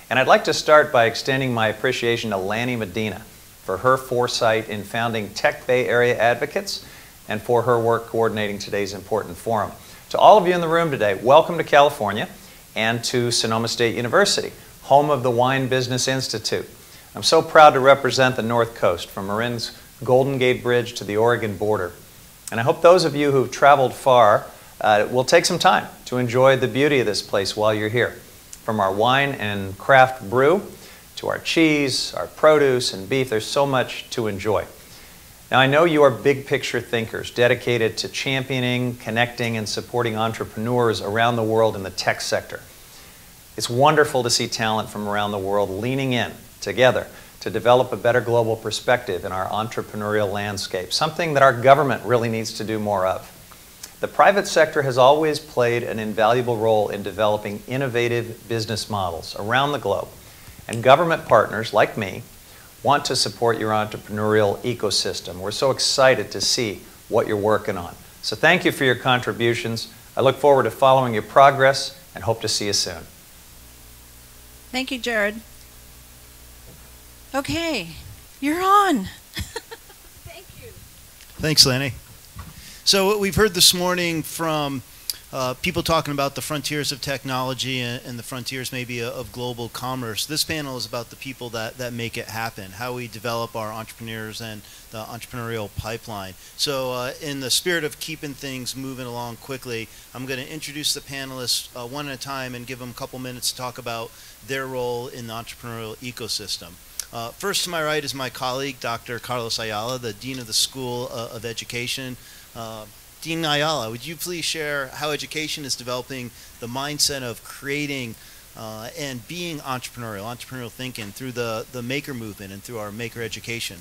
And I'd like to start by extending my appreciation to Lanny Medina for her foresight in founding Tech Bay Area Advocates and for her work coordinating today's important forum. To all of you in the room today, welcome to California and to Sonoma State University, home of the Wine Business Institute. I'm so proud to represent the North Coast, from Marin's Golden Gate Bridge to the Oregon border. And I hope those of you who've traveled far will take some time to enjoy the beauty of this place while you're here. From our wine and craft brew to our cheese, our produce and beef, there's so much to enjoy. Now, I know you are big picture thinkers dedicated to championing, connecting, and supporting entrepreneurs around the world in the tech sector. It's wonderful to see talent from around the world leaning in together to develop a better global perspective in our entrepreneurial landscape, something that our government really needs to do more of. The private sector has always played an invaluable role in developing innovative business models around the globe, and government partners like me want to support your entrepreneurial ecosystem. We're so excited to see what you're working on. So thank you for your contributions. I look forward to following your progress and hope to see you soon. Thank you, Jared. Okay, you're on. Thank you. Thanks, Lanny. So we've heard this morning from people talking about the frontiers of technology and the frontiers maybe of global commerce. This panel is about the people that make it happen, how we develop our entrepreneurs and the entrepreneurial pipeline. So in the spirit of keeping things moving along quickly, I'm going to introduce the panelists one at a time and give them a couple minutes to talk about their role in the entrepreneurial ecosystem. First to my right is my colleague, Dr. Carlos Ayala, the Dean of the School of Education. Dean Ayala, would you please share how education is developing the mindset of creating and being entrepreneurial thinking through the maker movement and through our maker education?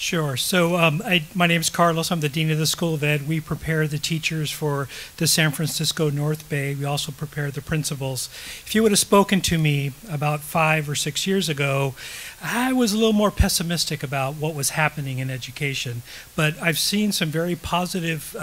Sure. So my name is Carlos. I'm the Dean of the School of Ed. We prepare the teachers for the San Francisco North Bay. We also prepare the principals. If you would have spoken to me about 5 or 6 years ago, I was a little more pessimistic about what was happening in education. But I've seen some very positive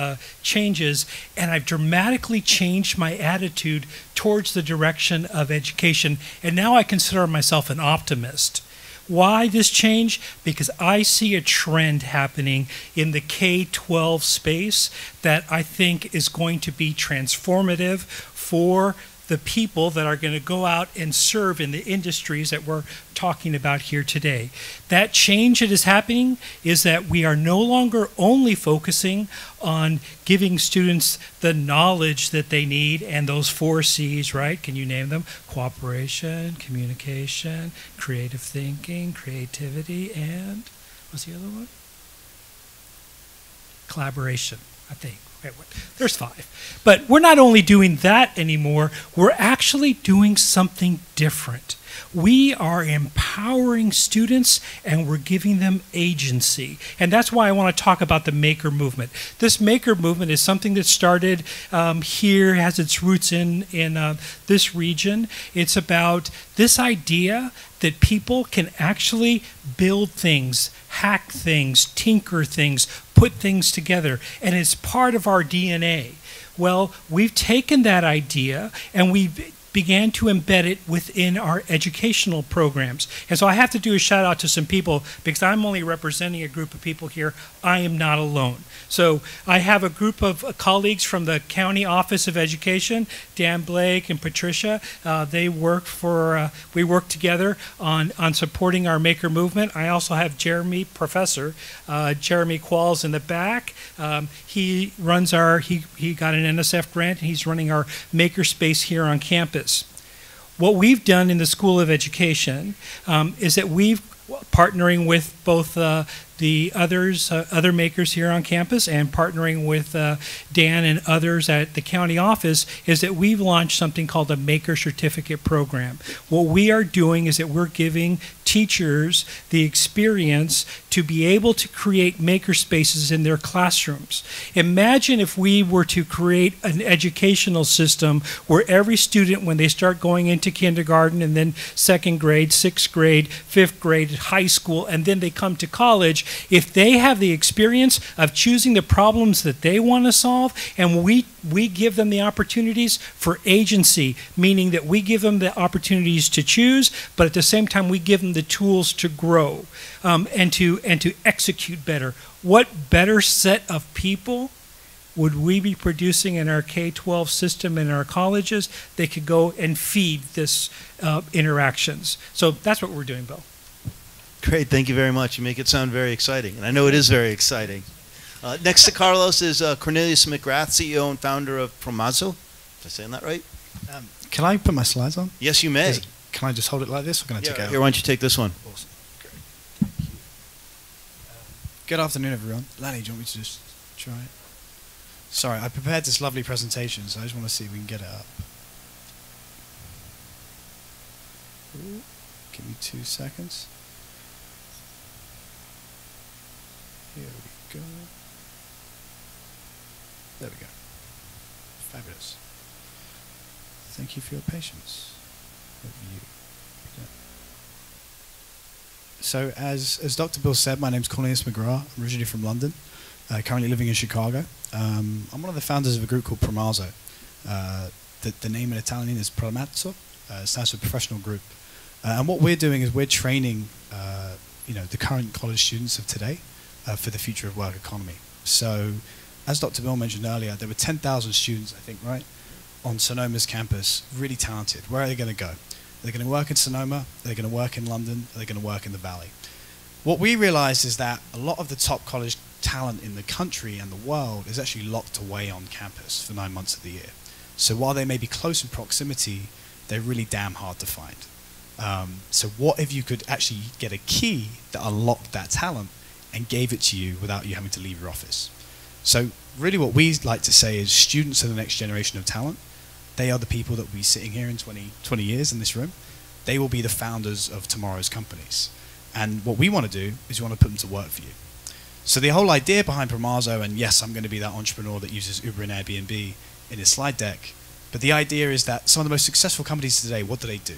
changes, and I've dramatically changed my attitude towards the direction of education. And now I consider myself an optimist. Why this change? Because I see a trend happening in the K-12 space that I think is going to be transformative for the people that are going to go out and serve in the industries that we're talking about here today. That change that is happening is that we are no longer only focusing on giving students the knowledge that they need and those 4 C's, right? Can you name them? Cooperation, communication, creative thinking, creativity, and what's the other one? Collaboration, I think. There's 5. But we're not only doing that anymore, we're actually doing something different. We are empowering students and we're giving them agency. And that's why I want to talk about the maker movement. This maker movement is something that started here, has its roots in this region. It's about this idea that people can actually build things, hack things, tinker things, put things together, and it's part of our DNA. Well, we've taken that idea and we've began to embed it within our educational programs. And so I have to do a shout out to some people because I'm only representing a group of people here. I am not alone. So I have a group of colleagues from the County Office of Education, Dan Blake and Patricia. They work for, we work together on supporting our maker movement. I also have Jeremy, Professor Jeremy Qualls in the back. He runs our, he got an NSF grant and he's running our maker space here on campus. What we've done in the School of Education is that we've partnering with both the other makers here on campus and partnering with Dan and others at the county office is that we've launched something called a Maker Certificate Program. What we are doing is that we're giving teachers the experience to be able to create maker spaces in their classrooms. Imagine if we were to create an educational system where every student, when they start going into kindergarten and then 2nd grade, 6th grade, 5th grade, high school, and then they come to college, if they have the experience of choosing the problems that they want to solve, and we give them the opportunities for agency, meaning that we give them the opportunities to choose, but at the same time we give them the tools to grow and to execute better. What better set of people would we be producing in our K-12 system in our colleges? They could go and feed this interactions. So that's what we're doing, Bill. Great, thank you very much. You make it sound very exciting, and I know it is very exciting. Next to Carlos is Cornelius McGrath, CEO and founder of Promazo. Am I saying that right? Can I put my slides on? Yes, you may. Can I just hold it like this, or can I take it out? Here, why don't you take this one? Awesome. Great. Thank you. Good afternoon, everyone. Lanny, do you want me to just try it? Sorry, I prepared this lovely presentation, so I just want to see if we can get it up. Ooh, give me 2 seconds. Here we go. There we go. Fabulous. Thank you for your patience. So as Dr. Bill said, my name's Cornelius McGrath. I'm originally from London, currently living in Chicago. I'm one of the founders of a group called Promazo. The name in Italian is Promazo. It stands for professional group. And what we're doing is we're training the current college students of today for the future of work economy. So as Dr. Bill mentioned earlier, there were 10,000 students, I think, right, on Sonoma's campus, really talented. Where are they going to go? They're going to work in Sonoma, they're going to work in London, they're going to work in the Valley. What we realized is that a lot of the top college talent in the country and the world is actually locked away on campus for 9 months of the year. So while they may be close in proximity, they're really damn hard to find. So what if you could actually get a key that unlocked that talent and gave it to you without you having to leave your office? So really what we like to say is students are the next generation of talent. They are the people that will be sitting here in 20 years in this room. They will be the founders of tomorrow's companies. And what we want to do is we want to put them to work for you. So the whole idea behind Promazo, and yes, I'm going to be that entrepreneur that uses Uber and Airbnb in his slide deck, but the idea is that some of the most successful companies today, what do?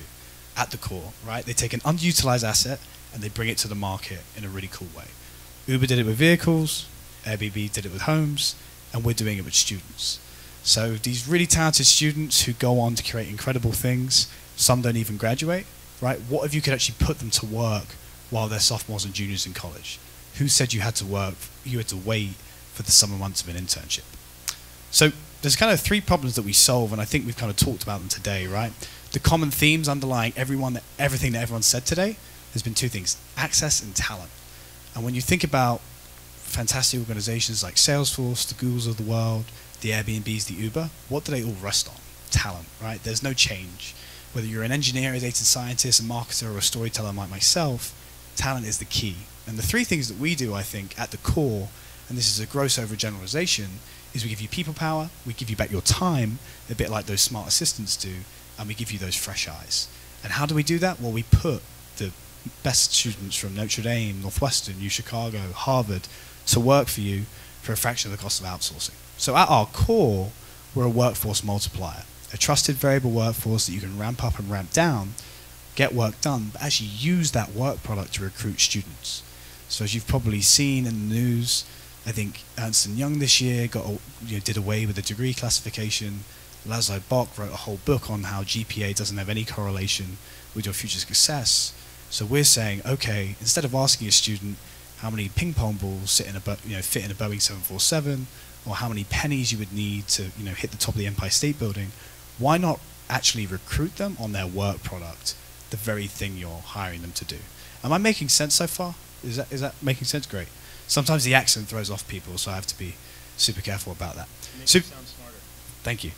At the core, right? They take an underutilized asset and they bring it to the market in a really cool way. Uber did it with vehicles, Airbnb did it with homes, and we're doing it with students. So these really talented students who go on to create incredible things, some don't even graduate, right? What if you could actually put them to work while they're sophomores and juniors in college? Who said you had to wait for the summer months of an internship? So there's kind of 3 problems that we solve, and I think we've kind of talked about them today, right? The common themes underlying everything that everyone said today has been 2 things: access and talent. And when you think about fantastic organizations like Salesforce, the Googles of the world, the Airbnbs, the Uber, what do they all rest on? Talent, right? There's no change. Whether you're an engineer, a data scientist, a marketer, or a storyteller like myself, talent is the key. And the 3 things that we do, I think, at the core, and this is a gross overgeneralization, is we give you people power, we give you back your time, a bit like those smart assistants do, and we give you those fresh eyes. And how do we do that? Well, we put the best students from Notre Dame, Northwestern, U Chicago, Harvard to work for you for a fraction of the cost of outsourcing. So at our core, we're a workforce multiplier, a trusted variable workforce that you can ramp up and ramp down, get work done, but actually use that work product to recruit students. So as you've probably seen in the news, I think Ernst & Young this year did away with the degree classification. Laszlo Bock wrote a whole book on how GPA doesn't have any correlation with your future success. So we're saying, okay, instead of asking a student how many ping pong balls fit in a Boeing 747, or how many pennies you would need to hit the top of the Empire State Building, why not actually recruit them on their work product, the very thing you're hiring them to do? Am I making sense so far? Is that making sense? Great. Sometimes the accent throws off people, so I have to be super careful about that. It makes you sound smarter. Thank you.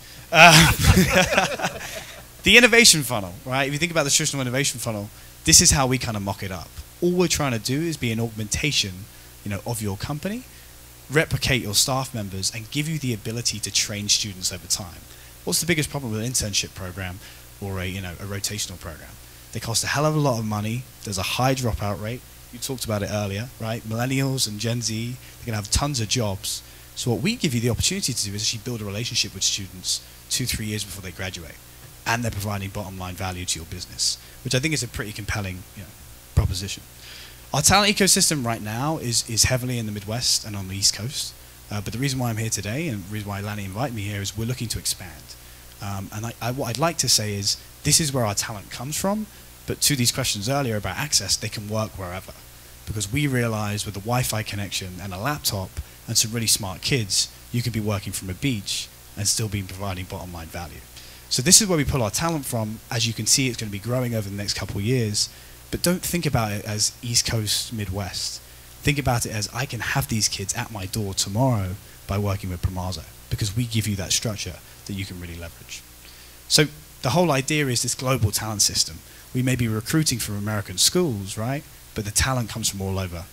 The innovation funnel, right? If you think about the traditional innovation funnel, this is how we kind of mock it up. All we're trying to do is be an augmentation, of your company, replicate your staff members, and give you the ability to train students over time. What's the biggest problem with an internship program or a rotational program? They cost a hell of a lot of money. There's a high dropout rate. You talked about it earlier, right? Millennials and Gen Z, they're going to have tons of jobs. So what we give you the opportunity to do is actually build a relationship with students 2-3 years before they graduate. And they're providing bottom line value to your business, which I think is a pretty compelling proposition. Our talent ecosystem right now is heavily in the Midwest and on the East Coast. But the reason why I'm here today and the reason why Lanny invited me here is we're looking to expand. What I'd like to say is this is where our talent comes from. But to these questions earlier about access, they can work wherever. Because we realize with a Wi-Fi connection and a laptop and some really smart kids, you can be working from a beach and still be providing bottom line value. So this is where we pull our talent from. As you can see, it's going to be growing over the next couple of years. But don't think about it as East Coast, Midwest. Think about it as I can have these kids at my door tomorrow by working with Promazo, because we give you that structure that you can really leverage. So the whole idea is this global talent system. We may be recruiting from American schools, right? But the talent comes from all over.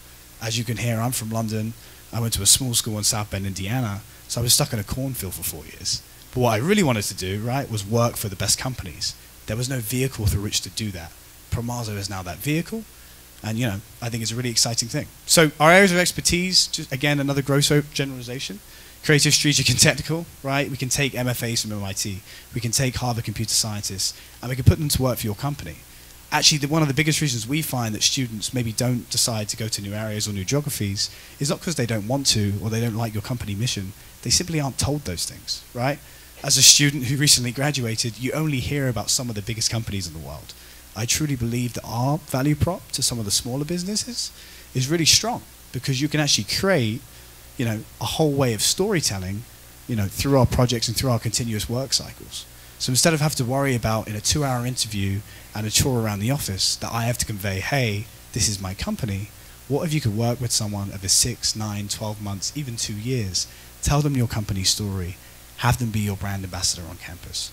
As you can hear, I'm from London. I went to a small school in South Bend, Indiana, so I was stuck in a cornfield for 4 years. But what I really wanted to do, right, was work for the best companies. There was no vehicle through which to do that. Promazo is now that vehicle, and I think it's a really exciting thing. So our areas of expertise, just again, another gross generalization: creative, strategic, and technical, right? We can take MFAs from MIT, we can take Harvard computer scientists, and we can put them to work for your company. Actually, one of the biggest reasons we find that students maybe don't decide to go to new areas or new geographies is not because they don't want to or they don't like your company mission. They simply aren't told those things, right? As a student who recently graduated, you only hear about some of the biggest companies in the world. I truly believe that our value prop to some of the smaller businesses is really strong, because you can actually create, a whole way of storytelling, through our projects and through our continuous work cycles. So instead of having to worry about in a 2-hour interview and a tour around the office that I have to convey, hey, this is my company, what if you could work with someone over 6, 9, 12 months, even 2 years, tell them your company story, have them be your brand ambassador on campus.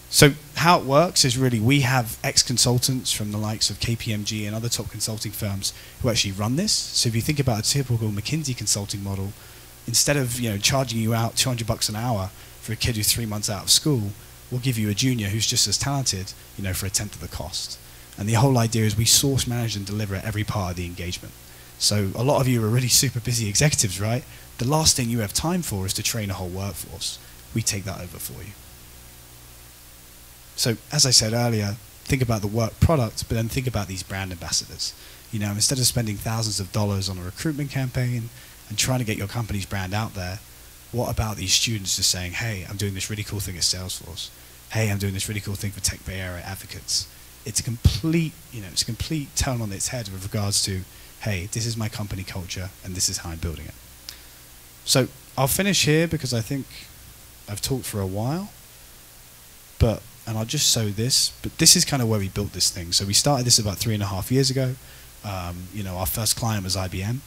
So how it works is really we have ex-consultants from the likes of KPMG and other top consulting firms who actually run this. So if you think about a typical McKinsey consulting model, instead of charging you out $200 an hour for a kid who's 3 months out of school, we'll give you a junior who's just as talented, for a tenth of the cost. And the whole idea is we source, manage, and deliver at every part of the engagement. So a lot of you are really super busy executives, right? The last thing you have time for is to train a whole workforce. We take that over for you. So as I said earlier, think about the work product, but then think about these brand ambassadors. Instead of spending thousands of dollars on a recruitment campaign and trying to get your company's brand out there, what about these students just saying, hey, I'm doing this really cool thing at Salesforce. Hey, I'm doing this really cool thing for Tech Bay Area Advocates. it's a complete, it's a complete turn on its head with regards to, hey, this is my company culture and this is how I'm building it. So I'll finish here because I think I've talked for a while, and I'll just show this, but this is kind of where we built this thing. So we started this about 3.5 years ago. Our first client was IBM,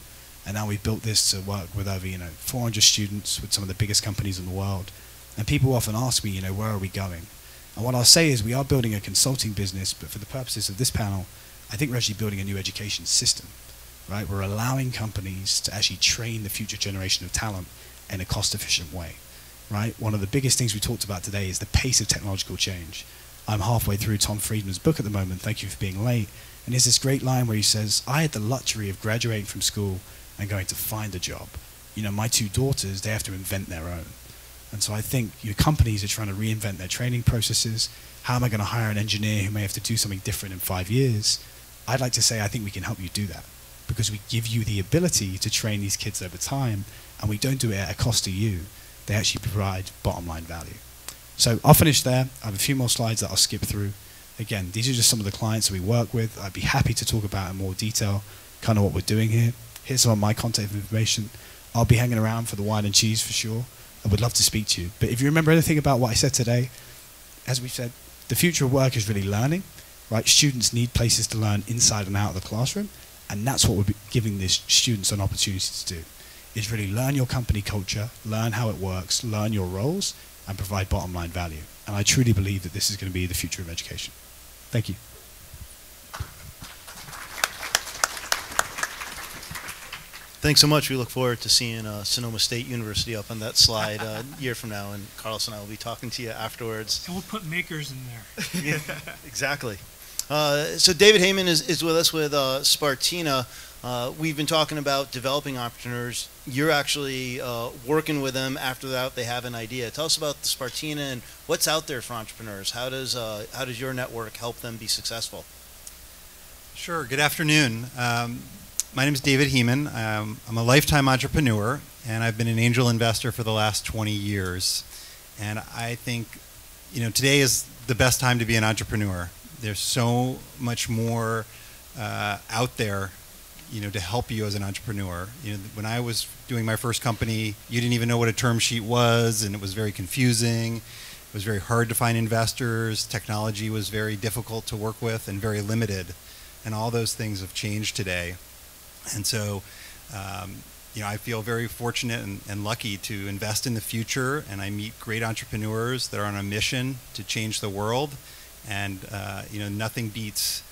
and now we've built this to work with over 400 students with some of the biggest companies in the world. And people often ask me, where are we going? And what I'll say is we are building a consulting business, but for the purposes of this panel, I think we're actually building a new education system, right? We're allowing companies to actually train the future generation of talent in a cost-efficient way, right? One of the biggest things we talked about today is the pace of technological change. I'm halfway through Tom Friedman's book at the moment, Thank You for Being Late, and there's this great line where he says, I had the luxury of graduating from school and going to find a job. My 2 daughters, they have to invent their own. And so I think companies are trying to reinvent their training processes. How am I going to hire an engineer who may have to do something different in 5 years? I'd like to say I think we can help you do that because we give you the ability to train these kids over time, and we don't do it at a cost to you. They actually provide bottom line value. So I'll finish there. I have a few more slides that I'll skip through. Again, these are just some of the clients that we work with. I'd be happy to talk about in more detail kind of what we're doing here. Here's some of my contact information. I'll be hanging around for the wine and cheese for sure. I would love to speak to you. But if you remember anything about what I said today, as we said, the future of work is really learning, right? Students need places to learn inside and out of the classroom, and that's what we're giving these students an opportunity to do, is really learn your company culture, learn how it works, learn your roles, and provide bottom line value. And I truly believe that this is going to be the future of education. Thank you. Thanks so much. We look forward to seeing Sonoma State University up on that slide a year from now, and Carlos and I will be talking to you afterwards. And we'll put makers in there. Yeah, exactly. So David Hamel is with us with Spartina. We've been talking about developing entrepreneurs. You're actually working with them after that they have an idea. Tell us about the Spartina and what's out there for entrepreneurs. How does your network help them be successful? Sure. Good afternoon. My name is David Hamel. I'm a lifetime entrepreneur, and I've been an angel investor for the last 20 years. And I think, today is the best time to be an entrepreneur. There's so much more out there, to help you as an entrepreneur. When I was doing my first company, you didn't even know what a term sheet was, and it was very confusing. It was very hard to find investors. Technology was very difficult to work with and very limited. And all those things have changed today. And so, I feel very fortunate and lucky to invest in the future, and I meet great entrepreneurs that are on a mission to change the world, and nothing beats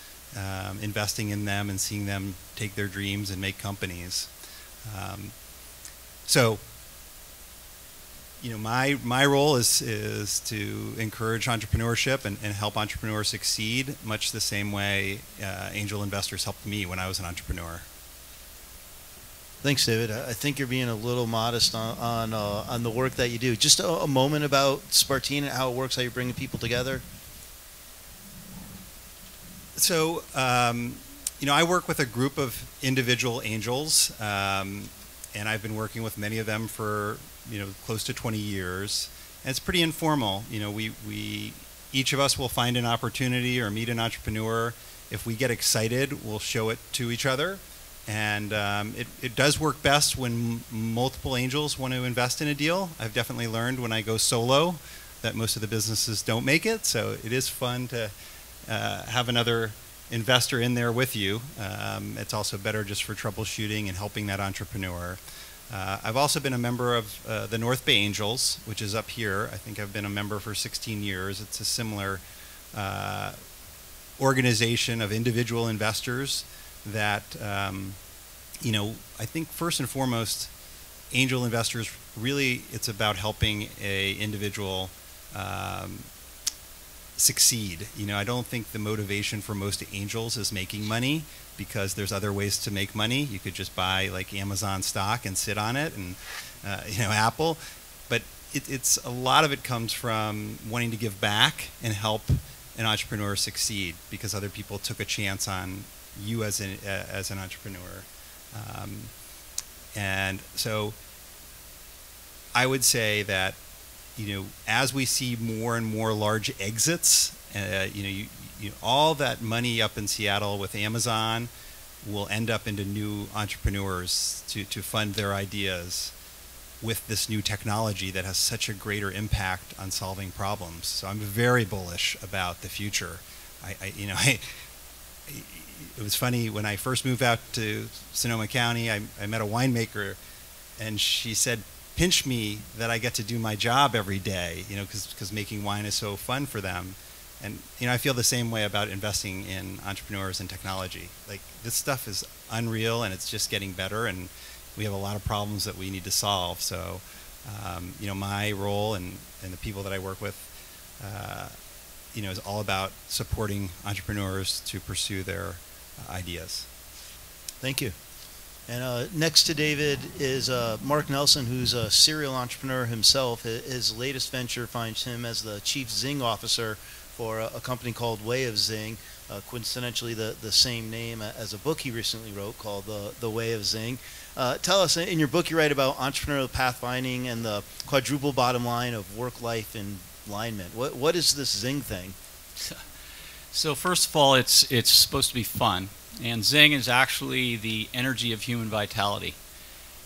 investing in them and seeing them take their dreams and make companies. My role is to encourage entrepreneurship and help entrepreneurs succeed, much the same way angel investors helped me when I was an entrepreneur. Thanks, David. I think you're being a little modest on the work that you do. Just a moment about Spartina, how it works, how you're bringing people together. So, I work with a group of individual angels, and I've been working with many of them for close to 20 years. And it's pretty informal. We each of us will find an opportunity or meet an entrepreneur. If we get excited, we'll show it to each other. And it does work best when multiple angels want to invest in a deal. I've definitely learned when I go solo that most of the businesses don't make it. So it is fun to have another investor in there with you. It's also better just for troubleshooting and helping that entrepreneur. I've also been a member of the North Bay Angels, which is up here. I think I've been a member for 16 years. It's a similar organization of individual investors that, I think first and foremost, angel investors, really it's about helping a individual succeed. I don't think the motivation for most angels is making money, because there's other ways to make money. You could just buy like Amazon stock and sit on it, and Apple. But it's a lot of it comes from wanting to give back and help an entrepreneur succeed, because other people took a chance on you as an entrepreneur. And so I would say that, as we see more and more large exits, all that money up in Seattle with Amazon will end up into new entrepreneurs to fund their ideas with this new technology that has such a greater impact on solving problems. So I'm very bullish about the future. It was funny when I first moved out to Sonoma County, I met a winemaker, and she said, pinch me that I get to do my job every day, because making wine is so fun for them. And I feel the same way about investing in entrepreneurs and technology. Like, this stuff is unreal, and it's just getting better, and we have a lot of problems that we need to solve. So, my role and the people that I work with, is all about supporting entrepreneurs to pursue their ideas. Thank you. And next to David is Mark Nelson, who's a serial entrepreneur himself. His latest venture finds him as the chief Zing officer for a company called Way of Zing, coincidentally the same name as a book he recently wrote called The Way of Zing. Tell us, in your book you write about entrepreneurial pathfinding and the quadruple bottom line of work-life alignment. What is this Zing thing? So first of all, it's supposed to be fun, and Zing is actually the energy of human vitality.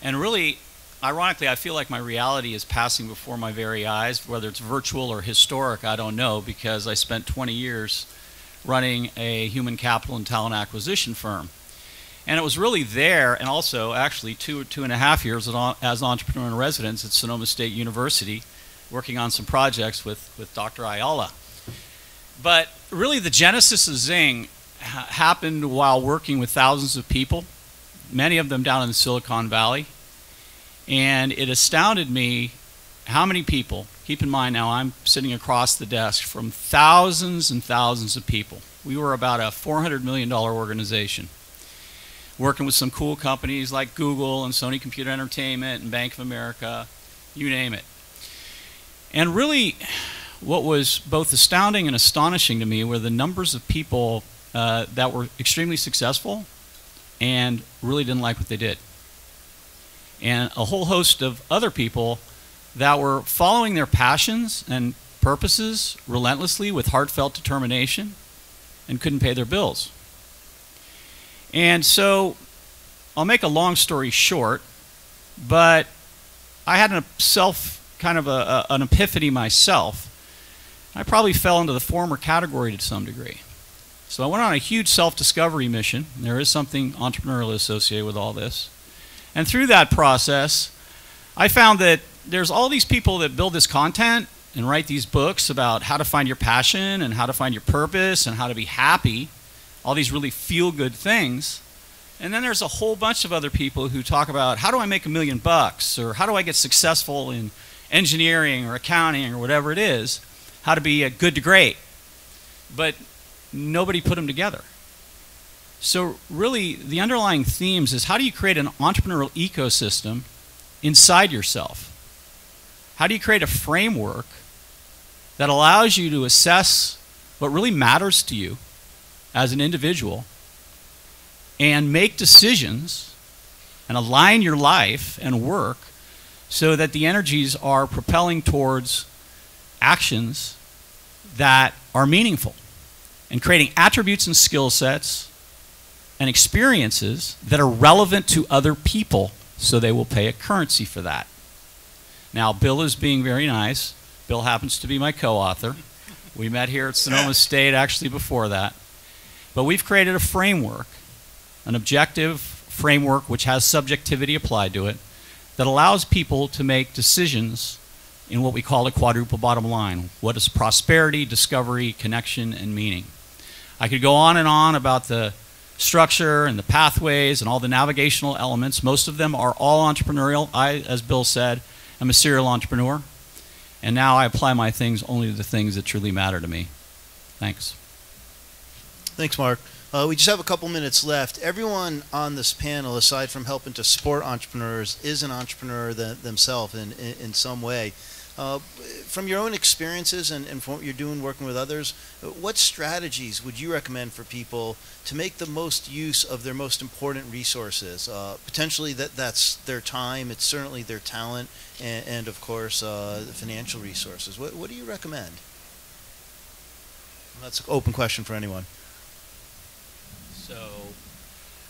And really, ironically, I feel like my reality is passing before my very eyes, whether it's virtual or historic, I don't know, because I spent 20 years running a human capital and talent acquisition firm. And it was really there, and also actually two and a half years as an entrepreneur in residence at Sonoma State University, working on some projects with Dr. Ayala. But really the genesis of Zing happened while working with thousands of people, many of them down in the Silicon Valley. And it astounded me how many people, keep in mind now I'm sitting across the desk from thousands and thousands of people. We were about a $400 million organization, working with some cool companies like Google and Sony Computer Entertainment and Bank of America, you name it. And really, what was both astounding and astonishing to me were the numbers of people that were extremely successful and really didn't like what they did. And a whole host of other people that were following their passions and purposes relentlessly with heartfelt determination and couldn't pay their bills. And so, I'll make a long story short, but I had an epiphany myself. I probably fell into the former category to some degree. So I went on a huge self-discovery mission. There is something entrepreneurial associated with all this. And through that process, I found that there's all these people that build this content and write these books about how to find your passion and how to find your purpose and how to be happy, all these really feel-good things. And then there's a whole bunch of other people who talk about how do I make $1 million or how do I get successful in engineering or accounting or whatever it is, how to be good to great. But nobody put them together. So really, the underlying themes is how do you create an entrepreneurial ecosystem inside yourself? How do you create a framework that allows you to assess what really matters to you as an individual and make decisions and align your life and work so that the energies are propelling towards actions that are meaningful and creating attributes and skill sets and experiences that are relevant to other people so they will pay a currency for that. Now, Bill is being very nice. Bill happens to be my co-author. We met here at Sonoma State actually before that. But we've created a framework, an objective framework which has subjectivity applied to it, that allows people to make decisions in what we call a quadruple bottom line. What is prosperity, discovery, connection, and meaning? I could go on and on about the structure and the pathways and all the navigational elements. Most of them are all entrepreneurial. I, as Bill said, am a serial entrepreneur. And now I apply my things only to the things that truly matter to me. Thanks. Thanks, Mark. We just have a couple minutes left. Everyone on this panel, aside from helping to support entrepreneurs, is an entrepreneur themselves in some way. From your own experiences and from what you're doing working with others, what strategies would you recommend for people to make the most use of their most important resources? Potentially that's their time, it's certainly their talent, and of course the financial resources. What do you recommend? That's an open question for anyone. So,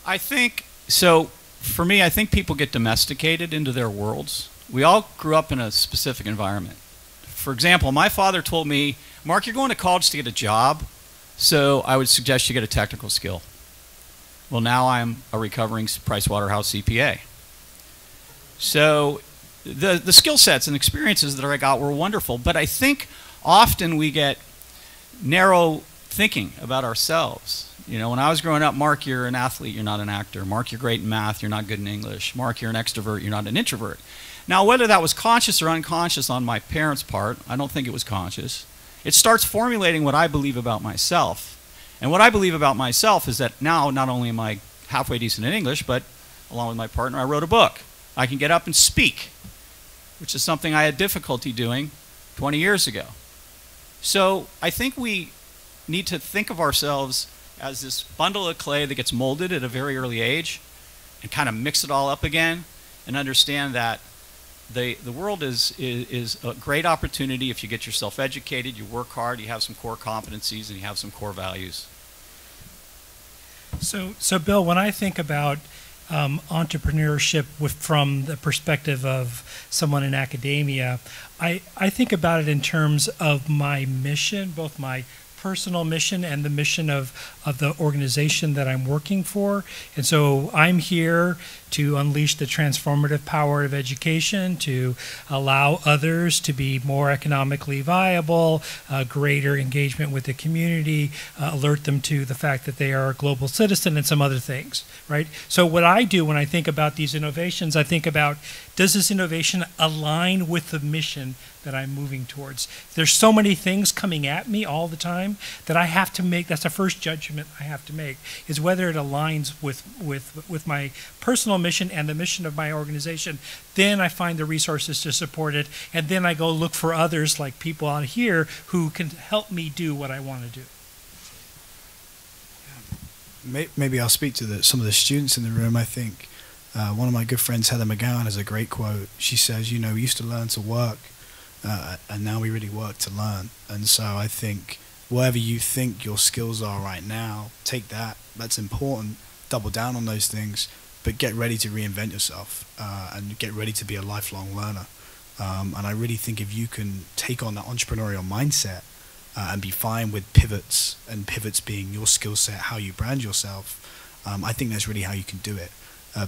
I think, so for me, I think people get domesticated into their worlds. We all grew up in a specific environment. For example, my father told me, Mark, you're going to college to get a job, so I would suggest you get a technical skill. Well, now I'm a recovering Pricewaterhouse CPA. So the skill sets and experiences that I got were wonderful, but I think often we get narrow thinking about ourselves. You know, when I was growing up, Mark, you're an athlete, you're not an actor. Mark, you're great in math, you're not good in English. Mark, you're an extrovert, you're not an introvert. Now, whether that was conscious or unconscious on my parents' part, I don't think it was conscious. It starts formulating what I believe about myself. And what I believe about myself is that now, not only am I halfway decent in English, but along with my partner, I wrote a book. I can get up and speak, which is something I had difficulty doing 20 years ago. So I think we need to think of ourselves as this bundle of clay that gets molded at a very early age and kind of mix it all up again and understand that the world is a great opportunity if you get yourself educated, you work hard, you have some core competencies, and you have some core values. So Bill, when I think about entrepreneurship from the perspective of someone in academia, I think about it in terms of my mission, both my personal mission and the mission of the organization that I'm working for. And so I'm here to unleash the transformative power of education, to allow others to be more economically viable, greater engagement with the community, alert them to the fact that they are a global citizen, and some other things, right? So what I do when I think about these innovations, I think about, does this innovation align with the mission that I'm moving towards? There's so many things coming at me all the time that I have to make, that's the first judgment I have to make, is whether it aligns with my personal mission and the mission of my organization. Then I find the resources to support it, and then I go look for others like people out here who can help me do what I want to do. Maybe I'll speak to some of the students in the room. I think one of my good friends, Heather McGowan, has a great quote. She says, you know, we used to learn to work, and now we really work to learn. And so I think wherever you think your skills are right now, take that. That's important. Double down on those things, but get ready to reinvent yourself and get ready to be a lifelong learner. And I really think if you can take on that entrepreneurial mindset and be fine with pivots, and pivots being your skill set, how you brand yourself, I think that's really how you can do it.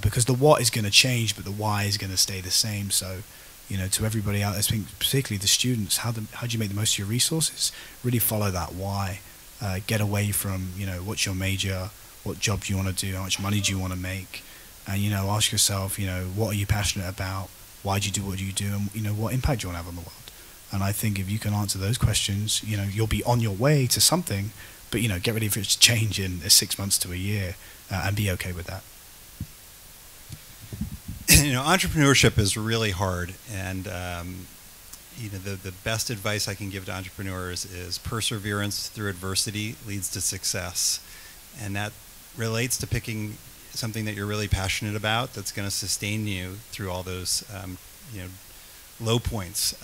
Because the what is going to change, but the why is going to stay the same. So, you know, to everybody out there, particularly the students, how do you make the most of your resources? Really follow that why. Get away from, you know, what's your major, what job do you want to do, how much money do you want to make, and, you know, ask yourself, you know, what are you passionate about, why do you do what you do, and, you know, what impact do you want to have on the world. And I think if you can answer those questions, you know, you'll be on your way to something, but, you know, get ready for it to change in 6 months to a year, and be okay with that. You know, entrepreneurship is really hard, and you know, the best advice I can give to entrepreneurs is perseverance through adversity leads to success, and that relates to picking something that you're really passionate about that's going to sustain you through all those you know, low points.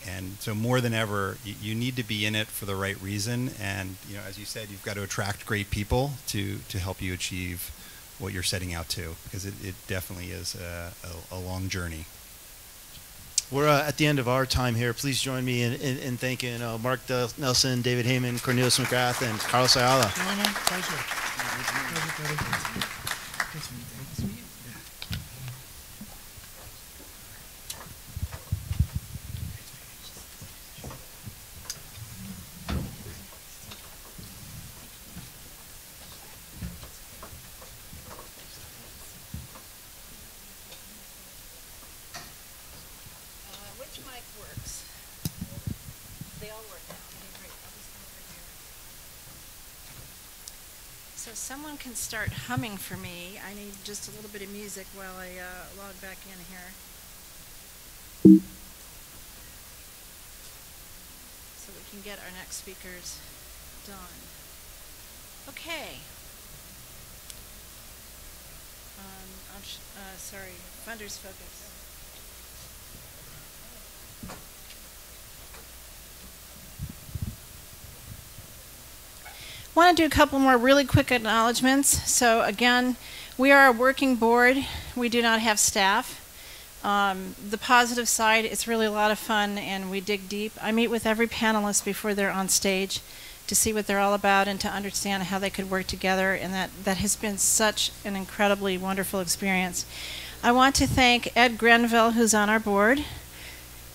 And so more than ever, you need to be in it for the right reason, and, you know, as you said, you've got to attract great people to help you achieve what you're setting out to, because it definitely is a long journey. We're at the end of our time here. Please join me in thanking Mark Nelson, David Hamel, Cornelius McGrath, and Carlos Ayala. So someone can start humming for me. I need just a little bit of music while I log back in here. So we can get our next speakers done. Okay. Sorry, Funders Focus. want to do a couple more really quick acknowledgments. So again, we are a working board. We do not have staff. The positive side, it's really a lot of fun and we dig deep. I meet with every panelist before they're on stage to see what they're all about and to understand how they could work together, and that has been such an incredibly wonderful experience. I want to thank Ed Grenville, who's on our board,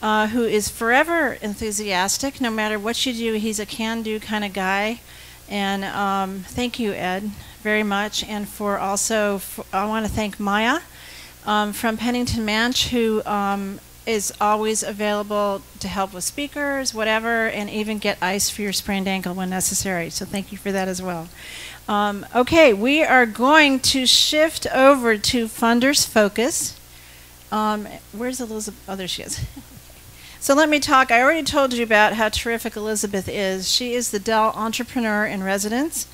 who is forever enthusiastic. No matter what you do, he's a can-do kind of guy. And thank you, Ed, very much. And I want to thank Maya from Pennington Manch, who is always available to help with speakers, whatever, and even get ice for your sprained ankle when necessary. So thank you for that as well. Okay, we are going to shift over to Funders Focus. Where's Elizabeth? Oh, there she is. So let me talk. I already told you about how terrific Elizabeth is. She is the Dell Entrepreneur in Residence,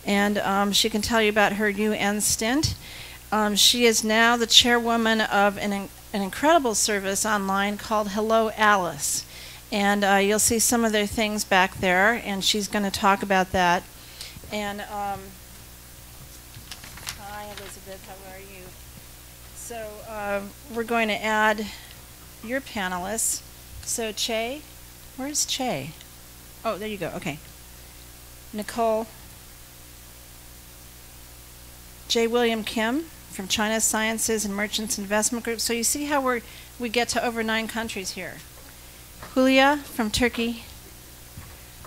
and she can tell you about her UN stint. She is now the chairwoman of an incredible service online called Hello Alice. And you'll see some of their things back there, and she's going to talk about that. And hi, Elizabeth, how are you? So we're going to add your panelists. So Che, where's Che? Oh, there you go, okay. Nicole. J. William Kim from China Sciences and Merchants Investment Group. So you see how we get to over 9 countries here. Julia from Turkey.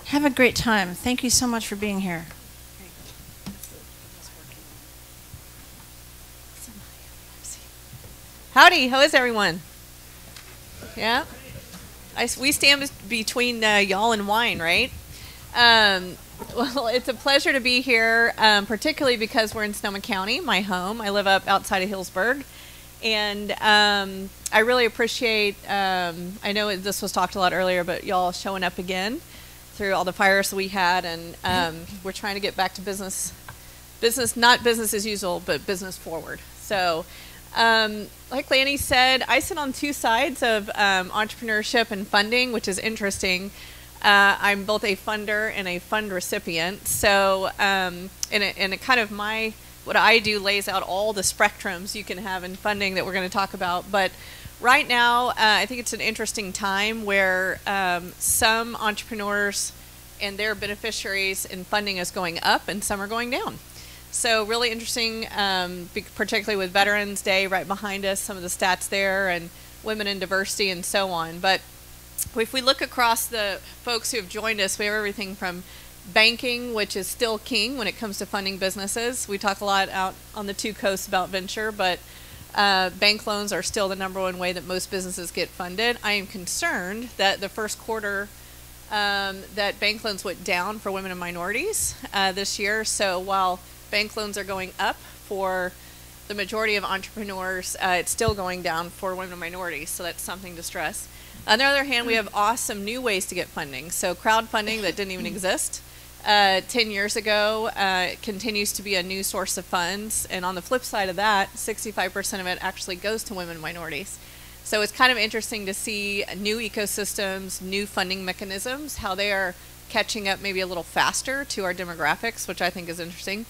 Have a great time. Thank you so much for being here. Howdy, how is everyone? Yeah? We stand between y'all and wine, right? Well, it's a pleasure to be here, particularly because we're in Sonoma County, my home. I live up outside of Hillsburg. And I really appreciate, I know this was talked a lot earlier, but y'all showing up again through all the fires we had. And we're trying to get back to business, not business as usual, but business forward. So like Lanny said, I sit on 2 sides of entrepreneurship and funding, which is interesting. I'm both a funder and a fund recipient. So and it kind of what I do lays out all the spectrums you can have in funding that we're going to talk about. But right now, I think it's an interesting time where some entrepreneurs and their beneficiaries in funding is going up and some are going down. So really interesting, particularly with Veterans Day right behind us, some of the stats there, and women in diversity and so on. But if we look across the folks who have joined us, we have everything from banking, which is still king when it comes to funding businesses. We talk a lot out on the 2 coasts about venture, but bank loans are still the #1 way that most businesses get funded. I am concerned that the first quarter that bank loans went down for women and minorities this year. So while bank loans are going up for the majority of entrepreneurs, it's still going down for women and minorities, so that's something to stress. On the other hand, we have awesome new ways to get funding. So crowdfunding that didn't even exist 10 years ago continues to be a new source of funds. And on the flip side of that, 65% of it actually goes to women and minorities. So it's kind of interesting to see new ecosystems, new funding mechanisms, how they are catching up maybe a little faster to our demographics, which I think is interesting.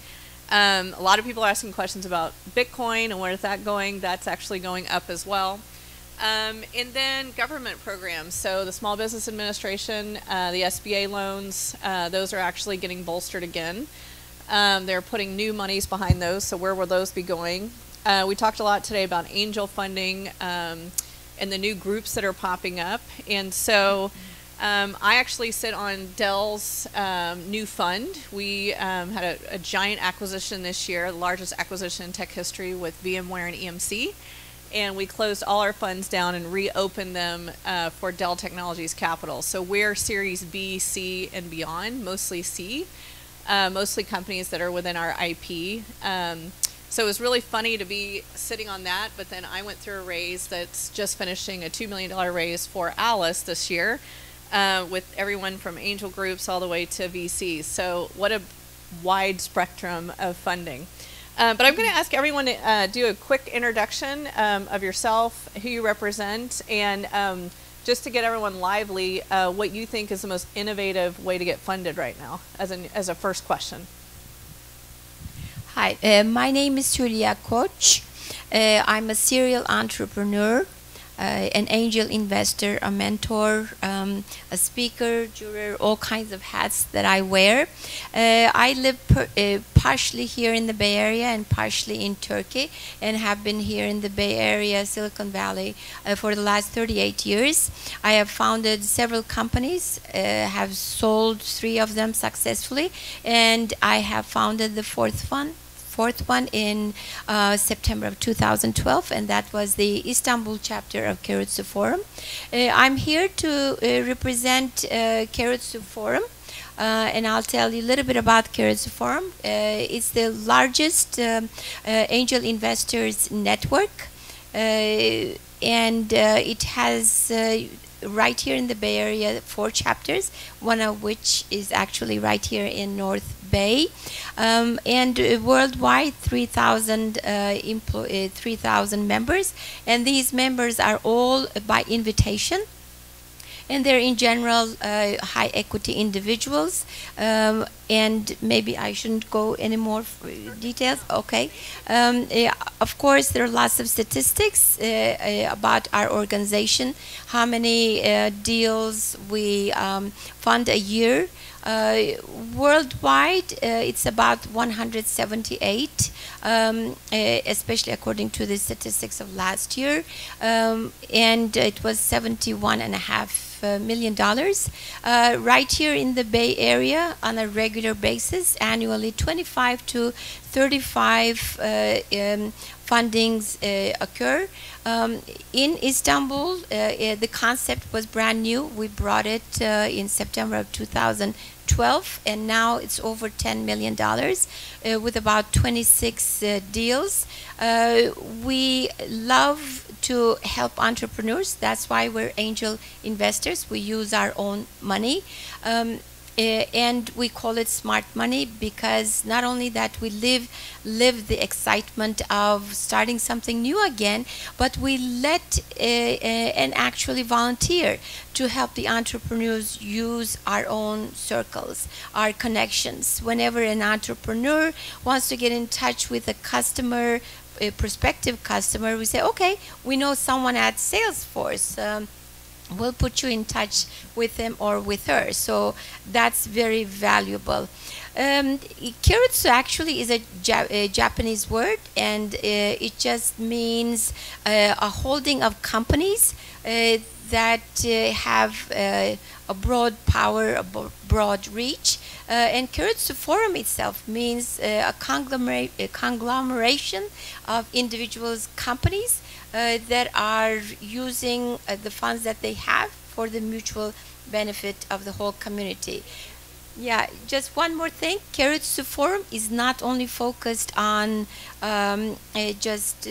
A lot of people are asking questions about Bitcoin and where is that going. That's actually going up as well. And then government programs. So the Small Business Administration, the SBA loans, those are actually getting bolstered again. They're putting new monies behind those. So where will those be going? We talked a lot today about angel funding and the new groups that are popping up. And so I actually sit on Dell's new fund. We had a giant acquisition this year, the largest acquisition in tech history with VMware and EMC. And we closed all our funds down and reopened them for Dell Technologies Capital. So we're Series B, C, and beyond, mostly C, mostly companies that are within our IP. So it was really funny to be sitting on that, but then I went through a raise that's just finishing a $2 million raise for Alice this year with everyone from angel groups all the way to VCs. So what a wide spectrum of funding. But I'm going to ask everyone to do a quick introduction of yourself, who you represent, and just to get everyone lively, what you think is the most innovative way to get funded right now, as a first question. Hi, my name is Julia Koch. I'm a serial entrepreneur, an angel investor, a mentor, a speaker, juror, all kinds of hats that I wear. I live partially here in the Bay Area and partially in Turkey, and have been here in the Bay Area, Silicon Valley, for the last 38 years. I have founded several companies, have sold 3 of them successfully, and I have founded the fourth one in September of 2012, and that was the Istanbul chapter of Keiretsu Forum. I'm here to represent Keiretsu Forum, and I'll tell you a little bit about Keiretsu Forum. It's the largest angel investors network, and it has right here in the Bay Area 4 chapters, one of which is actually right here in North Bay, and worldwide 3,000 members, and these members are all by invitation, and they're in general high equity individuals, and maybe I shouldn't go any more details. Okay. Of course, there are lots of statistics about our organization, how many deals we fund a year. Worldwide, it's about 178, especially according to the statistics of last year, and it was $71.5 million. Right here in the Bay Area, on a regular basis, annually 25 to 35 fundings occur. In Istanbul, the concept was brand new. We brought it in September of 2012, and now it's over $10 million with about 26 deals. We love to help entrepreneurs. That's why we're angel investors. We use our own money. And we call it smart money because not only that we live the excitement of starting something new again, but we let and actually volunteer to help the entrepreneurs use our own circles, our connections. Whenever an entrepreneur wants to get in touch with a customer, a prospective customer, we say, okay, we know someone at Salesforce. We'll put you in touch with him or with her. So that's very valuable. Keiretsu actually is a Japanese word, and it just means a holding of companies that have a broad power, a broad reach. And Keiretsu Forum itself means a conglomeration of individuals, companies that are using the funds that they have for the mutual benefit of the whole community. Yeah, just one more thing. Keiretsu Forum is not only focused on just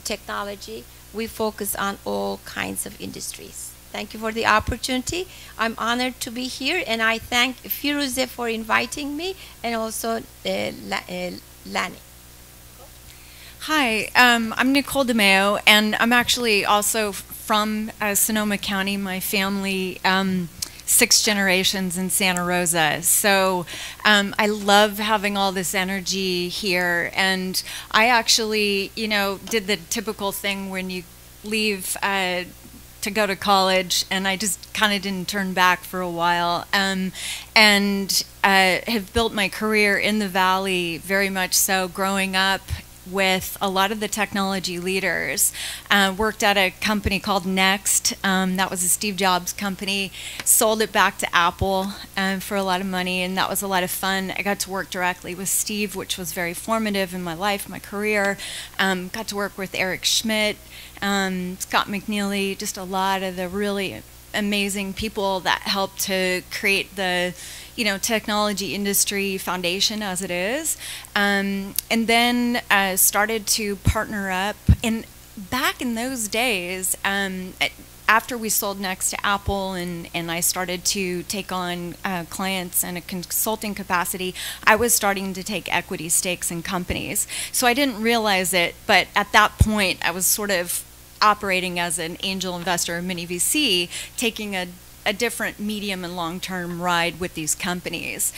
technology. We focus on all kinds of industries. Thank you for the opportunity. I'm honored to be here, and I thank Firuze for inviting me, and also Lani. Hi, I'm Nicole DeMeo, and I'm actually also from Sonoma County. My family, 6 generations in Santa Rosa. So I love having all this energy here, and I actually, did the typical thing when you leave to go to college, and I just kind of didn't turn back for a while, and have built my career in the Valley very much so, growing up with a lot of the technology leaders. Worked at a company called Next. That was a Steve Jobs company. Sold it back to Apple for a lot of money, and that was a lot of fun. I got to work directly with Steve, which was very formative in my life, my career. Got to work with Eric Schmidt, Scott McNeely, just a lot of the really amazing people that helped to create the technology industry foundation as it is, and then started to partner up. And back in those days, after we sold Next to Apple, and I started to take on clients in a consulting capacity, I was starting to take equity stakes in companies. So I didn't realize it, but at that point I was sort of operating as an angel investor, a mini VC, taking a different medium and long-term ride with these companies.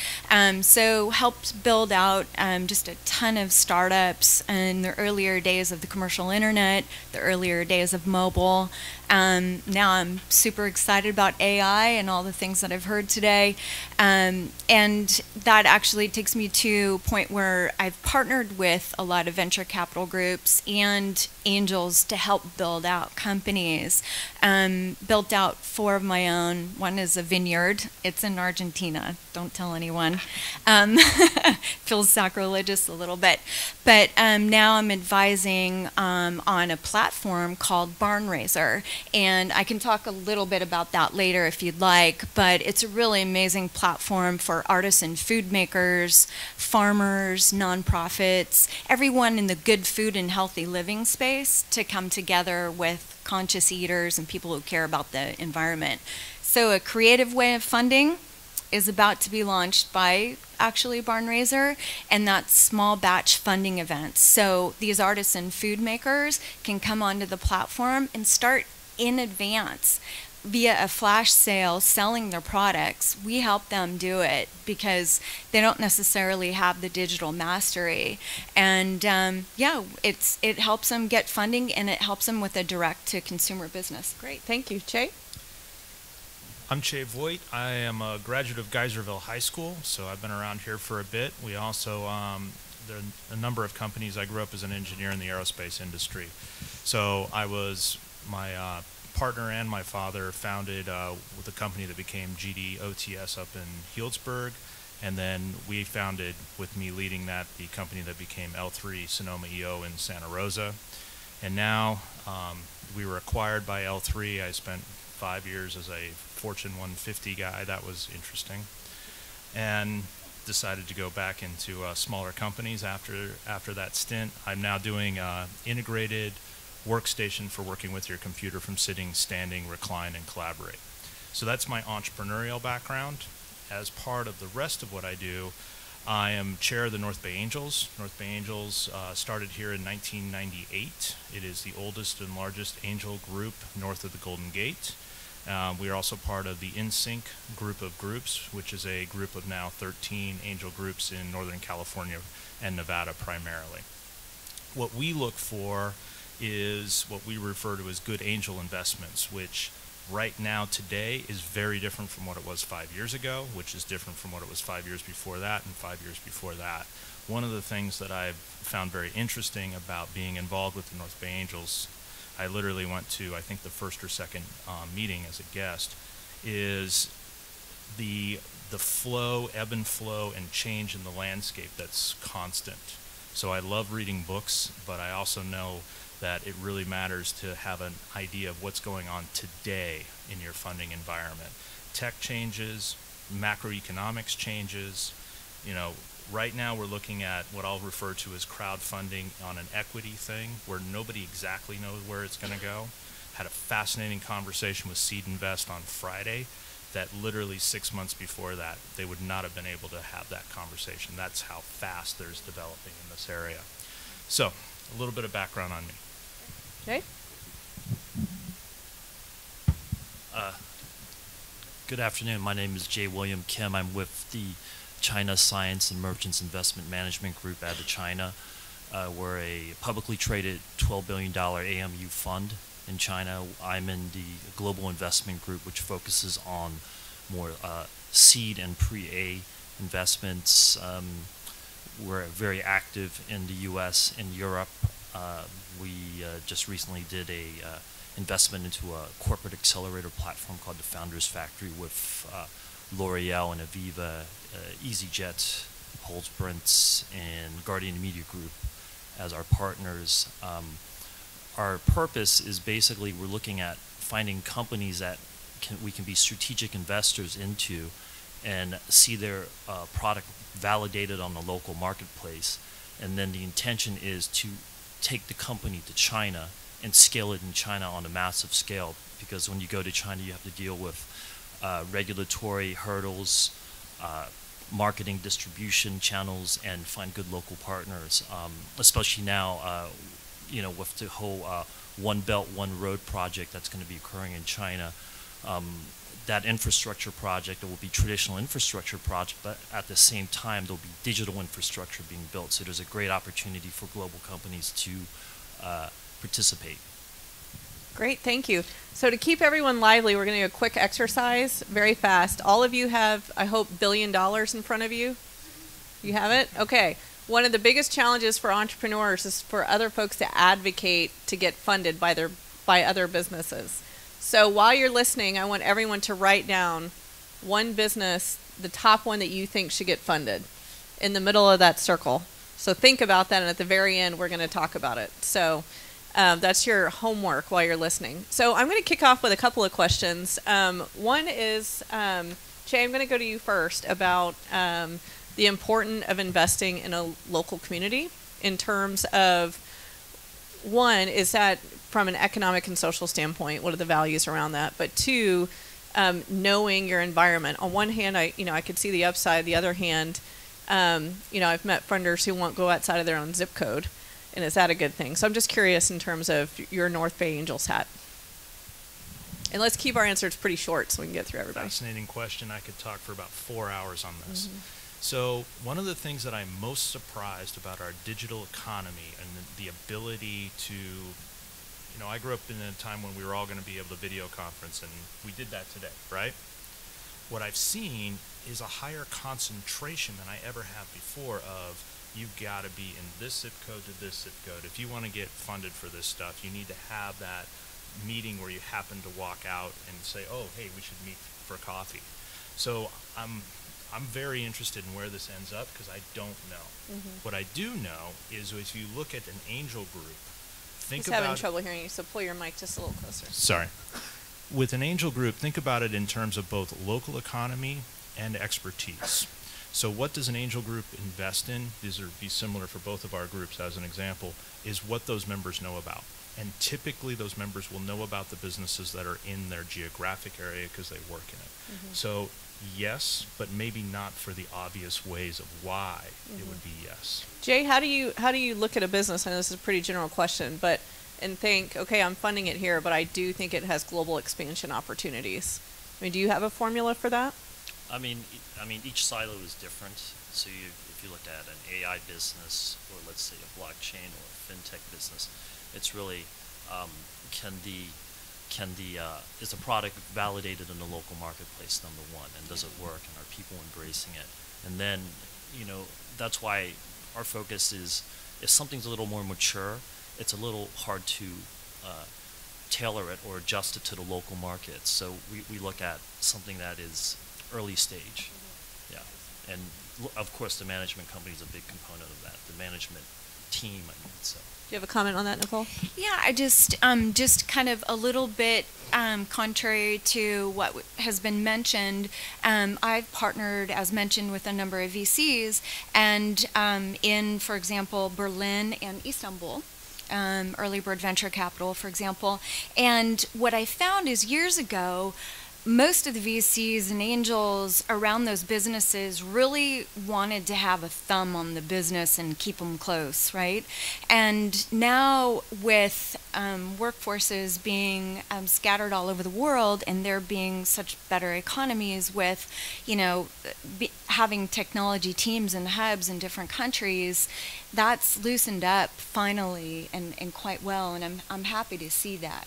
So helped build out just a ton of startups in the earlier days of the commercial internet, the earlier days of mobile. Now I'm super excited about AI and all the things that I've heard today. And that actually takes me to a point where I've partnered with a lot of venture capital groups and angels to help build out companies. Built out 4 of my own. One is a vineyard. It's in Argentina. Don't tell anyone. Feels sacrilegious a little bit. But now I'm advising on a platform called Barn Raiser. And I can talk a little bit about that later if you'd like. But it's a really amazing platform for artisan food makers, farmers, nonprofits, everyone in the good food and healthy living space to come together with conscious eaters and people who care about the environment. So a creative way of funding is about to be launched by actually Barn Raiser, and that's small batch funding events. So these artisan food makers can come onto the platform and start in advance via a flash sale selling their products. We help them do it because they don't necessarily have the digital mastery. And yeah, it helps them get funding, and it helps them with a direct-to-consumer business. Great, thank you. Che? I'm Che Voigt. I am a graduate of Geyserville High School, so I've been around here for a bit. We also, there are a number of companies. I grew up as an engineer in the aerospace industry. So my partner and my father founded with a company that became GD OTS up in Healdsburg, and then we founded, with me leading that, the company that became L3 Sonoma EO in Santa Rosa. And now we were acquired by L3. I spent 5 years as a Fortune 150 guy. That was interesting, and decided to go back into smaller companies after that stint. I'm now doing integrated workstation for working with your computer from sitting, standing, recline, and collaborate. So that's my entrepreneurial background. As part of the rest of what I do, I am chair of the North Bay Angels. North Bay Angels started here in 1998. It is the oldest and largest angel group north of the Golden Gate. We are also part of the InSync group of groups, which is a group of now 13 angel groups in Northern California and Nevada primarily. What we look for is what we refer to as good angel investments, which right now today is very different from what it was 5 years ago, which is different from what it was 5 years before that and 5 years before that. One of the things that I've found very interesting about being involved with the North Bay Angels, I literally went to, I think, the first or second meeting as a guest, is the flow, ebb and flow, and change in the landscape that's constant. So I love reading books, but I also know that it really matters to have an idea of what's going on today in your funding environment. Tech changes, macroeconomics changes. You know, right now we're looking at what I'll refer to as crowdfunding on an equity thing where nobody exactly knows where it's going to go. Had a fascinating conversation with Seed Invest on Friday that literally 6 months before that, they would not have been able to have that conversation. That's how fast there's developing in this area. So, a little bit of background on me. Okay. Good afternoon. My name is J. William Kim. I'm with the China Science and Merchants Investment Management Group out of China. We're a publicly traded $12 billion AMU fund in China. I'm in the Global Investment Group, which focuses on more seed and pre-A investments. We're very active in the U.S. and Europe. We just recently did a investment into a corporate accelerator platform called the Founders Factory with L'Oreal and Aviva, EasyJet, Holzbrints, and Guardian Media Group as our partners. Our purpose is basically we're looking at finding companies that we can be strategic investors into and see their product validated on the local marketplace. And then the intention is to take the company to China and scale it in China on a massive scale, because when you go to China you have to deal with regulatory hurdles, marketing distribution channels, and find good local partners. Especially now, with the whole One Belt, One Road project that's going to be occurring in China, that infrastructure project, it will be traditional infrastructure project, but at the same time, there'll be digital infrastructure being built. So there's a great opportunity for global companies to participate. Great, thank you. So to keep everyone lively, we're going to do a quick exercise, very fast. All of you have, I hope, $1 billion in front of you. You have it? Okay. One of the biggest challenges for entrepreneurs is for other folks to advocate to get funded by other businesses. So while you're listening, I want everyone to write down one business, the top one that you think should get funded, in the middle of that circle. So think about that, and at the very end, we're going to talk about it. So that's your homework while you're listening. So I'm going to kick off with a couple of questions. One is, Jay, I'm going to go to you first about the importance of investing in a local community in terms of, one, is that from an economic and social standpoint, what are the values around that? But two, knowing your environment. On one hand, I could see the upside. The other hand, I've met funders who won't go outside of their own zip code. And is that a good thing? So I'm just curious in terms of your North Bay Angels hat. And let's keep our answers pretty short so we can get through everybody. Fascinating question. I could talk for about 4 hours on this. So one of the things that I'm most surprised about our digital economy and the ability to, I grew up in a time when we were all going to be able to video conference, and we did that today, right? What I've seen is a higher concentration than I ever have before of, you've got to be in this zip code to this zip code. If you want to get funded for this stuff, you need to have that meeting where you happen to walk out and say, oh, hey, we should meet for coffee. So I'm very interested in where this ends up because I don't know. What I do know is if you look at an angel group, He's having trouble hearing you, so pull your mic just a little closer. Sorry. With an angel group, think about it in terms of both local economy and expertise. So what does an angel group invest in? These would be similar for both of our groups as an example, is what those members know about. And typically those members will know about the businesses that are in their geographic area because they work in it. So yes, but maybe not for the obvious ways of why it would be yes. Jay, how do you look at a business? I know this is a pretty general question, but and think, okay, I'm funding it here, but I do think it has global expansion opportunities. I mean, do you have a formula for that? I mean, each silo is different. So if you look at an AI business, or let's say a blockchain or a fintech business, it's really is the product validated in the local marketplace, number one, and does it work, and are people embracing it? And then, that's why our focus is, if something's a little more mature, it's a little hard to tailor it or adjust it to the local market. So we look at something that is early stage. Yeah. And of course the management company is a big component of that, the management team, so. Do you have a comment on that, Nicole? Yeah, I just kind of a little bit contrary to what has been mentioned. I've partnered, as mentioned, with a number of VCs, and in, for example, Berlin and Istanbul. Early Bird Venture Capital, for example. And what I found is years ago, most of the VCs and angels around those businesses really wanted to have a thumb on the business and keep them close, right? And now with workforces being scattered all over the world, and there being such better economies with, having technology teams and hubs in different countries, that's loosened up finally and quite well, and I'm happy to see that.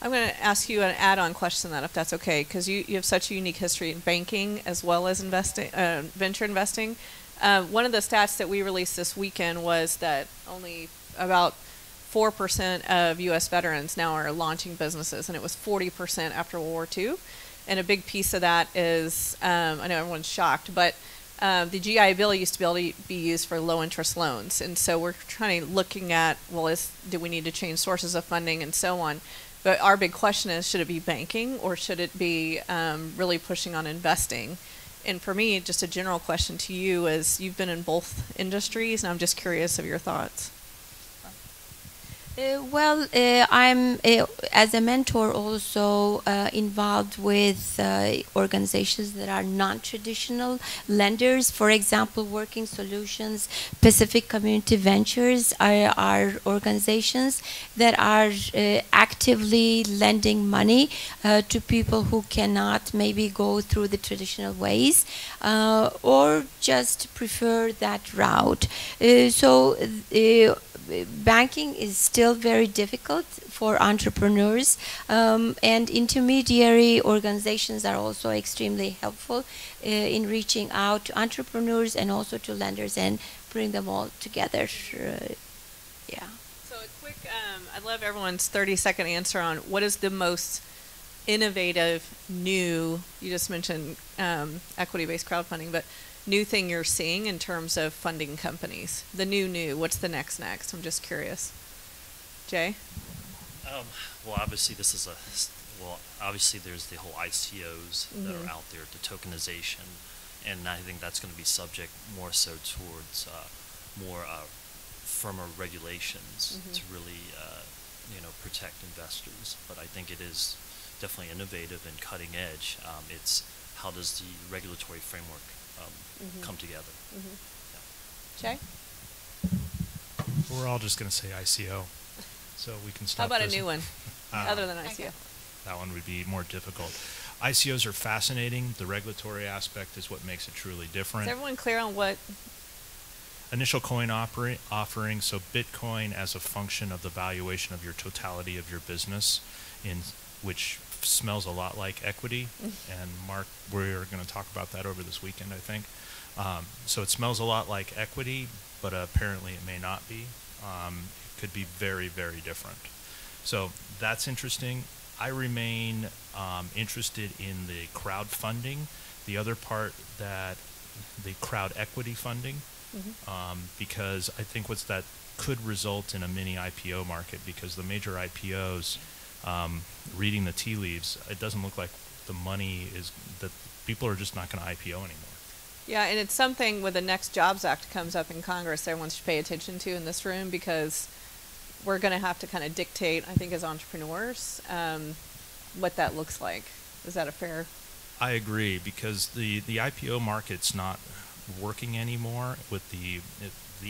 I'm going to ask you an add-on question then, if that's okay, because you have such a unique history in banking as well as investing, venture investing. One of the stats that we released this weekend was that only about 4% of U.S. veterans now are launching businesses, and it was 40% after World War II. And a big piece of that is, I know everyone's shocked, but the GI Bill used to be able to be used for low-interest loans. And so we're looking at, well, do we need to change sources of funding and so on? But our big question is, should it be banking or should it be really pushing on investing? And for me, just a general question to you is, you've been in both industries, and I'm just curious of your thoughts. I'm as a mentor also involved with organizations that are non-traditional lenders. For example, Working Solutions, Pacific Community Ventures are organizations that are actively lending money to people who cannot maybe go through the traditional ways or just prefer that route. Banking is still very difficult for entrepreneurs, and intermediary organizations are also extremely helpful in reaching out to entrepreneurs and also to lenders and bring them all together. Yeah. So a quick, I'd love everyone's 30-second answer on what is the most innovative, new, you just mentioned equity-based crowdfunding, but new thing you're seeing in terms of funding companies? The new, what's the next? I'm just curious. Jay? Well, obviously obviously there's the whole ICOs that are out there, the tokenization, and I think that's going to be subject more so towards more firmer regulations to really, protect investors. But I think it is definitely innovative and cutting edge. It's how does the regulatory framework come together. Jay? We're all just going to say ICO, so we can stop. How about a new one, other than ICO? That one would be more difficult. ICOs are fascinating. The regulatory aspect is what makes it truly different. Is everyone clear on what? Initial coin offering, so Bitcoin as a function of the valuation of your totality of your business, which smells a lot like equity, and Mark, we're going to talk about that over this weekend, I think. So it smells a lot like equity, but apparently it may not be. It could be very, very different. So that's interesting. I remain interested in the crowdfunding. The other part that the crowd equity funding, because I think that could result in a mini IPO market, because the major IPOs, reading the tea leaves, it doesn't look like the money is, that people are just not going to IPO anymore. Yeah, and it's something when the next Jobs Act comes up in Congress, everyone should pay attention to in this room, because we're going to have to kind of dictate, I think, as entrepreneurs, what that looks like. Is that a fair? I agree, because the IPO market's not working anymore. With the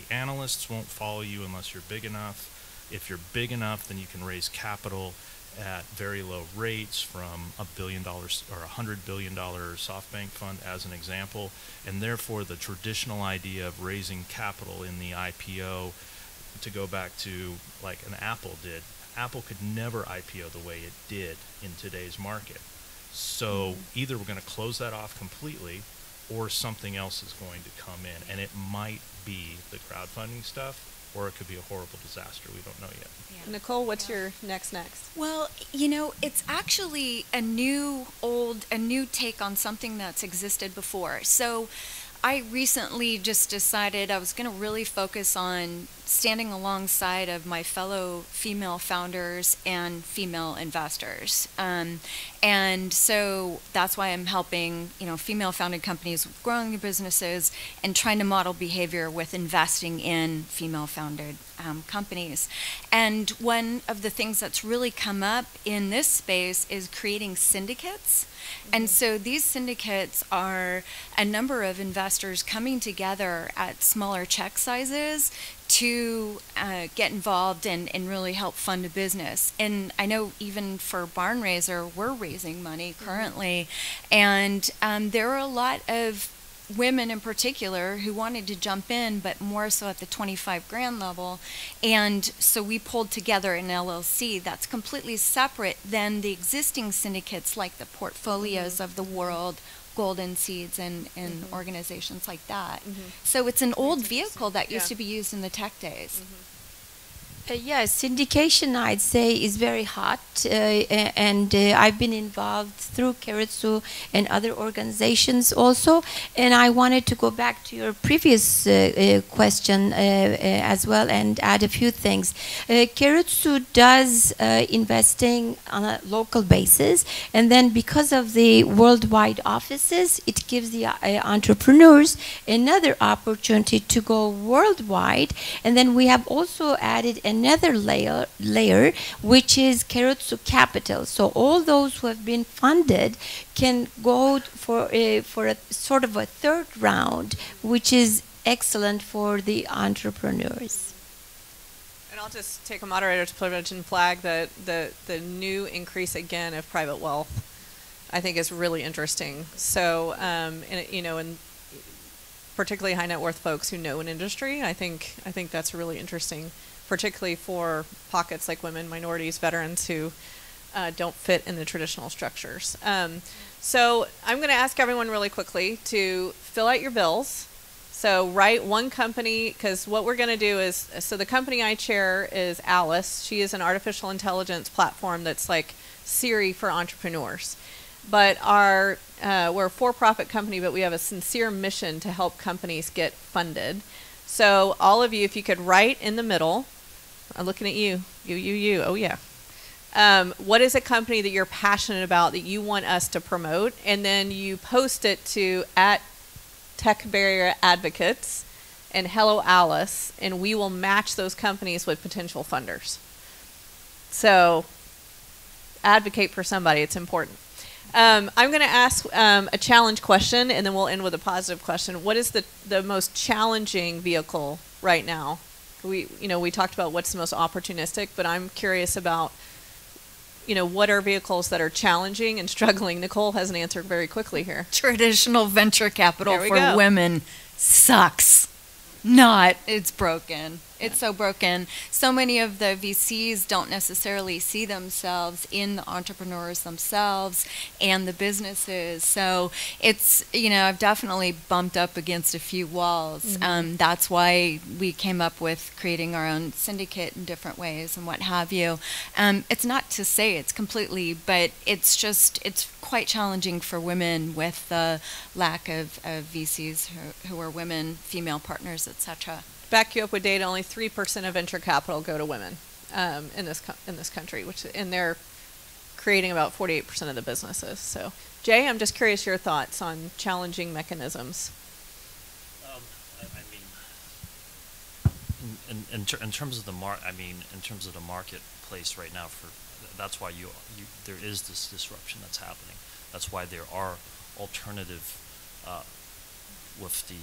analysts won't follow you unless you're big enough. If you're big enough, then you can raise capital at very low rates, from $1 billion or $100 billion SoftBank fund as an example, and therefore the traditional idea of raising capital in the IPO, to go back to like an Apple did, Apple could never IPO the way it did in today's market. So either we're going to close that off completely, or something else is going to come in, and it might be the crowdfunding stuff, or it could be a horrible disaster. We don't know yet. Yeah. Nicole, what's your next? Well, it's actually a new take on something that's existed before. So I recently just decided I was going to really focus on standing alongside of my fellow female founders and female investors. And so that's why I'm helping, female founded companies with growing their businesses and trying to model behavior with investing in female founded companies. And one of the things that's really come up in this space is creating syndicates. And so these syndicates are a number of investors coming together at smaller check sizes to get involved and really help fund a business. And I know even for Barn Raiser, we're raising money currently. And there are a lot of women in particular who wanted to jump in, but more so at the 25 grand level. And so we pulled together an LLC that's completely separate than the existing syndicates like the Portfolios of the world, Golden Seeds, and organizations like that. So it's an old vehicle that used to be used in the tech days. Yes, syndication, I'd say, is very hot, and I've been involved through Keiretsu and other organizations also. And I wanted to go back to your previous question as well and add a few things. Keiretsu does investing on a local basis, and then because of the worldwide offices, it gives the entrepreneurs another opportunity to go worldwide. And then we have also added an another layer, which is Kerotsu Capital. So all those who have been funded can go for a sort of a third round, which is excellent for the entrepreneurs. And I'll just take a moderator's privilege and flag that the new increase again of private wealth, I think, is really interesting. So, and particularly high net worth folks who know an industry, I think that's really interesting, particularly for pockets like women, minorities, veterans who don't fit in the traditional structures. So I'm going to ask everyone really quickly to fill out your bills. So write one company, because what we're going to do is, so the company I chair is Alice. She is an artificial intelligence platform that's like Siri for entrepreneurs. But we're a for-profit company, but we have a sincere mission to help companies get funded. So all of you, if you could write in the middle, I'm looking at you, oh yeah. What is a company that you're passionate about that you want us to promote? And then you post it to @TechBarrierAdvocates and Hello Alice, and we will match those companies with potential funders. So advocate for somebody, it's important. I'm going to ask a challenge question, and then we'll end with a positive question. What is the most challenging vehicle right now? We talked about what's the most opportunistic, but I'm curious about, what are vehicles that are challenging and struggling? Nicole has an answer very quickly here. Traditional venture capital for women sucks. It's broken. It's so broken. So many of the VCs don't necessarily see themselves in the entrepreneurs themselves and the businesses. So it's, I've definitely bumped up against a few walls. Mm-hmm. That's why we came up with creating our own syndicate in different ways and what have you. It's not to say it's completely, but it's quite challenging for women with the lack of VCs who are women, female partners, etc. Back you up with data, only 3% of venture capital go to women in this country, and they're creating about 48% of the businesses. So, Jay, I'm just curious your thoughts on challenging mechanisms. In terms of the in terms of the marketplace right now, that's why there is this disruption that's happening. That's why there are alternative. With the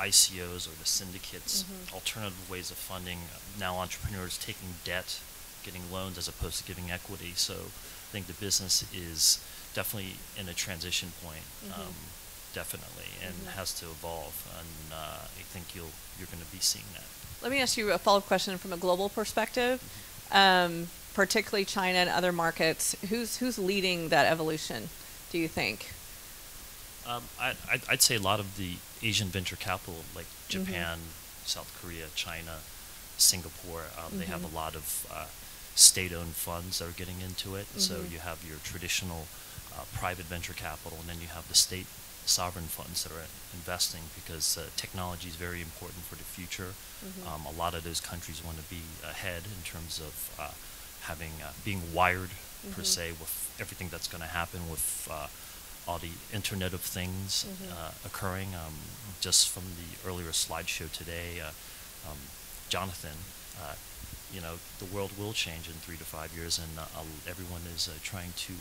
ICOs or the syndicates, alternative ways of funding. Now entrepreneurs taking debt, getting loans as opposed to giving equity. So I think the business is definitely in a transition point, definitely, and has to evolve. And I think you're going to be seeing that. Let me ask you a follow-up question from a global perspective, particularly China and other markets. Who's leading that evolution, do you think? I'd say a lot of the Asian venture capital, like Japan, South Korea, China, Singapore, they have a lot of state-owned funds that are getting into it. So you have your traditional private venture capital, and then you have the state sovereign funds that are investing, because technology is very important for the future. A lot of those countries want to be ahead in terms of being wired, per se, with everything that's going to happen with all the Internet of Things occurring. Just from the earlier slideshow today, Jonathan, the world will change in 3 to 5 years, and everyone is trying to,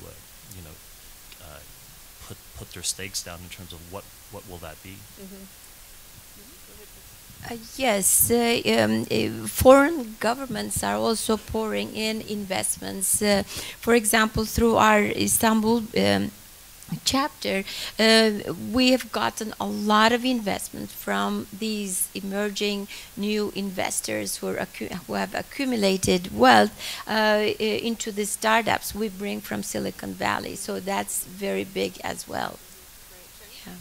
put their stakes down in terms of what will that be. Yes, foreign governments are also pouring in investments. For example, through our Istanbul chapter, we have gotten a lot of investment from these emerging new investors who have accumulated wealth into the startups we bring from Silicon Valley. So that's very big as well. Yeah.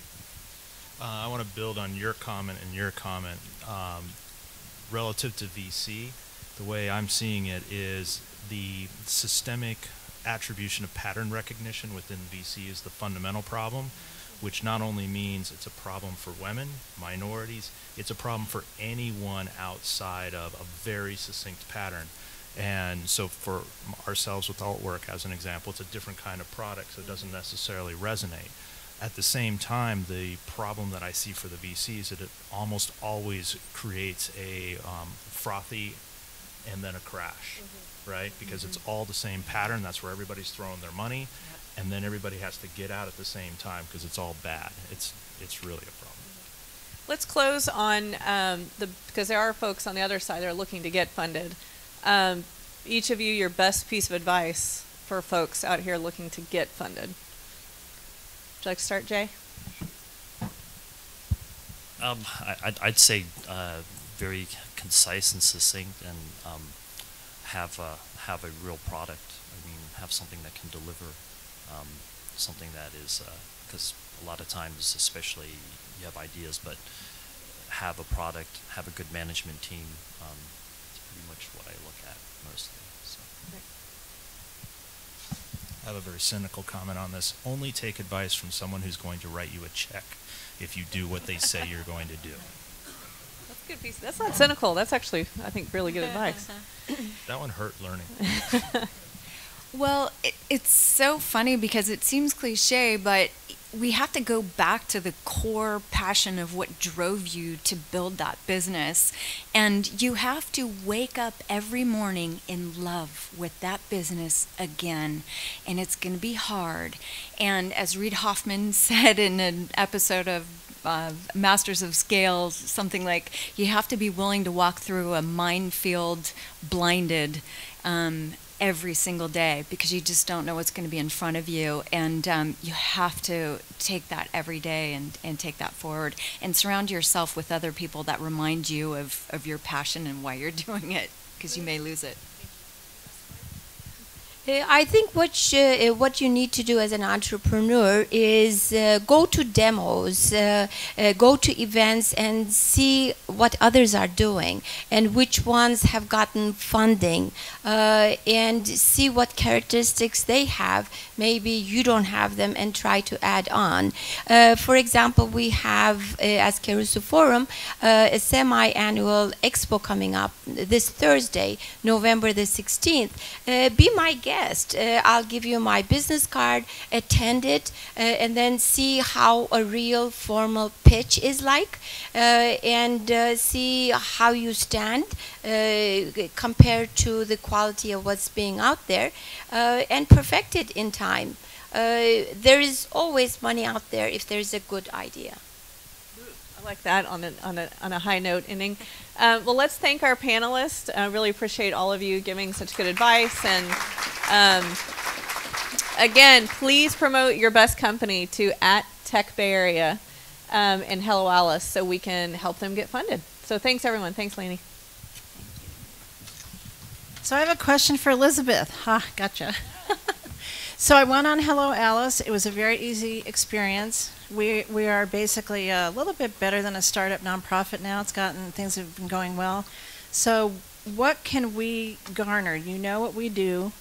I want to build on your comment and your comment. Relative to VC, the way I'm seeing it is the systemic attribution of pattern recognition within VC is the fundamental problem, which not only means it's a problem for women, minorities, it's a problem for anyone outside of a very succinct pattern. And so for ourselves with artwork, as an example, it's a different kind of product, so it doesn't necessarily resonate. At the same time, the problem that I see for the VC is that it almost always creates a frothy and then a crash, right? Because it's all the same pattern. That's where everybody's throwing their money, and then everybody has to get out at the same time because it's all bad. It's really a problem. Let's close on because there are folks on the other side that are looking to get funded. Each of you, your best piece of advice for folks out here looking to get funded. Would you like to start, Jay? I'd say very concise and succinct, and have a real product. I mean, have something that can deliver, something that is, because a lot of times, especially, you have ideas, but have a product, have a good management team. It's pretty much what I look at mostly. So. I have a very cynical comment on this. Only take advice from someone who's going to write you a check if you do what they say you're going to do. That's a good piece. That's not cynical. That's actually, I think, really good advice. That one hurt learning. Well, it's so funny because it seems cliche, but we have to go back to the core passion of what drove you to build that business. And you have to wake up every morning in love with that business again. And it's going to be hard. And as Reid Hoffman said in an episode of Masters of Scales, something like, you have to be willing to walk through a minefield blinded every single day, because you just don't know what's going to be in front of you, and you have to take that every day and take that forward, and surround yourself with other people that remind you of your passion and why you're doing it, because you may lose it. I think what you need to do as an entrepreneur is go to demos, go to events and see what others are doing and which ones have gotten funding, and see what characteristics they have. Maybe you don't have them, and try to add on. For example, we have, as Caruso Forum, a semi-annual expo coming up this Thursday, November the 16th. Be my guest. I'll give you my business card, attend it, and then see how a real formal pitch is like, and see how you stand compared to the quality of what's being out there, and perfect it in time. There is always money out there if there's a good idea. I like that on a high note ending. Well, let's thank our panelists. I really appreciate all of you giving such good advice. And again, please promote your best company to @TechBayArea and Hello Alice, so we can help them get funded. So thanks, everyone. Thanks, Laney. So I have a question for Elizabeth. Gotcha. So I went on Hello Alice. It was a very easy experience. We are basically a little bit better than a startup nonprofit now. Things have been going well. So what can we garner? You know what we do.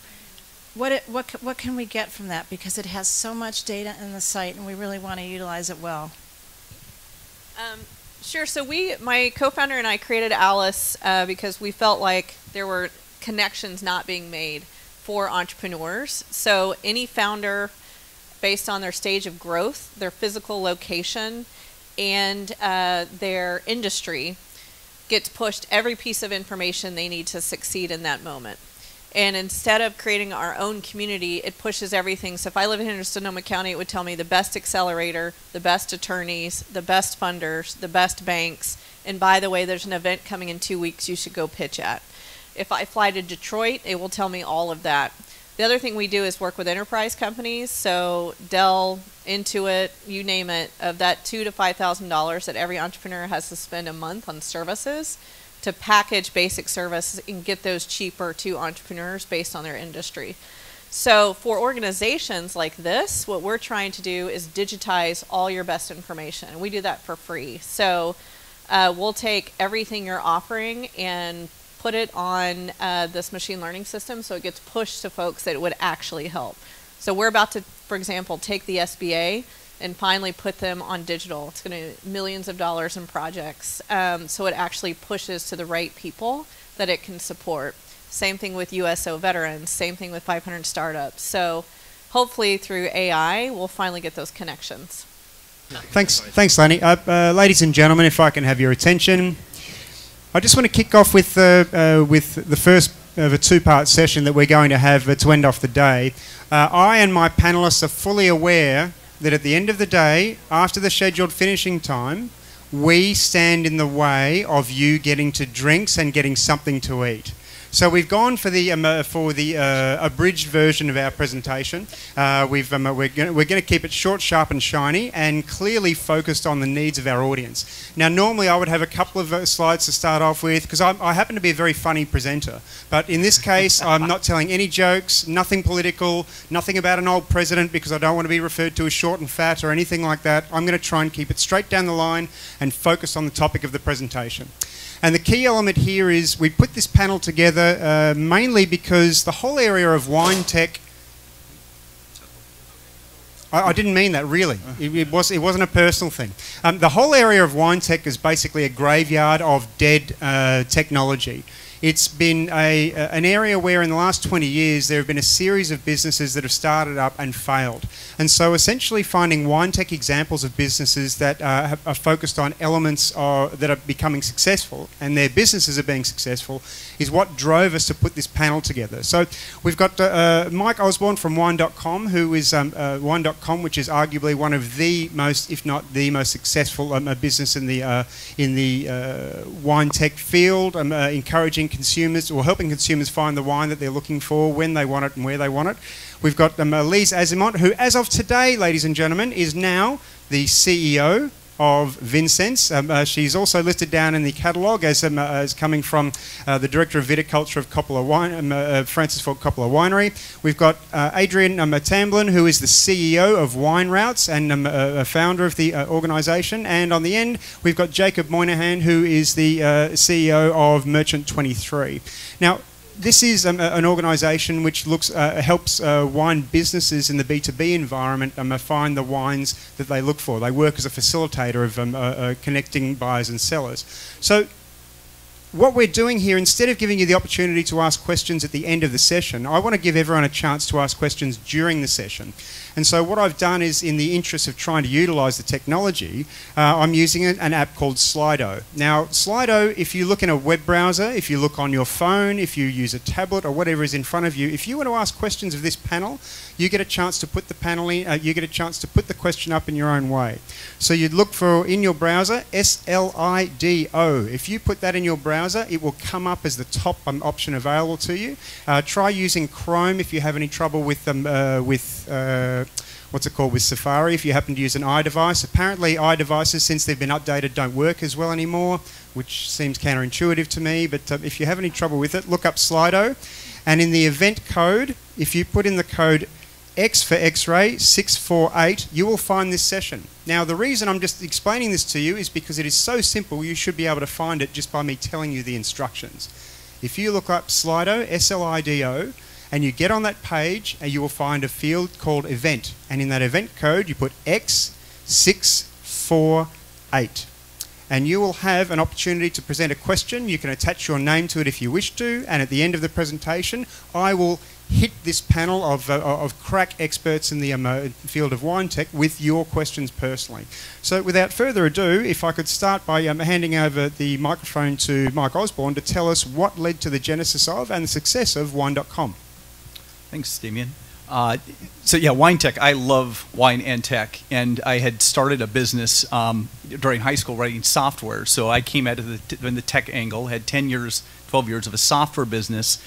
What can we get from that? Because it has so much data in the site, and we really want to utilize it well. Sure. So my co-founder and I created Alice because we felt like there were connections not being made for entrepreneurs. So any founder, based on their stage of growth, their physical location, and their industry, gets pushed every piece of information they need to succeed in that moment. And instead of creating our own community, it pushes everything. So if I live in Sonoma County, it would tell me the best accelerator, the best attorneys, the best funders, the best banks, and by the way, there's an event coming in 2 weeks you should go pitch at. If I fly to Detroit, it will tell me all of that. The other thing we do is work with enterprise companies, so Dell, Intuit, you name it, of that $2,000 to $5,000 that every entrepreneur has to spend a month on services, to package basic services and get those cheaper to entrepreneurs based on their industry. So for organizations like this, what we're trying to do is digitize all your best information, and we do that for free. So we'll take everything you're offering and put it on this machine learning system, so it gets pushed to folks that it would actually help. So we're about to, for example, take the SBA and finally put them on digital. It's going to be millions of dollars in projects, so it actually pushes to the right people that it can support. Same thing with USO veterans, same thing with 500 startups. So hopefully through AI, we'll finally get those connections. Thanks, Lenny. Ladies and gentlemen, if I can have your attention. I just want to kick off with the first of a two-part session that we're going to have to end off the day. I and my panelists are fully aware that at the end of the day, after the scheduled finishing time, we stand in the way of you getting to drinks and getting something to eat. So we've gone for the abridged version of our presentation. We're going to keep it short, sharp and shiny and clearly focused on the needs of our audience. Now normally I would have a couple of slides to start off with because I happen to be a very funny presenter. But in this case I'm not telling any jokes, nothing political, nothing about an old president because I don't want to be referred to as short and fat or anything like that. I'm going to try and keep it straight down the line and focus on the topic of the presentation. And the key element here is we put this panel together mainly because the whole area of WineTech, I didn't mean that really, it wasn't a personal thing. The whole area of WineTech is basically a graveyard of dead technology. It's been an area where in the last 20 years there have been a series of businesses that have started up and failed. And so essentially finding WineTech examples of businesses that are focused on elements that are becoming successful and their businesses are being successful is what drove us to put this panel together. So we've got Mike Osborne from Wine.com, who is Wine.com, which is arguably one of the most, if not the most successful business in the wine tech field, encouraging consumers or helping consumers find the wine that they're looking for, when they want it and where they want it. We've got Lise Azimont, who as of today, ladies and gentlemen, is now the CEO of Vincennes. She's also listed down in the catalogue as coming from the Director of Viticulture of Coppola Wine, Francis Ford Coppola Winery. We've got Adrian Tamblin, who is the CEO of Wine Routes and a founder of the organisation. And on the end, we've got Jacob Moynihan, who is the CEO of Merchant 23. Now, this is an organisation which helps wine businesses in the B2B environment find the wines that they look for. They work as a facilitator of connecting buyers and sellers. So what we're doing here, instead of giving you the opportunity to ask questions at the end of the session, I want to give everyone a chance to ask questions during the session. And so what I've done is, in the interest of trying to utilise the technology, I'm using an app called Slido. Now, Slido, if you look in a web browser, if you look on your phone, if you use a tablet or whatever is in front of you, if you want to ask questions of this panel, you get a chance to put the panel in, you get a chance to put the question up in your own way. So you'd look for, in your browser, Slido. If you put that in your browser, it will come up as the top option available to you. Try using Chrome if you have any trouble with what's it called, with Safari, if you happen to use an iDevice. Apparently iDevices, since they've been updated, don't work as well anymore, which seems counterintuitive to me, but if you have any trouble with it, look up Slido. And in the event code, if you put in the code X for X-ray 648, you will find this session. Now, the reason I'm just explaining this to you is because it is so simple, you should be able to find it just by me telling you the instructions. If you look up Slido, S-L-I-D-O, and you get on that page, and you will find a field called event. And in that event code, you put X648. And you will have an opportunity to present a question. You can attach your name to it if you wish to. And at the end of the presentation, I will hit this panel of crack experts in the field of wine tech with your questions personally. So without further ado, if I could start by handing over the microphone to Mike Osborne to tell us what led to the genesis of and the success of Wine.com. Thanks, Damien. So yeah, WineTech, I love wine and tech, and I had started a business during high school writing software, so I came out of the tech angle, had 10 years, 12 years of a software business,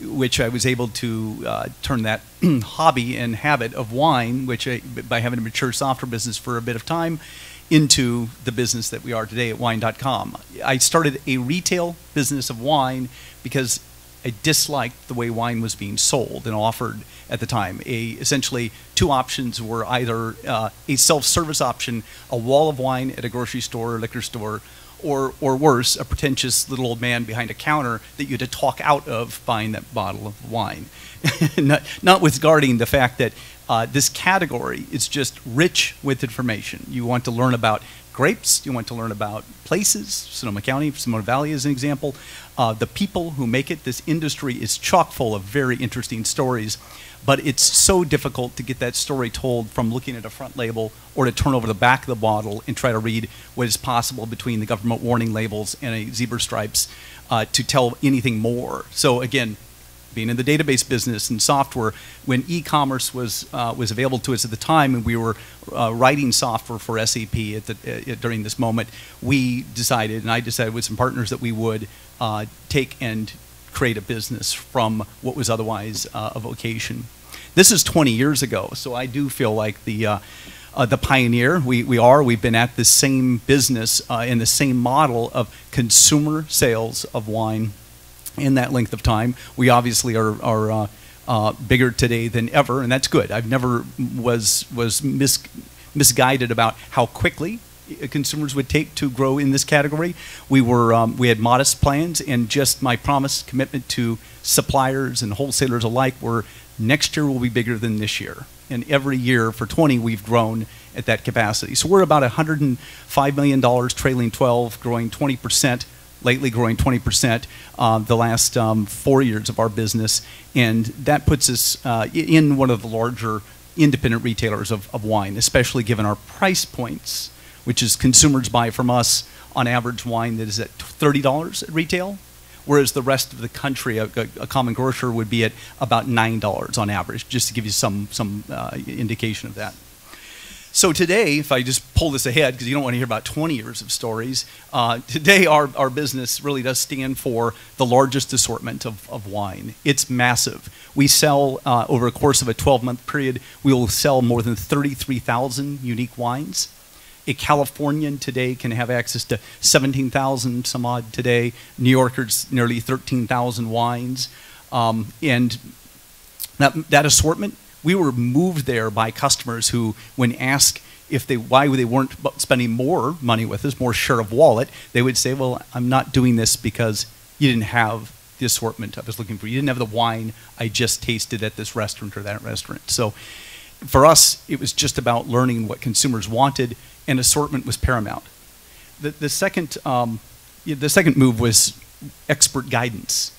which I was able to turn that hobby and habit of wine, which by having a mature software business for a bit of time, into the business that we are today at Wine.com. I started a retail business of wine because I disliked the way wine was being sold and offered at the time. Essentially, two options were either a self-service option, a wall of wine at a grocery store or liquor store, or worse, a pretentious little old man behind a counter that you had to talk out of buying that bottle of wine. Notwithstanding the fact that this category is just rich with information. You want to learn about grapes, you want to learn about places, Sonoma County, Sonoma Valley as an example, the people who make it. This industry is chock full of very interesting stories, but it's so difficult to get that story told from looking at a front label or to turn over the back of the bottle and try to read what is possible between the government warning labels and a zebra stripes to tell anything more. So again, being in the database business and software, when e-commerce was available to us at the time, and we were writing software for SAP during this moment, we decided, and I decided with some partners, that we would take and create a business from what was otherwise a vocation. This is 20 years ago, so I do feel like the pioneer. We've been at the same business in the same model of consumer sales of wine in that length of time. We obviously are bigger today than ever, and that's good. I've never was misguided about how quickly consumers would take to grow in this category. We had modest plans, and just my promise, commitment to suppliers and wholesalers alike were next year will be bigger than this year. And every year for 20, we've grown at that capacity. So we're about $105 million trailing 12, growing 20%. Lately growing 20% the last 4 years of our business, and that puts us in one of the larger independent retailers of wine, especially given our price points, which is consumers buy from us on average wine that is at $30 at retail, whereas the rest of the country, a common grocer would be at about $9 on average, just to give you some indication of that. So today, if I just pull this ahead, because you don't want to hear about 20 years of stories, today our business really does stand for the largest assortment of wine. It's massive. We sell, over a course of a 12-month period, we will sell more than 33,000 unique wines. A Californian today can have access to 17,000 some odd today. New Yorkers, nearly 13,000 wines. And that assortment, we were moved there by customers who, when asked why they weren't spending more money with us, more share of wallet, they would say, well, I'm not doing this because you didn't have the assortment I was looking for. You didn't have the wine I just tasted at this restaurant or that restaurant. So for us, it was just about learning what consumers wanted, and assortment was paramount. The second move was expert guidance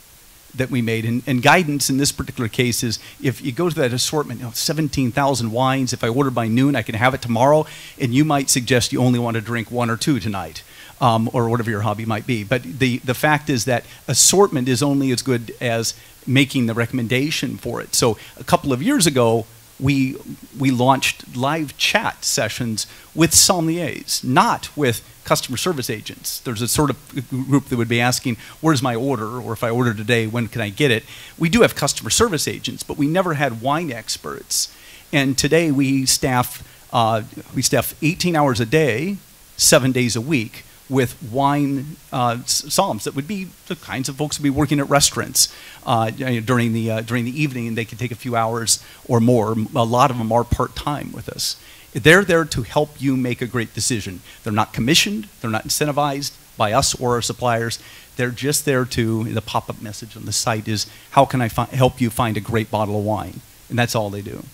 that we made, and guidance in this particular case is, if you go to that assortment, 17,000 wines, if I order by noon, I can have it tomorrow, and you might suggest you only want to drink 1 or 2 tonight, or whatever your hobby might be. But the fact is that assortment is only as good as making the recommendation for it. So a couple of years ago, we launched live chat sessions with sommeliers, not with customer service agents. There's a sort of group that would be asking, where's my order? Or if I order today, when can I get it? We do have customer service agents, but we never had wine experts. And today we staff 18 hours a day, 7 days a week, with wine somms that would be the kinds of folks who would be working at restaurants during the evening, and they could take a few hours or more. A lot of them are part-time with us. They're there to help you make a great decision. They're not commissioned, they're not incentivized by us or our suppliers. They're just there the pop-up message on the site is, how can I help you find a great bottle of wine? And that's all they do.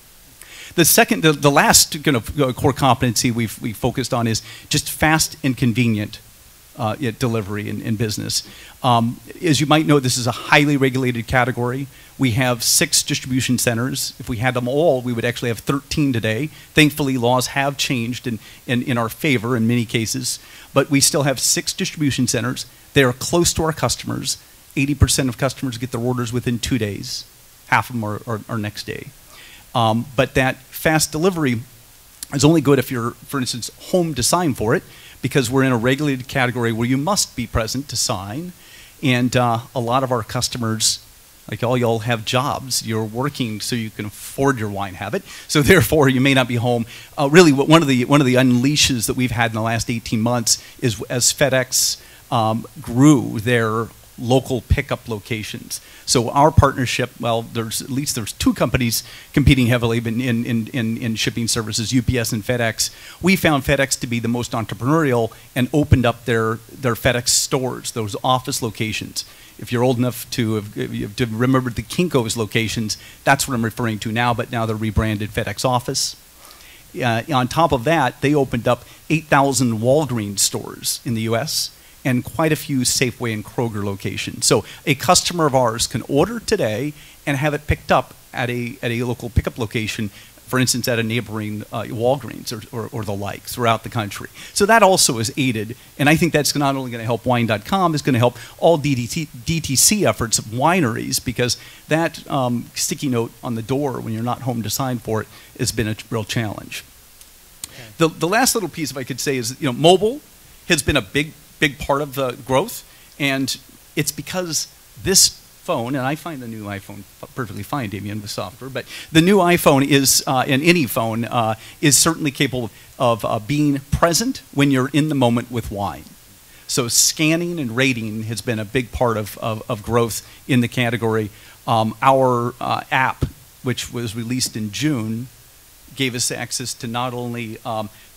The last kind of core competency we've focused on is just fast and convenient delivery in business. As you might know, this is a highly regulated category. We have 6 distribution centers. If we had them all, we would actually have 13 today. Thankfully, laws have changed in our favor in many cases, but we still have 6 distribution centers. They are close to our customers. 80% of customers get their orders within 2 days. Half of them are next day. But that fast delivery is only good if you're, for instance, home to sign for it, because we're in a regulated category where you must be present to sign. And a lot of our customers, like all y'all, have jobs. You're working so you can afford your wine habit. So therefore, you may not be home. Really, one of the unleashes that we've had in the last 18 months is as FedEx grew their local pickup locations. So our partnership, well, there's 2 companies competing heavily in shipping services, UPS and FedEx. We found FedEx to be the most entrepreneurial and opened up their FedEx stores, those office locations. If you're old enough to remember the Kinko's locations, that's what I'm referring to now, but now they're rebranded FedEx Office. on top of that, they opened up 8,000 Walgreens stores in the U.S. and quite a few Safeway and Kroger locations. So a customer of ours can order today and have it picked up at a local pickup location, for instance, at a neighboring Walgreens or the like throughout the country. So that also is aided, and I think that's not only going to help wine.com, it's going to help all DTC efforts of wineries, because that sticky note on the door when you're not home to sign for it has been a real challenge. Okay. The last little piece, if I could say, is mobile has been a big part of the growth, and it's because this phone, and I find the new iPhone perfectly fine, Damien, with software, but the new iPhone is, and any phone, is certainly capable of being present when you're in the moment with wine. So scanning and rating has been a big part of growth in the category. Our app, which was released in June, gave us access to not only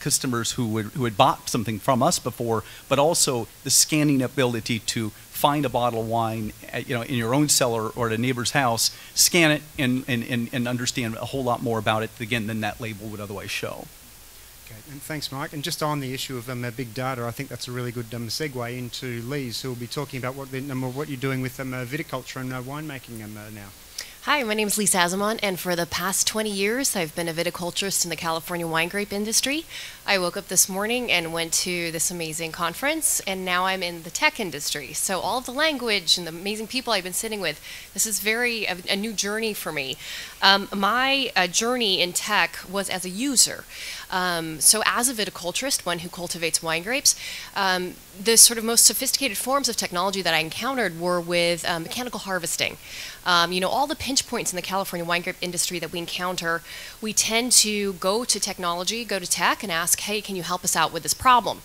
customers who had bought something from us before, but also the scanning ability to find a bottle of wine in your own cellar or at a neighbor's house, scan it, and understand a whole lot more about it, again, than that label would otherwise show. Okay, and thanks, Mike. And just on the issue of big data, I think that's a really good segue into Lise, who will be talking about what you're doing with viticulture and winemaking now. Hi, my name is Lisa Azamon, and for the past 20 years, I've been a viticulturist in the California wine grape industry. I woke up this morning and went to this amazing conference, and now I'm in the tech industry. So all of the language and the amazing people I've been sitting with, this is a new journey for me. My journey in tech was as a user. So as a viticulturist, one who cultivates wine grapes, the sort of most sophisticated forms of technology that I encountered were with mechanical harvesting. All the pinch points in the California wine grape industry that we encounter, we tend to go to technology, go to tech, and ask, hey, can you help us out with this problem?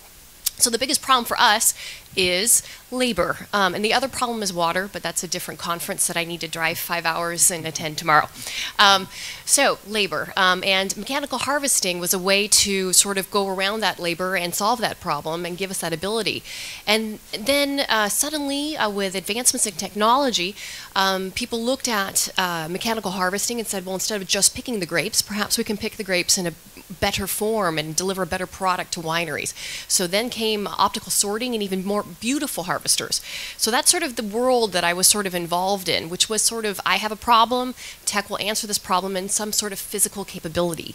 So the biggest problem for us is labor. And the other problem is water, but that's a different conference that I need to drive 5 hours and attend tomorrow. So labor. And mechanical harvesting was a way to sort of go around that labor and solve that problem and give us that ability. And then suddenly, with advancements in technology, people looked at mechanical harvesting and said, well, instead of just picking the grapes, perhaps we can pick the grapes in a better form and deliver a better product to wineries. So then came optical sorting and even more beautiful harvesters. So that's sort of the world that I was sort of involved in, which was sort of, I have a problem, tech will answer this problem in some sort of physical capability.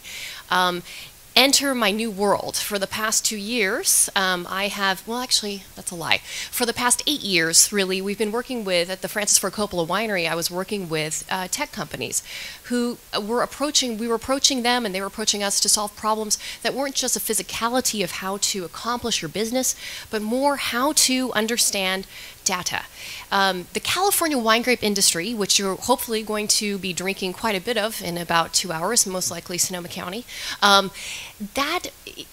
Enter my new world. For the past 2 years, I have, well, actually, that's a lie. For the past 8 years, really, we've been working with, at the Francis Ford Coppola Winery, I was working with tech companies who we were approaching them, and they were approaching us to solve problems that weren't just a physicality of how to accomplish your business, but more how to understand data. The California wine grape industry, which you're hopefully going to be drinking quite a bit of in about 2 hours, most likely Sonoma County, that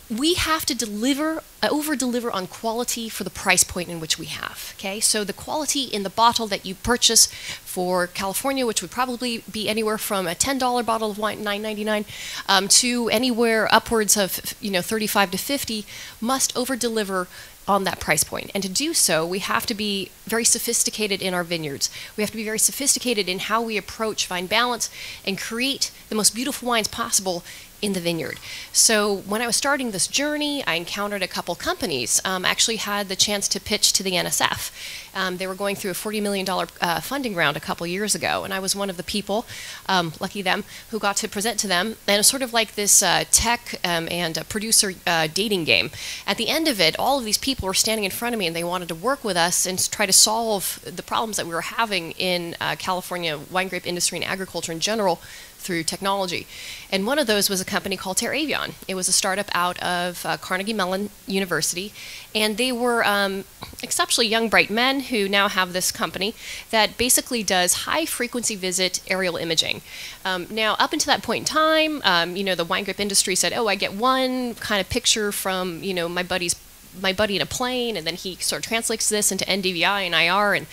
we have to over-deliver on quality for the price point in which we have. Okay, so the quality in the bottle that you purchase for California, which would probably be anywhere from a $10 bottle of wine, $9.99, to anywhere upwards of 35 to 50, must over-deliver on that price point. And to do so, we have to be very sophisticated in our vineyards. We have to be very sophisticated in how we approach vine balance and create the most beautiful wines possible in the vineyard. So when I was starting this journey, I encountered a couple companies. Actually had the chance to pitch to the NSF. They were going through a $40 million funding round a couple years ago, and I was one of the people, lucky them, who got to present to them. And it was sort of like this tech and producer dating game. At the end of it, all of these people were standing in front of me, and they wanted to work with us and try to solve the problems that we were having in California wine grape industry and agriculture in general through technology. And one of those was a company called TerraVion. It was a startup out of Carnegie Mellon University, and they were exceptionally young, bright men who now have this company that basically does high-frequency visit aerial imaging. Now, up until that point in time, the wine grape industry said, oh, I get one kind of picture from, my buddy in a plane, and then he sort of translates this into NDVI and IR, and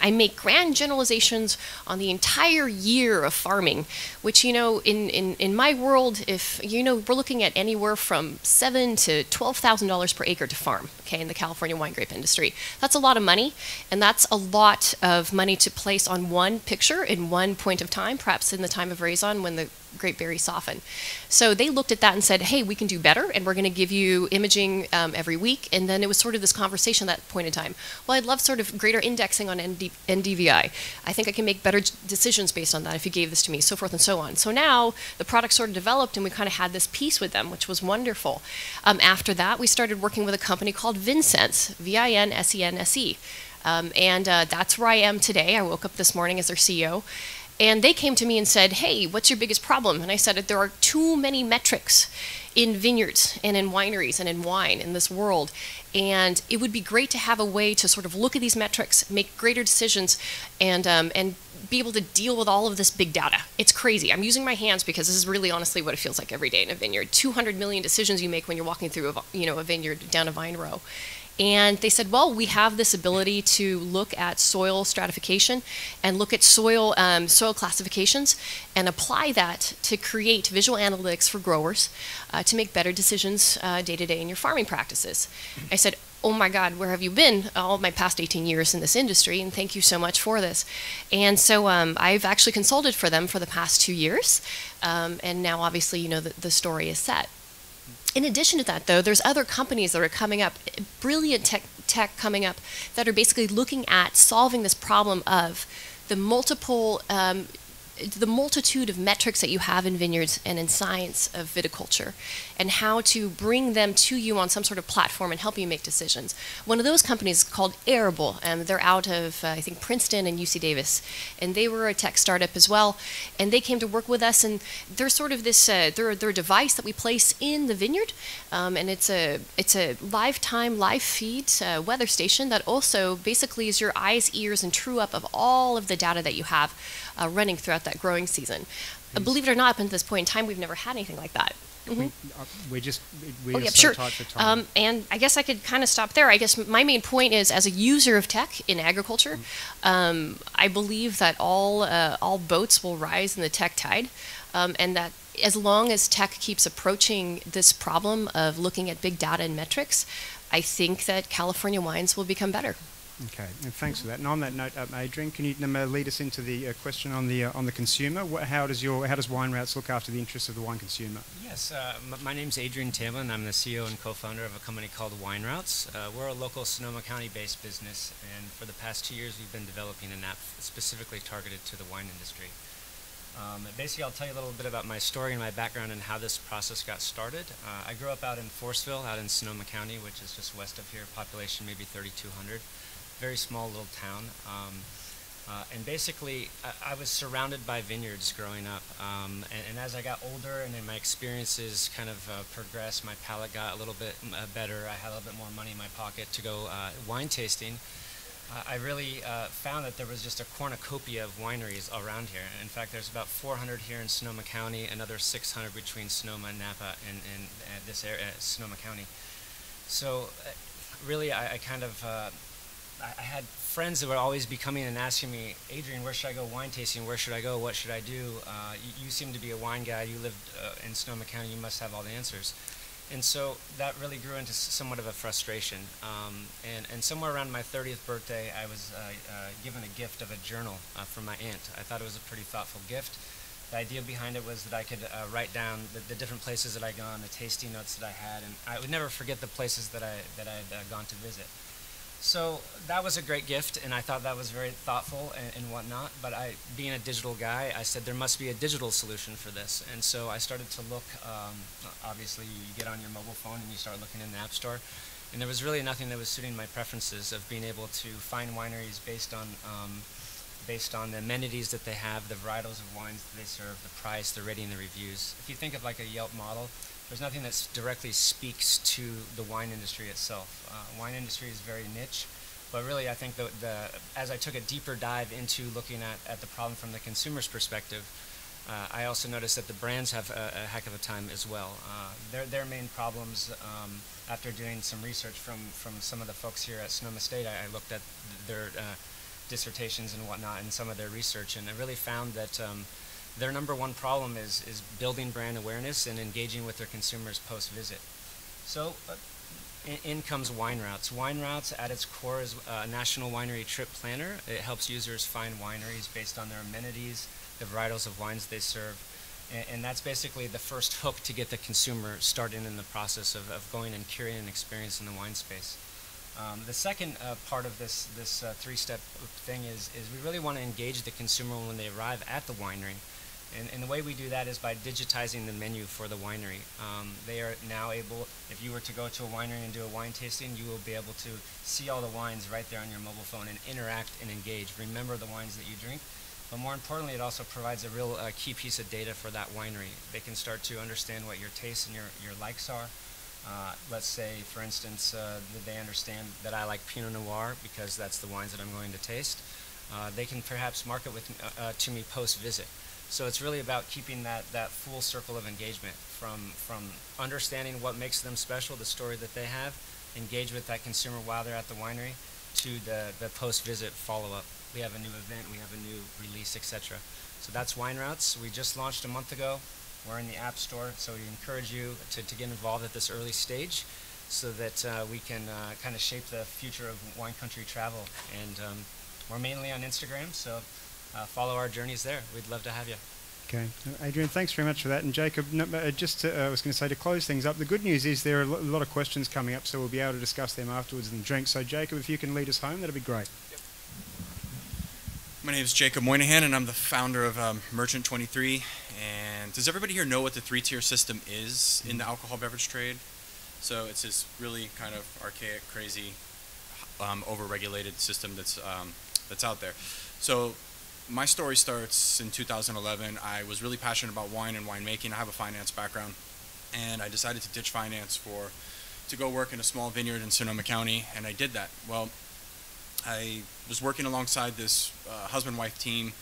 I make grand generalizations on the entire year of farming, which, you know, in my world, if, you know, we're looking at anywhere from $7,000 to $12,000 per acre to farm, okay, in the California wine grape industry. That's a lot of money, and that's a lot of money to place on one picture in one point of time, perhaps in the time of raisin when the grape berries soften. So they looked at that and said, hey, we can do better, and we're going to give you imaging every week. And then it was sort of this conversation at that point in time. Well, I'd love sort of greater indexing on NDVI. I think I can make better decisions based on that if you gave this to me, so forth and so on. So now the product sort of developed, and we kind of had this piece with them, which was wonderful. After that, we started working with a company called Vinsense, V-I-N-S-E-N-S-E. That's where I am today. I woke up this morning as their CEO. And they came to me and said, hey, what's your biggest problem? And I said, there are too many metrics in vineyards and in wineries and in wine in this world. And it would be great to have a way to sort of look at these metrics, make greater decisions, and be able to deal with all of this big data. It's crazy. I'm using my hands because this is really honestly what it feels like every day in a vineyard. 200 million decisions you make when you're walking through a vineyard down a vine row. And they said, well, we have this ability to look at soil stratification and look at soil classifications and apply that to create visual analytics for growers to make better decisions day to day in your farming practices. I said, oh my God, where have you been all of my past 18 years in this industry? And thank you so much for this. And so I've actually consulted for them for the past 2 years. And now obviously, you know, the story is set. In addition to that, though, there's other companies that are coming up, brilliant tech coming up, that are basically looking at solving this problem of the multitude of metrics that you have in vineyards and in science of viticulture, and how to bring them to you on some sort of platform and help you make decisions. One of those companies is called Arable, and they're out of, I think, Princeton and UC Davis. And they were a tech startup as well. And they came to work with us, and they're sort of this, they're a device that we place in the vineyard. And it's a lifetime live feed weather station that also basically is your eyes, ears, and true up of all of the data that you have running throughout that growing season. Believe it or not, up until this point in time, we've never had anything like that. We're yeah, so sure. tight for time. And I guess I could kind of stop there. I guess my main point is, as a user of tech in agriculture, I believe that all boats will rise in the tech tide, and that as long as tech keeps approaching this problem of looking at big data and metrics, I think that California wines will become better. Okay, and thanks for that. And on that note, Adrian, can you lead us into the question on the consumer? How does WineRoutes look after the interests of the wine consumer? Yes, my name's Adrian Tamlin. I'm the CEO and co-founder of a company called WineRoutes. We're a local Sonoma County-based business, and for the past 2 years, we've been developing an app specifically targeted to the wine industry. Basically, I'll tell you a little bit about my story and my background and how this process got started. I grew up out in Forestville, out in Sonoma County, which is just west of here, population maybe 3,200. Very small little town. And basically, I was surrounded by vineyards growing up. And as I got older and then my experiences kind of progressed, my palate got a little bit better. I had a little bit more money in my pocket to go wine tasting. I really found that there was just a cornucopia of wineries around here. In fact, there's about 400 here in Sonoma County, another 600 between Sonoma and Napa and this area, Sonoma County. So really, I kind of, I had friends that would always be coming and asking me, Adrian, where should I go wine tasting? Where should I go? What should I do? You seem to be a wine guy. You lived in Sonoma County. You must have all the answers. And so that really grew into somewhat of a frustration. And somewhere around my 30th birthday, I was given a gift of a journal from my aunt. I thought it was a pretty thoughtful gift. The idea behind it was that I could write down the different places that I'd gone, the tasting notes that I had, and I would never forget the places that I had gone to visit. So that was a great gift, and I thought that was very thoughtful and whatnot, but being a digital guy, I said there must be a digital solution for this. And so I started to look, obviously you get on your mobile phone and you start looking in the App Store, and there was really nothing that was suiting my preferences of being able to find wineries based on the amenities that they have, the varietals of wines that they serve, the price, the rating, the reviews. If you think of like a Yelp model, there's nothing that directly speaks to the wine industry itself. Wine industry is very niche, but really I think as I took a deeper dive into looking at the problem from the consumer's perspective, I also noticed that the brands have a heck of a time as well. Their main problems, after doing some research from some of the folks here at Sonoma State, I looked at dissertations and whatnot in some of their research, and I really found that their number one problem is building brand awareness and engaging with their consumers post-visit. So in comes Wine Routes. Wine Routes at its core is a national winery trip planner. It helps users find wineries based on their amenities, the varietals of wines they serve, and that's basically the first hook to get the consumer started in the process of going and curating an experience in the wine space. The second part of this three-step thing is we really want to engage the consumer when they arrive at the winery. And the way we do that is by digitizing the menu for the winery. They are now able, if you were to go to a winery and do a wine tasting, you will be able to see all the wines right there on your mobile phone and interact and engage. Remember the wines that you drink. But more importantly, it also provides a real key piece of data for that winery. They can start to understand what your tastes and your likes are. Let's say, for instance, that they understand that I like Pinot Noir because that's the wines that I'm going to taste. They can perhaps market with to me post-visit. So it's really about keeping that full circle of engagement from understanding what makes them special, the story that they have, engage with that consumer while they're at the winery, to the post-visit follow-up. We have a new event, we have a new release, etc. So that's Wine Routes. We just launched a month ago. We're in the App Store, so we encourage you to get involved at this early stage so that we can kind of shape the future of wine country travel. And we're mainly on Instagram, so follow our journeys there. We'd love to have you. Okay. Adrian, thanks very much for that. And Jacob, I was going to say, to close things up, the good news is there are a lot of questions coming up, so we'll be able to discuss them afterwards in the drink. So Jacob, if you can lead us home, that'd be great. Yep. My name is Jacob Moynihan, and I'm the founder of Merchant 23. And does everybody here know what the three-tier system is in the alcohol beverage trade? So it's this really kind of archaic, crazy, over-regulated system that's out there. So my story starts in 2011. I was really passionate about wine and winemaking. I have a finance background, and I decided to ditch finance to go work in a small vineyard in Sonoma County, and I did that. Well, I was working alongside this husband-wife team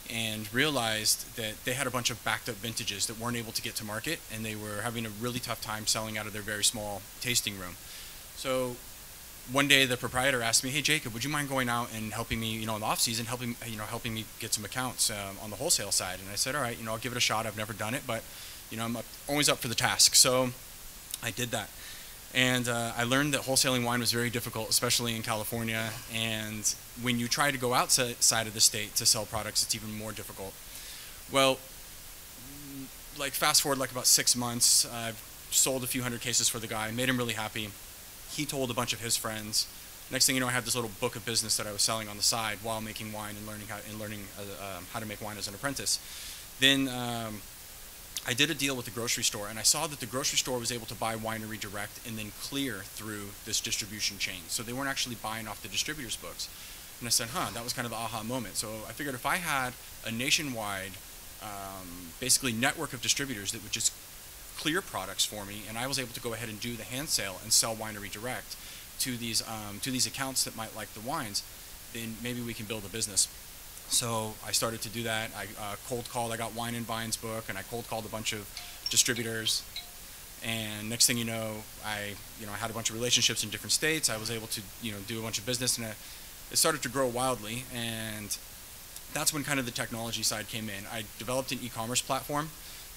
and realized that they had a bunch of backed up vintages that weren't able to get to market, and they were having a really tough time selling out of their very small tasting room. So one day the proprietor asked me, "Hey Jacob, would you mind going out and helping me, in the off season, helping me get some accounts on the wholesale side?" And I said, "All right, I'll give it a shot. I've never done it, but I'm always up for the task." So I did that, and I learned that wholesaling wine was very difficult, especially in California. And when you try to go outside of the state to sell products, it's even more difficult. Well, fast forward about 6 months, I've sold a few hundred cases for the guy, made him really happy. He told a bunch of his friends. Next thing you know, I had this little book of business that I was selling on the side while making wine and learning how to make wine as an apprentice. Then I did a deal with the grocery store, and I saw that the grocery store was able to buy Winery Direct and then clear through this distribution chain. So they weren't actually buying off the distributor's books. And I said, that was kind of the aha moment. So I figured if I had a nationwide, basically network of distributors that would just clear products for me, and I was able to go ahead and do the hand sale and sell Winery Direct to these accounts that might like the wines, then maybe we can build a business. So I started to do that. I cold called. I got Wine and Vine's book, and I cold called a bunch of distributors. And next thing you know, I had a bunch of relationships in different states. I was able to do a bunch of business, and it started to grow wildly. And that's when kind of the technology side came in. I developed an e-commerce platform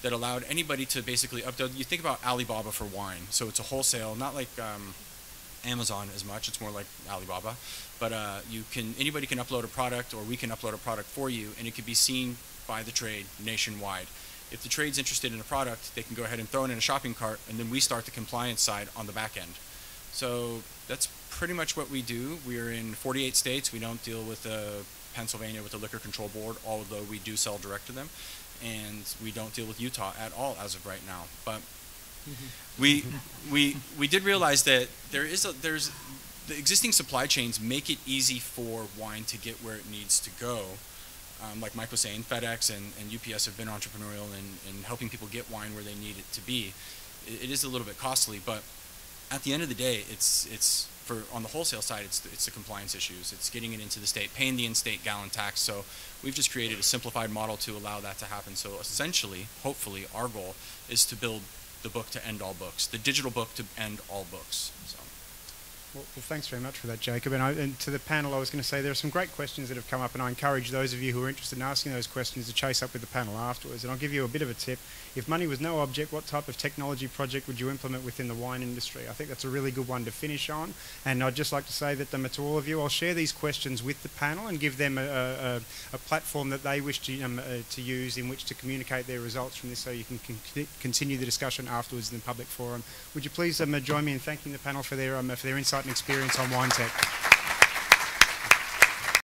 that allowed anybody to basically upload. You think about Alibaba for wine, so it's a wholesale, not like Amazon as much. It's more like Alibaba, but anybody can upload a product, or we can upload a product for you, and it can be seen by the trade nationwide. If the trade's interested in a product, they can go ahead and throw it in a shopping cart, and then we start the compliance side on the back end. So that's pretty much what we do. We're in 48 states. We don't deal with Pennsylvania with the Liquor Control Board, although we do sell direct to them. And we don't deal with Utah at all as of right now. But we did realize that there's the existing supply chains make it easy for wine to get where it needs to go. Like Mike was saying, FedEx and UPS have been entrepreneurial in helping people get wine where they need it to be. It is a little bit costly, but at the end of the day, on the wholesale side, it's the compliance issues. It's getting it into the state, paying the in-state gallon tax. So we've just created a simplified model to allow that to happen. So essentially, hopefully, our goal is to build the book to end all books, the digital book to end all books. So. Well, thanks very much for that, Jacob. And to the panel, I was going to say there are some great questions that have come up, and I encourage those of you who are interested in asking those questions to chase up with the panel afterwards. And I'll give you a bit of a tip. If money was no object, what type of technology project would you implement within the wine industry? I think that's a really good one to finish on. And I'd just like to say that to all of you, I'll share these questions with the panel and give them a platform that they wish to use in which to communicate their results from this, so you can continue the discussion afterwards in the public forum. Would you please join me in thanking the panel for their insight and experience on WineTech.